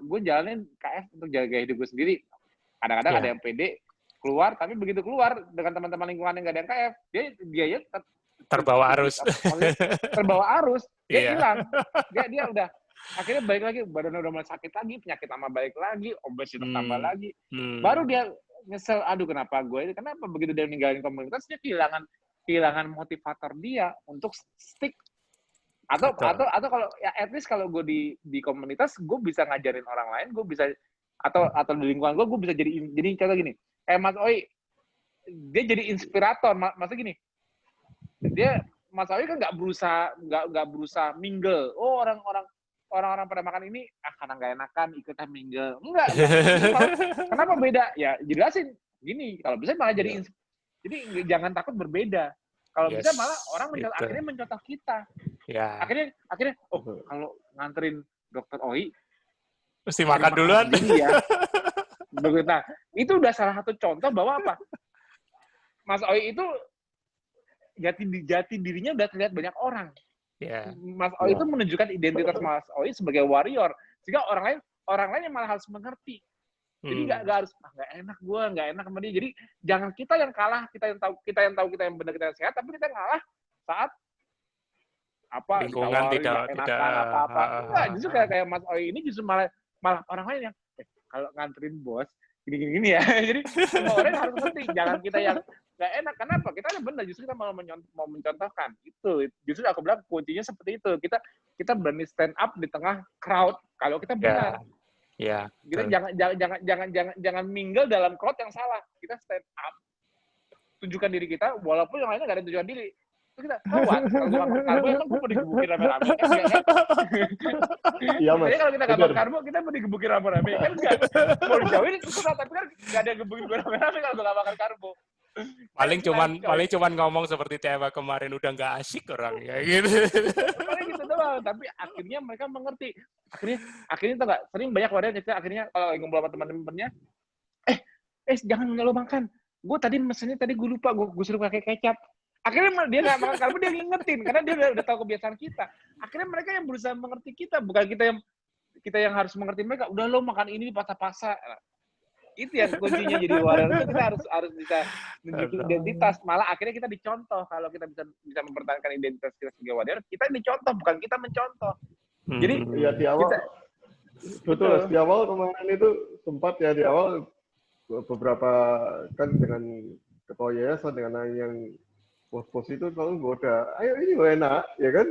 gue jalanin KF untuk jaga hidup gue sendiri. Kadang-kadang ada yang pede keluar, tapi begitu keluar dengan teman-teman lingkungan yang nggak ada yang KF, dia terbawa arus. Terbawa arus, dia hilang. Dia udah akhirnya balik lagi, badannya udah mulai sakit lagi, penyakit lama balik lagi, obesitas tambah lagi. Baru dia nyesel, kenapa begitu dia ninggalin komunitas, dia kehilangan motivator dia untuk stick. Atau kalau ya at least kalau gue di komunitas, gue bisa ngajarin orang lain, gue bisa atau di lingkungan gue bisa jadi contoh gini. Mas Oi, dia jadi inspirator. Maksudnya gini, Mas Oi kan nggak berusaha mingle. Orang-orang pada makan ini karena nggak enakan ikutan mingle. Enggak. Kenapa beda? Ya jelasin gini. Kalau bisa malah jadi jadi jangan takut berbeda. Kalau bisa malah orang akhirnya mencontoh kita. Ya. Akhirnya kalau nganterin Dokter Oi mesti makan duluan. Ya. Nah, itu udah salah satu contoh bahwa apa? Mas Oi itu jati dirinya udah terlihat banyak orang. Yeah. Mas Oi itu menunjukkan identitas Mas Oi sebagai warrior, sehingga orang lain yang malah harus mengerti. Jadi nggak harus nggak enak sama dia. Jadi jangan kita yang kalah, kita yang tahu kita yang benar, kita yang sehat, tapi kita yang kalah saat lingkungan ditawarin tidak enakan apa-apa. Enggak, justru kayak Mas Oi ini justru malah orang lain yang kalau nganterin bos gini ya. Jadi semua orang harus ngerti, jangan kita yang nggak enak. Kenapa? Kita yang benar, justru kita mau mencontohkan. Itu justru aku bilang kuncinya seperti itu. Kita berani stand up di tengah crowd kalau kita benar. Ya. Kita jangan mingle dalam crowd yang salah. Kita stand up, tunjukkan diri kita, walaupun yang lainnya nggak ada tunjukkan diri. Itu kita kuat. Kalau gambar karbo emang gue mau digebukin rame-rame kan enggak kan? Iya Mas. Jadi kalau kita gambar karbo kita mau digebukin rame-rame kan enggak. Mau dijauhin susah, tapi kan nggak ada yang gebukin gue rame-rame kalau gue nggak makan karbo. Paling cuman ngomong seperti tema kemarin udah nggak asik orang ya gitu. Paling gitu doang, tapi akhirnya mereka mengerti. Akhirnya tuh nggak sering banyak wadah cerita akhirnya kalau ngobrol sama teman-temannya, jangan lo makan. Gue tadi mesennya gue lupa, gue suruh pakai kecap. Akhirnya dia nggak makan karbo, dia ngingetin karena dia udah tahu kebiasaan kita. Akhirnya mereka yang berusaha mengerti kita, bukan kita yang harus mengerti mereka. Udah lo makan ini pasa-pasa. Itu yang kuncinya jadi warrior itu kita harus bisa menunjukkan identitas. Malah akhirnya kita dicontoh. Kalau kita bisa mempertahankan identitas kita sebagai warrior, kita dicontoh, bukan kita mencontoh. Jadi ya di awal betul di awal kemarin itu sempat ya di awal beberapa kan dengan ketua yayasan dengan yang bos-bos itu selalu goda, ayo ini gue enak, ya kan?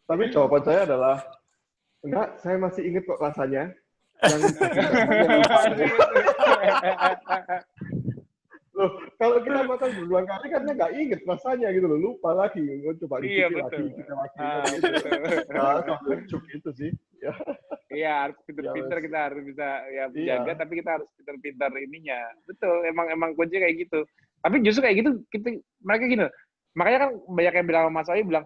Tapi jawaban saya adalah enggak, saya masih ingat kok rasanya. Loh, kalau kita makan berulang kali karena nggak inget rasanya gitu loh, lupa lagi, coba dicicil lagi, kita lagi. Sampai cuk itu sih. Iya, harus pintar-pintar kita harus bisa ya menjaga, tapi kita harus pintar-pintar ininya. Betul, emang kunci kayak gitu. Tapi justru kayak gitu, mereka gini, makanya kan banyak yang bilang sama Mas Oi bilang,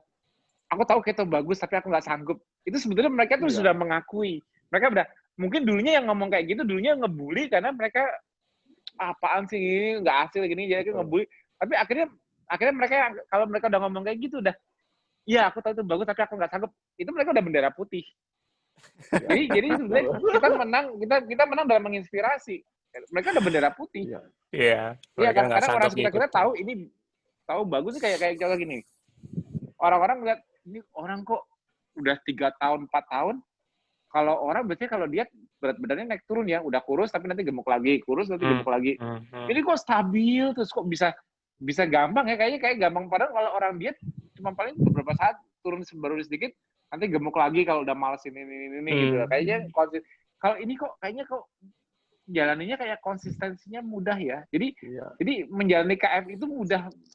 aku tahu keto bagus, tapi aku nggak sanggup. Itu sebetulnya mereka tuh sudah mengakui. Mereka udah, mungkin dulunya yang ngomong kayak gitu, dulunya ngebully karena mereka apaan sih ini nggak hasil gini, jadi ngebully. Tapi akhirnya mereka kalau mereka udah ngomong kayak gitu udah, iya aku tahu itu bagus tapi aku nggak sanggup. Itu mereka udah bendera putih. Jadi sebenarnya kita menang dalam menginspirasi. Mereka udah bendera putih. Iya. Iya kan karena orang kita tahu ini tahu bagus sih kayak contoh gini. Orang-orang lihat ini orang kok udah 3 tahun 4 tahun. Kalau orang biasanya kalau diet berat badannya naik turun ya, udah kurus tapi nanti gemuk lagi, kurus nanti gemuk lagi. Ini kok stabil terus kok bisa gampang ya kayak gampang, padahal kalau orang diet cuma paling beberapa saat turun baru sedikit, nanti gemuk lagi kalau udah males ini gitu. Kayaknya kalau ini kok kayaknya kok jalaninya kayak konsistensinya mudah ya. Jadi menjalani KF itu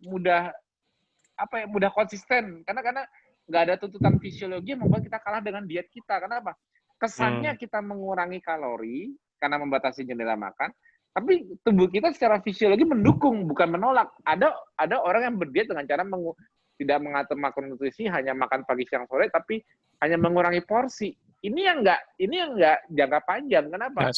mudah konsisten karena nggak ada tuntutan fisiologi yang membuat kita kalah dengan diet kita. Kenapa? Kesannya kita mengurangi kalori karena membatasi jendela makan, tapi tubuh kita secara fisiologi mendukung, bukan menolak. Ada orang yang berdiet dengan cara tidak mengatur makronutrisi, hanya makan pagi, siang, sore, tapi hanya mengurangi porsi. Ini yang nggak jangka panjang. Kenapa?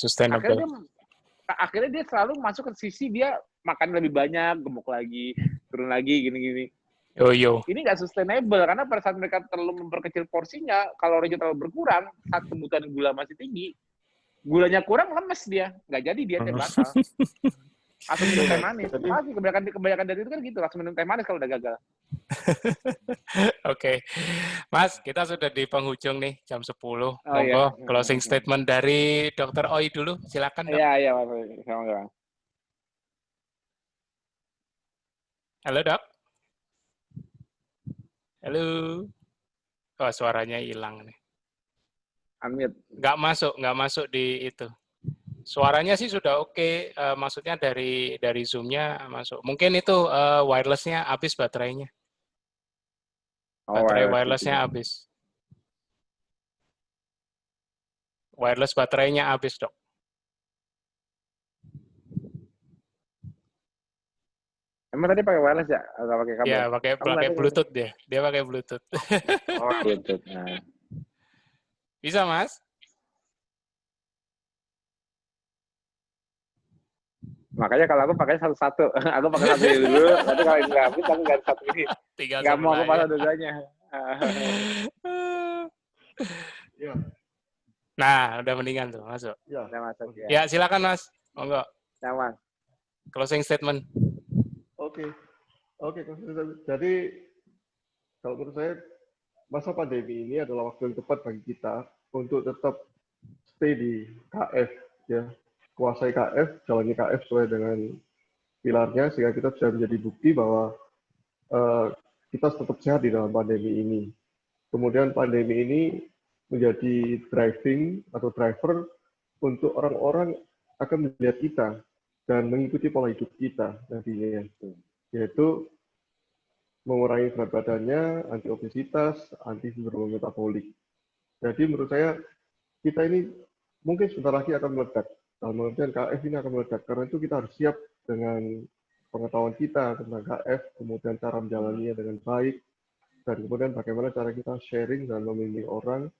Akhirnya dia selalu masuk ke sisi dia makan lebih banyak, gemuk lagi, turun lagi, gini-gini. Ini nggak sustainable karena pada saat mereka terlalu memperkecil porsinya, kalorinya terlalu berkurang, saat kebutuhan gula masih tinggi, gulanya kurang, lemes dia, nggak jadi dietnya batal. Langsung minum teh manis. Pasti kebanyakan dari itu kan gitu, langsung minum teh manis kalau udah gagal. Oke. Mas, kita sudah di penghujung nih, jam 10. Iya. Closing statement dari Dr. Oi dulu, silakan Dok. Iya, sama-sama. Halo Dok. Halo. Oh, suaranya hilang nih. Unmute. Nggak masuk di itu. Suaranya sih sudah oke. Maksudnya dari Zoom-nya masuk. Mungkin itu wireless-nya habis baterainya. Baterai wireless-nya habis. Wireless baterainya habis, Dok. Emang tadi pakai wireless ya? Atau pakai kabel? Iya, pakai Bluetooth dia. Dia pakai Bluetooth. Oh, Bluetooth. Nah. Bisa, Mas? Makanya kalau aku pakai satu-satu. Aku pakai satu dulu, nanti kalau ini nggak habis, aku ganti satu ini. Nggak mau aku pasang dua-duanya. Ya. Nah, udah mendingan tuh, masuk. Ya, Udah masuk ya. Ya, silakan Mas. Monggo. Nah, Mas. Closing statement. oke. Oke, jadi kalau menurut saya masa pandemi ini adalah waktu yang tepat bagi kita untuk tetap stay di KF, ya, kuasai KF, jalani KF sesuai dengan pilarnya sehingga kita bisa menjadi bukti bahwa kita tetap sehat di dalam pandemi ini. Kemudian pandemi ini menjadi driving atau driver untuk orang-orang akan melihat kita dan mengikuti pola hidup kita nantinya, yaitu mengurangi berat badannya, anti obesitas, anti sindrom metabolik. Jadi menurut saya kita ini mungkin sebentar lagi akan meledak. Dalam pengertian KF ini akan meledak. Karena itu kita harus siap dengan pengetahuan kita tentang KF, kemudian cara menjalaninya dengan baik, dan kemudian bagaimana cara kita sharing dan membimbing orang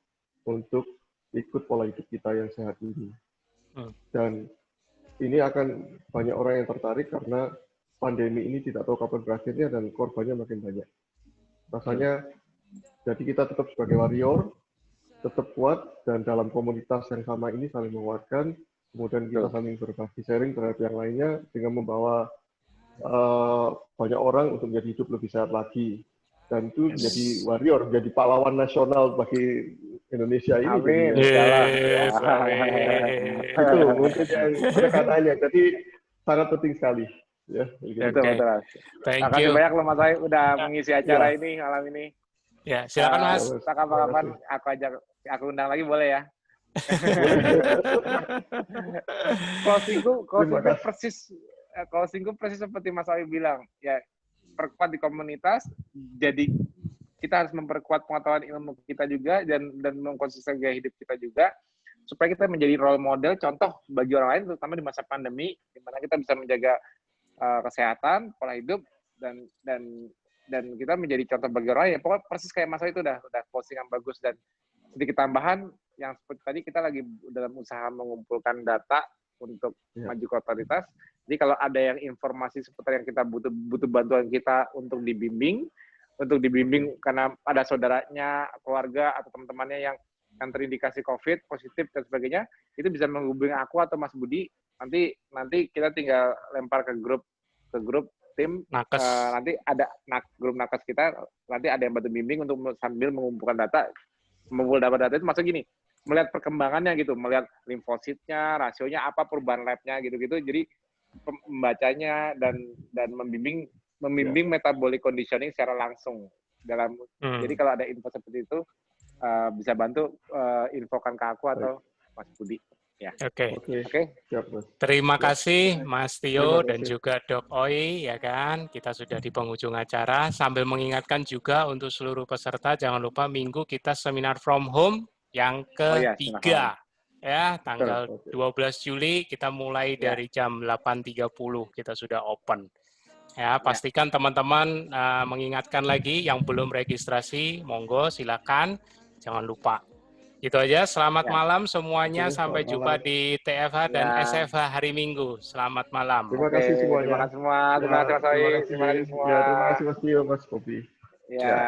untuk ikut pola hidup kita yang sehat ini. Dan ini akan banyak orang yang tertarik karena pandemi ini tidak tahu kapan berakhirnya dan korbannya makin banyak. Rasanya, jadi kita tetap sebagai warrior, tetap kuat, dan dalam komunitas yang sama ini saling menguatkan, kemudian kita saling berbagi sharing terhadap yang lainnya, dengan membawa banyak orang untuk menjadi hidup lebih sehat lagi. Dan itu menjadi warrior, menjadi pahlawan nasional bagi Indonesia ini. Amin. Yes, Itu mungkin yang penekanannya. Jadi sangat penting sekali. Ya, Betul, betul. Thank Makasih you. banyak loh Mas Ai udah mengisi acara ini malam ini. Ya, silakan Mas. Kapan-kapan aku undang lagi boleh ya? Closingku persis seperti Mas Ai bilang, ya perkuat di komunitas, jadi kita harus memperkuat pengetahuan ilmu kita juga dan mengkonsisten gaya hidup kita juga supaya kita menjadi role model, contoh bagi orang lain terutama di masa pandemi di mana kita bisa menjaga kesehatan, pola hidup dan kita menjadi contoh bagi orang lain. Ya, pokoknya persis kayak Mas Ai itu udah posting yang bagus dan sedikit tambahan yang seperti tadi kita lagi dalam usaha mengumpulkan data untuk maju ke otoritas. Jadi kalau ada yang informasi seputar yang kita butuh bantuan kita untuk dibimbing karena ada saudaranya, keluarga atau teman-temannya yang terindikasi COVID positif dan sebagainya, itu bisa menghubungi aku atau Mas Budi. Nanti kita tinggal lempar ke grup tim. Nakes. Nanti ada grup nakes kita, nanti ada yang bantu bimbing untuk sambil mengumpulkan data. Mengumpul data itu maksud gini, melihat perkembangannya gitu, melihat limfositnya, rasionya apa, perubahan labnya gitu-gitu. Jadi membacanya dan membimbing metabolic conditioning secara langsung dalam. Jadi kalau ada info seperti itu bisa bantu infokan ke aku atau Mas Budi. Ya. Oke. Terima kasih Mas Tio dan juga Dok Oi, ya kan. Kita sudah di penghujung acara. Sambil mengingatkan juga untuk seluruh peserta, jangan lupa minggu kita seminar from home yang ketiga. Ya, tanggal 12 Juli kita mulai dari jam 8.30 kita sudah open. Ya, pastikan teman-teman mengingatkan lagi yang belum registrasi, monggo silakan, jangan lupa. Itu aja, selamat malam semuanya, sampai jumpa di TFH dan SFH hari Minggu. Selamat malam. Terima kasih semuanya. Terima kasih semua. Terima kasih Mas Oi. Terima kasih semua. Terima kasih Mas Tio, Mas Kopi. Ya.